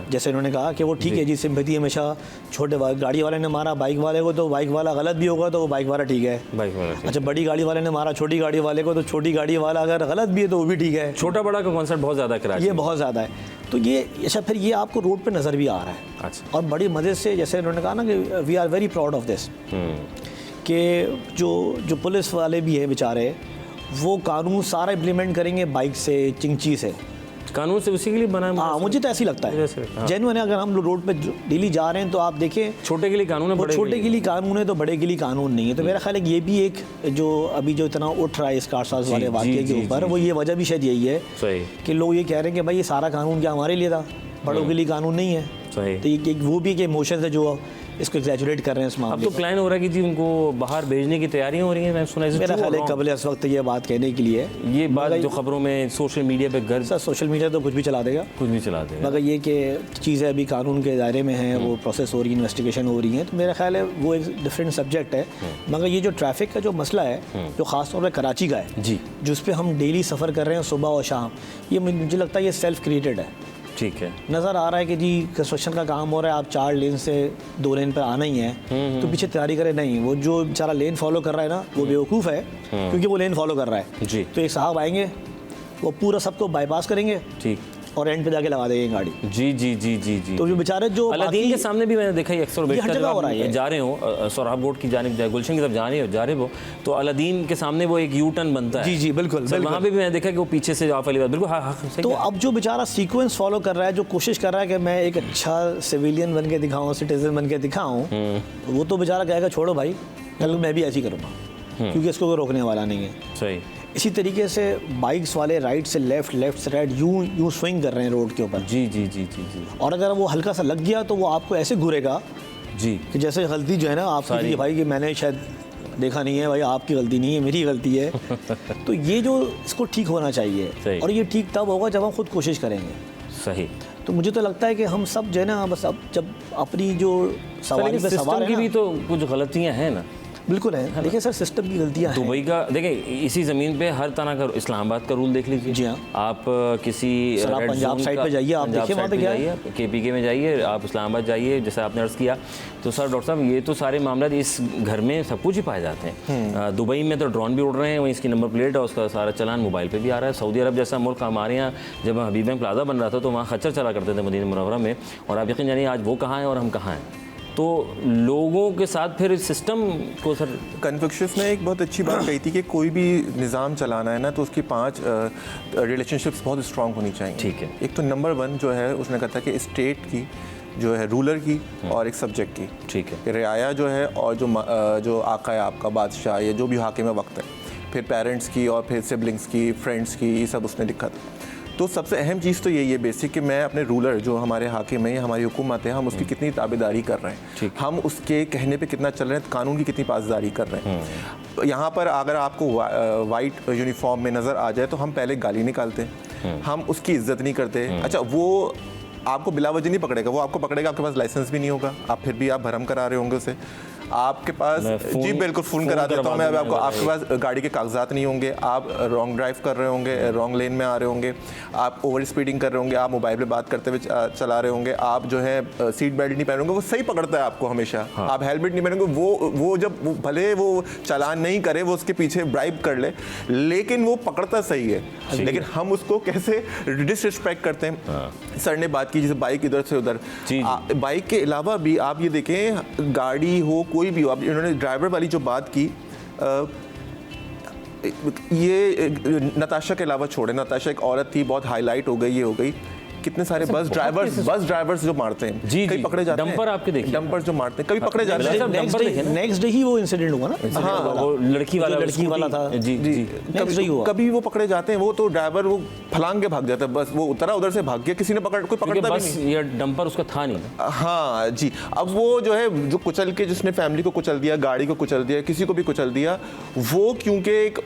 जैसे इन्होंने कहा कि वो ठीक है जी, सिंपैथी हमेशा छोटे गाड़ी वाले ने मारा बाइक वाले को तो बाइक वाला गलत भी होगा तो वो बाइक वाला ठीक है। बाइक वाला ठीक। अच्छा, बड़ी गाड़ी वाले ने मारा छोटी गाड़ी वाले को तो छोटी गाड़ी वाला अगर गलत भी है तो वो भी ठीक है। छोटा बड़ा का कॉन्सेप्ट बहुत ज़्यादा कराची ये बहुत ज़्यादा है। तो ये अच्छा फिर ये आपको रोड पे नज़र भी आ रहा है। अच्छा। और बड़ी मज़े से जैसे इन्होंने कहा ना कि we are very proud of this, कि जो पुलिस वाले भी हैं बेचारे वो कानून सारा इम्प्लीमेंट करेंगे बाइक से, चिंची से। कानून से उसी के लिए बना है। हाँ, मुझे तो ऐसे ही लगता है जेन्युइन है। अगर हम रोड पे डेली जा रहे हैं तो आप देखें, छोटे के लिए कानून है, वो बड़े छोटे के लिए कानून है तो बड़े के लिए कानून नहीं है। तो मेरा ख्याल है कि ये भी एक जो अभी जो इतना उठ रहा है इस कारसाज वाले वाक़े के ऊपर, वो ये वजह भी शायद यही है कि लोग ये कह रहे हैं कि भाई ये सारा कानून क्या हमारे लिए था, बड़ों के लिए कानून नहीं है। तो ये वो भी एक इमोशन है जो इसको एग्जैजुरेट कर रहे हैं इस मामले। अब तो प्लान हो रहा है कि जी उनको बाहर भेजने की तैयारियां हो रही हैं, मैं सुना है। मेरा ख्याल है कबल इस वक्त ये बात कहने के लिए, ये बात जो खबरों में सोशल मीडिया पे गर्ज, सर सोशल मीडिया तो कुछ भी चला देगा, कुछ भी चला देगा, मगर ये कि चीज़ें अभी कानून के दायरे में हैं, वो प्रोसेस हो रही है, इन्वेस्टिगेशन हो रही है। तो मेरा ख्याल है वो एक डिफरेंट सब्जेक्ट है। मगर ये जो ट्रैफिक का जो मसला है, जो ख़ासतौर पर कराची का है जी, जिस पे हम डेली सफ़र कर रहे हैं सुबह और शाम, ये मुझे लगता है ये सेल्फ क्रिएटेड है। ठीक है, नज़र आ रहा है कि जी कंस्ट्रक्शन का काम हो रहा है, आप 4 लेन से 2 लेन पर आना ही है, तो पीछे तैयारी करें। नहीं, वो जो बेचारा लेन फॉलो कर रहा है ना, वो बेवकूफ़ है, क्योंकि वो लेन फॉलो कर रहा है जी। तो एक साहब आएंगे, वो पूरा सबको बाईपास करेंगे, ठीक, और एंड पे जाके लगा देंगे गाड़ी। जी जी जी जी जी। तो जो बेचारे जो अलादीन के सामने भी मैंने देखा है अक्सर बैठकर, जगह हो रहा है, जा रहे हो सोराब रोड की जानिब, गुलशन की तरफ जा रहे हो, तो अलादीन के सामने वो एक यू टर्न बनता है। जी जी बिल्कुल, वहाँ पे भी मैंने देखा कि वो पीछे से आप वाली बात बिल्कुल, हाँ हाँ। तो अब जो बेचारा सीक्वेंस फॉलो कर रहा है, जो कोशिश कर रहा है कि मैं एक अच्छा सिविलियन बन के दिखाऊँ, सिटीजन बन के दिखाऊँ, वो तो बेचारा कहेगा छोड़ो भाई, कल मैं भी ऐसे ही करूँगा, क्योंकि इसको कोई रोकने वाला नहीं है। सही। इसी तरीके से बाइक्स वाले राइट से लेफ्ट, लेफ्ट से राइट यूं स्विंग कर रहे हैं रोड के ऊपर। जी जी जी जी जी। और अगर वो हल्का सा लग गया तो वो आपको ऐसे घूरेगा जी कि जैसे गलती जो है ना आपकी, भाई कि मैंने शायद देखा नहीं है, भाई आपकी गलती नहीं है, मेरी गलती है। तो ये जो इसको ठीक होना चाहिए, और ये ठीक तब होगा जब हम खुद कोशिश करेंगे। सही। तो मुझे तो लगता है कि हम सब जो है ना, बस अब जब अपनी जो सवारी पे सवार है की भी तो कुछ गलतियाँ हैं ना। बिल्कुल है। देखिए सर, सिस्टम की गलतियाँ हैं। दुबई का देखिए, इसी ज़मीन पे हर तरह का, इस्लामाबाद का रूल देख लीजिए। जी हाँ। आप किसी पंजाब साइड पे जाइए, आप देखिए वहाँ पे क्या है, KPK में जाइए, आप इस्लामाबाद जाइए, जैसे आपने अर्ज़ किया। तो सर डॉक्टर साहब, ये तो सारे मामला इस घर में सब कुछ ही पाए जाते हैं। दुबई में तो ड्रोन भी उड़ रहे हैं, वहीं इसकी नंबर प्लेट है, उसका सारा चलान मोबाइल पे भी आ रहा है। सऊदी अरब जैसा मुल्क, हमारे यहाँ जब हबीब प्लाजा बन रहा था तो वहाँ खच्चर चला करते थे मदीना मुनव्वरा में, और आप यकीन जानिए आज वो कहाँ है और हम कहाँ हैं। तो लोगों के साथ फिर इस सिस्टम को सर, कन्फ्यूशियस ने एक बहुत अच्छी बात कही थी कि कोई भी निज़ाम चलाना है ना, तो उसकी 5 रिलेशनशिप्स बहुत स्ट्रांग होनी चाहिए। ठीक है। एक तो नंबर 1 जो है, उसने कहा था कि स्टेट की जो है, रूलर की, और एक सब्जेक्ट की। ठीक है। रियाया जो है, और जो आका है आपका, बादशाह, या जो भी हाकिम वक्त है, फिर पेरेंट्स की, और फिर सिबलिंग्स की, फ्रेंड्स की, ये सब उसने लिखा था। तो सबसे अहम चीज़ तो यही है बेसिक, कि मैं अपने रूलर जो हमारे हाकिम है या हमारी हुकूमत है, हम उसकी कितनी ताबेदारी कर रहे हैं, हम उसके कहने पे कितना चल रहे हैं, कानून की कितनी पासदारी कर रहे हैं। यहाँ पर अगर आपको वाइट यूनिफॉर्म में नज़र आ जाए तो हम पहले गाली निकालते हैं, हम उसकी इज्जत नहीं करते। अच्छा, वो आपको बिला वजह नहीं पकड़ेगा, वो आपको पकड़ेगा, आपके पास लाइसेंस भी नहीं होगा, आप फिर भी आप भरम करा रहे होंगे उसे, आपके पास, जी बिल्कुल फ़ोन करा देता हूँ मैं आपको, आपके पास गाड़ी के कागजात नहीं होंगे, आप रॉन्ग ड्राइव कर रहे होंगे, रॉन्ग लेन में आ रहे होंगे, आप ओवर स्पीडिंग कर रहे होंगे, आप मोबाइल पे बात करते हुए चला रहे होंगे, आप जो है सीट बेल्ट नहीं पहनोगे, वो सही पकड़ता है आपको हमेशा। हाँ। आप हेलमेट नहीं पहनोगे, वो जब भले वो चालान नहीं करे, वो उसके पीछे ब्राइब कर ले, लेकिन वो पकड़ता सही है। लेकिन हम उसको कैसे डिसरिस्पेक्ट करते हैं। हाँ। सर ने बात की जैसे बाइक इधर से उधर, बाइक के अलावा भी आप ये देखें, गाड़ी हो कोई भी हो, अब इन्होंने ड्राइवर वाली जो बात की, ये नताशा के अलावा छोड़े, नताशा एक औरत थी, बहुत हाईलाइट हो गई, ये हो गई, कितने सारे बस ड्राइवर्स जो मारते हैं, कई पकड़े जाते हैं। डंपर आपके देखिए, डंपर जो मारते हैं, कभी पकड़े जाते हैं। नेक्स्ट डे ही वो इंसिडेंट हुआ ना। हाँ, वो लड़की वाला था। जी जी, कभी वो पकड़े जाते हैं, वो तो ड्राइवर वो फलांग के भाग जाता है, बस वो उतरा उधर से भाग गया, किसी ने कोई पकड़ता भी नहीं, ये डंपर उसका था नहीं। हाँ जी। अब वो जो है, जो कुचल के, जिसने फैमिली को कुचल दिया, गाड़ी को कुचल दिया, किसी को भी कुचल दिया, वो क्योंकि एक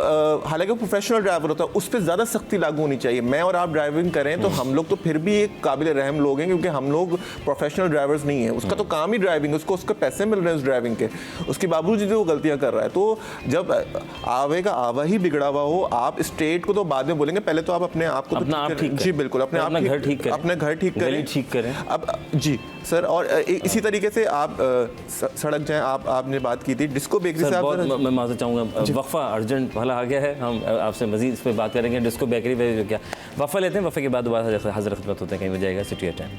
हालांकि प्रोफेशनल ड्राइवर होता है, उस पर ज़्यादा सख्ती लागू होनी चाहिए। मैं और आप ड्राइविंग करें तो हम लोग तो फिर भी एक काबिल रहम लोग हैं, क्योंकि हम लोग प्रोफेशनल ड्राइवर्स नहीं है, उसका तो काम ही ड्राइविंग, उसको उसके पैसे मिल रहे हैं उस ड्राइविंग के, उसके बावजूद जो वो गलतियां कर रहा है। तो जब आवे का आवा ही बिगड़ा हुआ हो, आप स्टेट को तो बाद में बोलेंगे, पहले तो आप अपने आप को अपना आप ठीक, जी बिल्कुल, अपने आप घर ठीक करें, अपने घर ठीक करें। अब जी सर, और इसी तरीके से आप सड़क जाएं, आपने बात की थी डिस्को बेकरी से, मैं माफ़ी चाहूँगा, वक्फा अर्जेंट वाला आ गया है, हम आपसे मजीद इस पर बात करेंगे। डिस्को बेकरी पे क्या वफ़ा लेते हैं, वफ़े के बाद दोबारा हाज़िर खिदमत होते हैं, कहीं जाएगा city at time.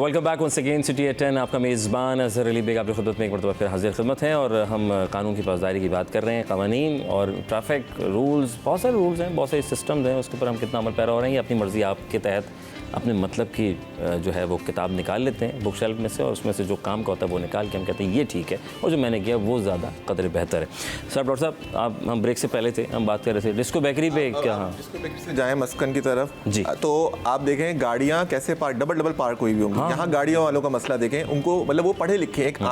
Welcome back once again city at 10। आपका मेज़बान अज़हर अली बेग आपकी खिदमत में एक मरतबा फिर हाजिर खिदमत है और हम कानून की पासदारी की बात कर रहे हैं। क़वानीन और ट्रैफिक रूल्स, बहुत सारे रूल्स हैं, बहुत सारे सिस्टम्स हैं, उसके ऊपर हम कितना अमल पैरा हो रहे हैं। ये अपनी मर्ज़ी आपके तहत अपने मतलब की जो है वो किताब निकाल लेते हैं बुक शेल्फ में से, और उसमें से जो काम का होता है वो निकाल के हम कहते हैं ये ठीक है, और जो मैंने किया वो ज़्यादा कदर बेहतर है। सर डॉक्टर साहब, आप हम ब्रेक से पहले थे, हम बात कर रहे थे डिस्को बेकरी पे क्या? हाँ, डिस्को बेकरी से जाएं मस्कन की तरफ जी, तो आप देखें गाड़ियाँ कैसे पार्क डबल पार्क हुई होंगी। हाँ, यहाँ गाड़ियों वालों का मसला देखें, उनको मतलब वो पढ़े लिखे, एक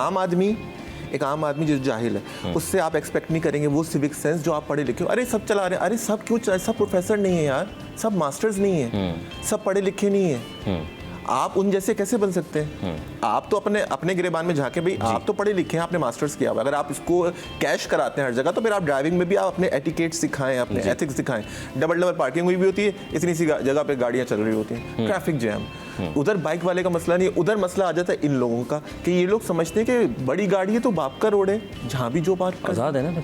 आम आदमी जो जाहिल है उससे आप एक्सपेक्ट नहीं करेंगे वो सिविक सेंस जो आप पढ़े लिखे हो। अरे सब चला रहे हैं, अरे सब क्यों चला, सब प्रोफेसर नहीं है यार, सब मास्टर्स नहीं है, सब पढ़े लिखे नहीं है, आप उन जैसे कैसे बन सकते हैं? आप तो अपने गिरेबान में झांके, भाई आप तो पढ़े लिखे हैं, आपने मास्टर्स किया हुआ, अगर आप इसको कैश कराते हैं हर जगह तो फिर आप ड्राइविंग में भी आप अपने एटिकेट सिखाएं, अपने एथिक्स सिखाएं। डबल पार्किंग हुई भी होती है, इतनी सी जगह पे गाड़ियां चल रही होती हैं, ट्रैफिक जैम। उधर बाइक वाले का मसला नहीं है, उधर मसला आ जाता है इन लोगों का कि ये लोग समझते हैं कि बड़ी गाड़ी है तो बाप का रोड है, जहाँ भी जो बात आज़ाद है ना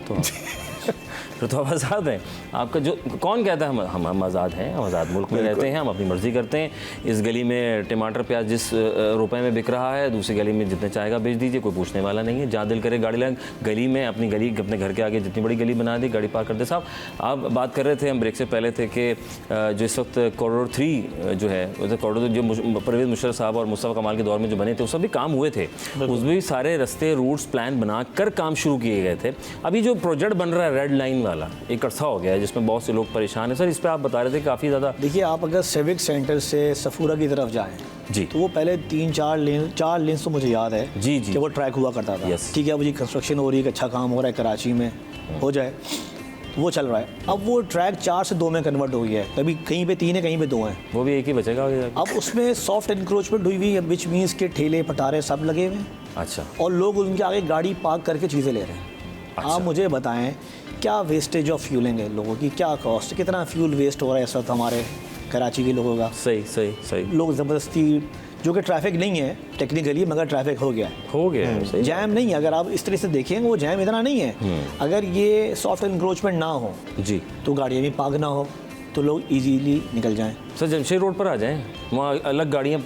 फिर तो आप आज़ाद हैं। आपका जो कौन कहता है हम आज़ाद हैं, हम आज़ाद मुल्क में रहते हैं, हम अपनी मर्ज़ी करते हैं। इस गली में टमाटर प्याज जिस रुपए में बिक रहा है, दूसरी गली में जितने चाहेगा बेच दीजिए, कोई पूछने वाला नहीं है। जहाँ दिल करे गाड़ी लाएं, गली में अपनी गली अपने घर के आगे जितनी बड़ी गली बना दी, गाड़ी पार्क कर दे। साहब आप बात कर रहे थे, हम ब्रेक से पहले थे कि जो इस वक्त कॉरिडोर 3 जो है, कॉरिडोर जो परवेज़ मुशर्रफ साहब और मुस्तफ़ा कमाल के दौर में जो बने थे, उस सब भी काम हुए थे, उसमें भी सारे रास्ते रूट्स प्लान बना कर काम शुरू किए गए थे। अभी जो प्रोजेक्ट बन रहा है रेड लाइन वाला, एक अरसा हो गया है जिसमें बहुत से लोग परेशान हैं। सर इस पर आप बता रहे थे काफ़ी ज़्यादा। देखिए, आप अगर सिविक सेंटर से सफूरा की तरफ जाएं जी, तो वो पहले 3-4 लेन तो मुझे याद है जी कि वो ट्रैक हुआ करता था। ठीक है, मुझे कंस्ट्रक्शन हो रही है, अच्छा काम हो रहा है, कराची में हो जाए, वो चल रहा है। अब वो ट्रैक 4 से 2 में कन्वर्ट हो गया है, कभी कहीं पे 3 है, कहीं पे 2 हैं, वो भी एक ही बचेगा। अब उसमें सॉफ्ट इंक्रोचमेंट हुई हुई है, विच मीन्स के ठेले पटारे सब लगे हुए हैं। अच्छा। और लोग उनके आगे गाड़ी पार्क करके चीज़ें ले रहे हैं। अच्छा। आप मुझे बताएं क्या वेस्टेज ऑफ फ्यूलिंग है लोगों की, क्या कॉस्ट, कितना फ्यूल वेस्ट हो रहा है इस वक्त हमारे कराची के लोगों का। सही लोग ज़बरदस्ती, जो कि ट्रैफिक नहीं है टेक्निकली, मगर ट्रैफिक हो गया है, जैम नहीं है। अगर आप इस तरह से देखेंगे वो जैम इतना नहीं है। अगर ये सॉफ्ट इंक्रोचमेंट ना हो जी तो गाड़ियाँ भी पार्क ना हो तो लोग इजीली निकल जाएं। सर जमशेद रोड पर आ जाएं, वहाँ अलग गाड़ियाँ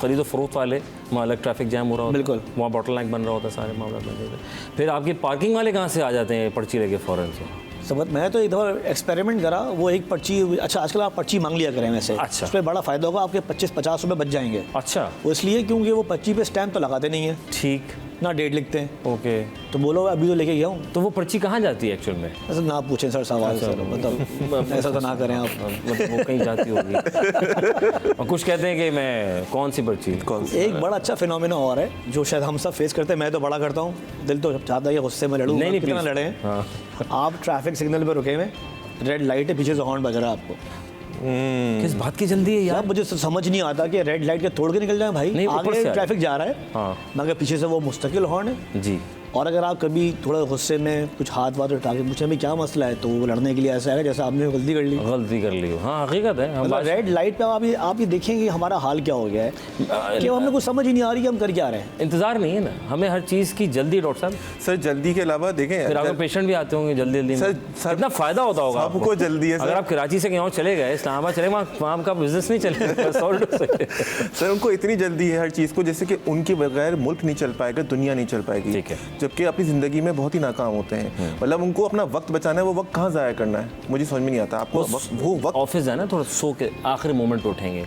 खरीदो फरोख्त वाले, वहाँ अलग ट्रैफिक जैम हो रहा होता है, बिल्कुल वहाँ बॉटल लाइन बन रहा होता है, सारे मामला बन जाते हैं। फिर आपके पार्किंग वाले कहाँ से आ जाते हैं पर्ची लेके फ़ौरन से? समझ, मैं तो एक दफ़ा एक्सपेरिमेंट करा, वो एक पर्ची, अच्छा आजकल आप पर्ची मांग लिया करें वैसे। अच्छा। उस पर बड़ा फ़ायदा होगा, आपके 25-50 रुपये बच जाएंगे। अच्छा। वो इसलिए क्योंकि वो पर्ची पे स्टैम्प तो लगाते नहीं है, ठीक ना, डेट लिखते हैं। ओके। तो बोलो अभी तो लेके गया हूँ। तो वो पर्ची कहाँ जाती है एक्चुअल में? ऐसा ना पूछें सर सवाल, सर मतलब ऐसा तो ना करें आप, मतलब वो कहीं जाती होगी। और कुछ कहते हैं कि मैं कौन सी पर्ची, एक बड़ा अच्छा फिनोमेना और है जो शायद हम सब फेस करते हैं, मैं तो बड़ा करता हूँ, दिल तो चाहता है गुस्से में लड़ूँ, नहीं कितना लड़े हैं। आप ट्रैफिक सिग्नल पर रुके हुए, रेड लाइट है, पीछे से हॉर्न बज रहा है आपको, किस बात की जल्दी है यार? मुझे समझ नहीं आता कि रेड लाइट के तोड़ के निकल जाए भाई, नहीं, आगे ट्रैफिक जा रहा है। हाँ। मगर पीछे से वो मुस्तकिल हॉर्न है जी। और अगर आप कभी थोड़ा गुस्से में कुछ हाथ वाथ उठा के पूछे भाई क्या मसला है, तो वो लड़ने के लिए ऐसा है जैसे आपने गलती कर ली। हाँ हकीकत है। मतलब रेड लाइट पे आप ये देखेंगे हमारा हाल क्या हो गया है कि हमें कुछ समझ ही नहीं आ रही कि हम कर क्या रहे हैं। इंतजार नहीं है ना, हमें हर चीज़ की जल्दी। डॉक्टर साहब सर जल्दी के अलावा देखें, फिर आपके पेशेंट भी आते होंगे जल्दी सर, कितना फ़ायदा होता होगा आपको जल्दी है। अगर आप कराची से कहीं चले गए, इस्लामाबाद चले, वहाँ आपका बिजनेस नहीं चलेगा। सर उनको इतनी जल्दी है हर चीज़ को, जैसे कि उनके बगैर मुल्क नहीं चल पाएगा, दुनिया नहीं चल पाएगी। ठीक है। जबकि अपनी ज़िंदगी में बहुत ही नाकाम होते हैं। मतलब उनको अपना वक्त बचाना है, वो वक्त कहाँ ज़ाया करना है मुझे समझ में नहीं आता। आपको वो वक्त ऑफिस है ना, थोड़ा सो के आखिरी मोमेंट पे उठेंगे,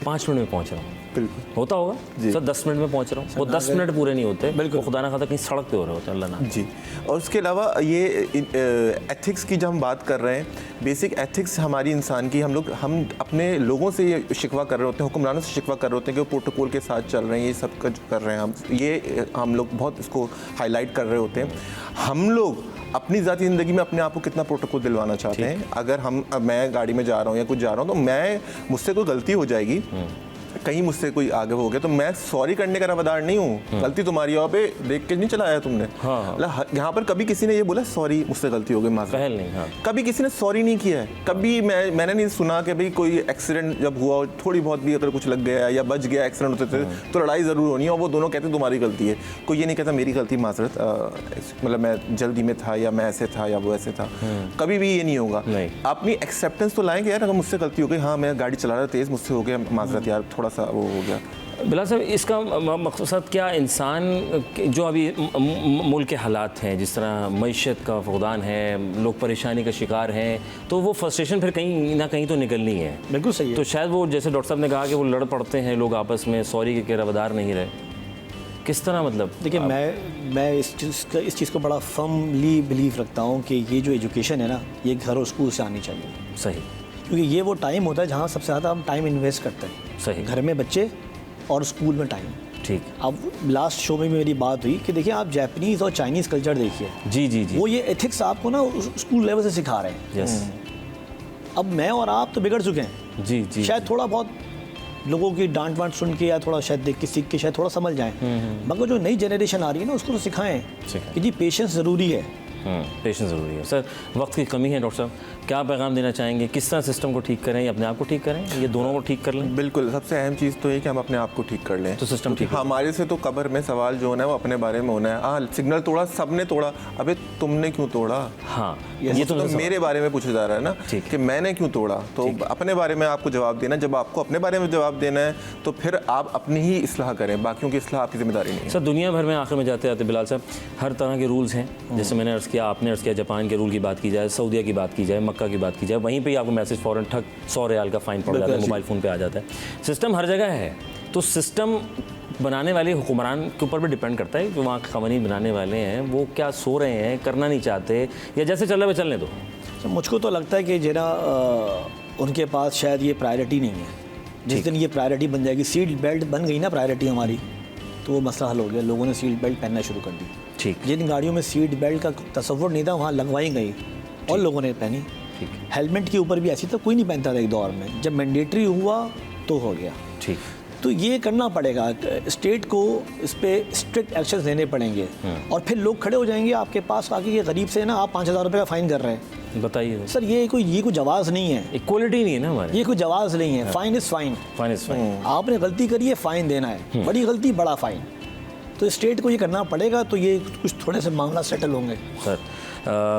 5 मिनट में पहुँच रहा हूँ, बिल्कुल होता होगा सर, 10 मिनट में पहुँच रहा हूँ, वो 10 मिनट पूरे नहीं होते, बिल्कुल खुदा ना खाता कहीं सड़क पे हो रहे होते हैं, अल्लाह ना जी। और उसके अलावा ये एथिक्स की जब हम बात कर रहे हैं, बेसिक एथिक्स हमारी इंसान की, हम अपने लोगों से ये शिकवा कर रहे होते हैं, हुक्मरानों से शिकवा कर रहे होते हैं कि वो प्रोटोकॉल के साथ चल रहे हैं, ये सब कुछ कर रहे हैं, हम लोग बहुत इसको हाईलाइट कर रहे होते हैं। हम लोग अपनी ज़ाती ज़िंदगी में अपने आप को कितना प्रोटोकॉल दिलवाना चाहते हैं। अगर मैं गाड़ी में जा रहा हूँ या कुछ जा रहा हूँ, तो मुझसे कोई गलती हो जाएगी, कहीं मुझसे कोई आगे हो गया, तो मैं सॉरी करने का रवादार नहीं हूँ। गलती तुम्हारी है, पे देख के नहीं चलाया तुमने। हाँ। यहाँ पर कभी किसी ने ये बोला सॉरी मुझसे गलती हो गई, पहल नहीं। हाँ। कभी किसी ने सॉरी नहीं किया है। कभी मैंने नहीं सुना कि भाई कोई एक्सीडेंट जब हुआ, थोड़ी बहुत भी अगर कुछ लग गया या बच गया, एक्सीडेंट होते थे तो लड़ाई ज़रूर होनी है, और वो दोनों कहते तुम्हारी गलती है। कोई ये नहीं कहता मेरी गलती, माजरत, मतलब मैं जल्दी में था, या मैं ऐसे था, या वो ऐसे था। कभी भी ये नहीं होगा। अपनी एक्सेप्टेंस तो लाएंगे यार, अगर मुझसे गलती हो गई, हाँ मैं गाड़ी चला रहा तेज़, मुझसे हो गया, माजरत यार थोड़ा सा वो हो गया, बिलाल साहब, इसका मकसद क्या, इंसान जो अभी मुल्क के हालात हैं, जिस तरह मईशत का फुकदान है, लोग परेशानी का शिकार हैं, तो वो फ्रस्ट्रेशन फिर कहीं ना कहीं तो निकलनी है। बिल्कुल सही है। तो शायद वो, जैसे डॉक्टर साहब ने कहा कि वो लड़ पड़ते हैं लोग आपस में, सॉरी के रवादार नहीं रहे, किस तरह, मतलब देखिए मैं इस चीज़ को बड़ा फर्मली बिलीव रखता हूँ कि ये जो एजुकेशन है ना, ये घर और स्कूल से आनी चाहिए। सही, क्योंकि ये वो टाइम होता है जहाँ सबसे ज़्यादा हम टाइम इन्वेस्ट करते हैं। सही, घर में बच्चे और स्कूल में टाइम। ठीक। अब लास्ट शो में भी मेरी बात हुई कि देखिए आप जापानीज़ और चाइनीज़ कल्चर देखिए। जी जी जी। वो ये एथिक्स आपको ना स्कूल लेवल से सिखा रहे हैं। यस। अब मैं और आप तो बिगड़ चुके हैं। जी जी। शायद थोड़ा बहुत लोगों की डांट वांट सुन के या थोड़ा शायद देख के सीख के शायद थोड़ा समझ जाएं, मगर जो नई जनरेशन आ रही है ना, उसको तो सिखाएं कि जी पेशेंस ज़रूरी है। पेशेंस ज़रूरी है। सर, वक्त की कमी है, डॉक्टर साहब क्या पैगाम देना चाहेंगे, किस तरह सिस्टम को ठीक करें या अपने आप को ठीक करें, ये दोनों को ठीक कर लें? बिल्कुल, सबसे अहम चीज़ तो ये कि हम अपने आप को ठीक कर लें, तो सिस्टम ठीक। हमारे से तो कब्र में सवाल जो होना है वो अपने बारे में होना है। हाँ, सिग्नल तोड़ा, सबने तोड़ा, अबे तुमने क्यों तोड़ा? हाँ, ये तो मेरे बारे में पूछा जा रहा है ना कि मैंने क्यों तोड़ा। तो अपने बारे में आपको जवाब देना। जब आपको अपने बारे में जवाब देना है तो फिर आप अपनी ही इस्लाह करें, बाकियों की इस्लाह आपकी जिम्मेदारी नहीं है। सर, दुनिया भर में आखिर में जाते जाते बिलाल साहब, हर तरह के रूल्स हैं, जैसे मैंने अर्ज़ किया, आपने अर्ज़ किया, जापान के रूल की बात की जाए, सऊदीया की बात की जाए, मक्का की बात की जाए, वहीं पे ही आपको मैसेज फ़ौरन ठग 100 रियाल का फ़ाइन पड़ जाता है, मोबाइल फ़ोन पे आ जाता है। सिस्टम हर जगह है, तो सिस्टम बनाने वाले हुक्मरान के ऊपर भी डिपेंड करता है कि वहाँ के क़वानीन बनाने वाले हैं वो क्या सो रहे हैं, करना नहीं चाहते, या जैसे चल रहा है चलने दो। तो मुझको तो लगता है कि जरा उनके पास शायद ये प्रायोरिटी नहीं है। जिस दिन ये प्रायोरिटी बन जाएगी, सीट बेल्ट बन गई ना प्रायोरिटी हमारी, तो वो मसला हल हो गया। लोगों ने सीट बेल्ट पहनना शुरू कर दी। ठीक। जिन गाड़ियों में सीट बेल्ट का तसव्वुर नहीं था वहाँ लगवाई गई और लोगों ने पहनी। हेलमेट के ऊपर भी ऐसी तो कोई नहीं पहनता था एक दौर में, जब मैंडेटरी हुआ तो हो गया। ठीक। तो ये करना पड़ेगा, स्टेट को इस पर स्ट्रिक्ट एक्शन लेने पड़ेंगे और फिर लोग खड़े हो जाएंगे आपके पास आके, ये गरीब से ना आप 5,000 रुपये का फ़ाइन कर रहे हैं। बताइए सर, ये कोई जवाज़ नहीं है, इक्वलिटी नहीं है ना हमारे, ये कोई जवाज़ नहीं है। Fine is fine, fine is fine. आपने गलती करी है, फ़ाइन देना है, बड़ी गलती बड़ा फ़ाइन। तो स्टेट को ये करना पड़ेगा, तो ये कुछ थोड़े से मामला सेटल होंगे। सर,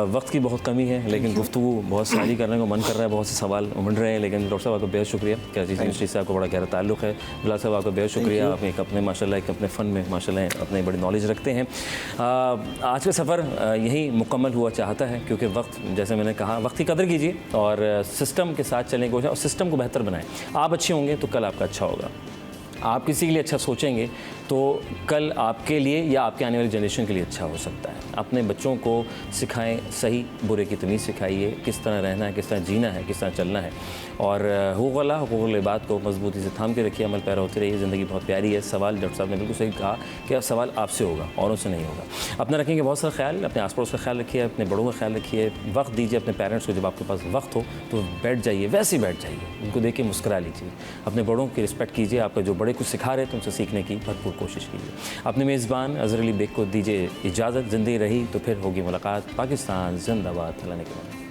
वक्त की बहुत कमी है, लेकिन गुफ्तगू बहुत सारी करने को मन कर रहा है, बहुत से सवाल उमड़ रहे हैं, लेकिन डॉक्टर साहब आपका बेहद शुक्रिया। कराची यूनिवर्सिटी से आपको बड़ा गहरा ताल्लुक़ है। बिलाल साहब आपका बेहद शुक्रिया, आप एक अपने माशाल्लाह एक अपने फ़न में माशाल्लाह अपने बड़ी नॉलेज रखते हैं। आज का सफ़र यही मुकम्मल हुआ चाहता है, क्योंकि वक्त, जैसे मैंने कहा, वक्त की कदर कीजिए और सिस्टम के साथ चलने की कोशिश और सिस्टम को बेहतर बनाएं। आप अच्छे होंगे तो कल आपका अच्छा होगा, आप किसी के लिए अच्छा सोचेंगे तो कल आपके लिए या आपके आने वाली जनरेशन के लिए अच्छा हो सकता है। अपने बच्चों को सिखाएं, सही बुरे की तमीज़ सिखाइए, किस तरह रहना है, किस तरह जीना है, किस तरह चलना है, और हुकूक़ुल इबाद को मजबूती से थाम के रखिए, अमल पैरा होते रहिए। ज़िंदगी बहुत प्यारी है। सवाल डॉक्टर साहब ने बिल्कुल सही कहा कि सवाल आपसे होगा, औरों से नहीं होगा। अपना रखेंगे बहुत सारा ख्याल, अपने आस पड़ोस का ख्याल रखिए, अपने बड़ों का ख्याल रखिए, वक्त दीजिए अपने पेरेंट्स को। जब आपके पास वक्त हो तो बैठ जाइए, वैसे ही बैठ जाइए, उनको देख के मुस्करा लीजिए, अपने बड़ों की रिस्पेक्ट कीजिए, आपको जो बड़े कुछ सिखा रहे हैं तो उनसे सीखने की भरपूर कोशिश कीजिए। अपने मेज़बान अज़हर अली बेग को दीजिए इजाज़त। ज़िंदगी रही तो फिर होगी मुलाकात। पाकिस्तान जिंदाबाद। अल्लाह ने के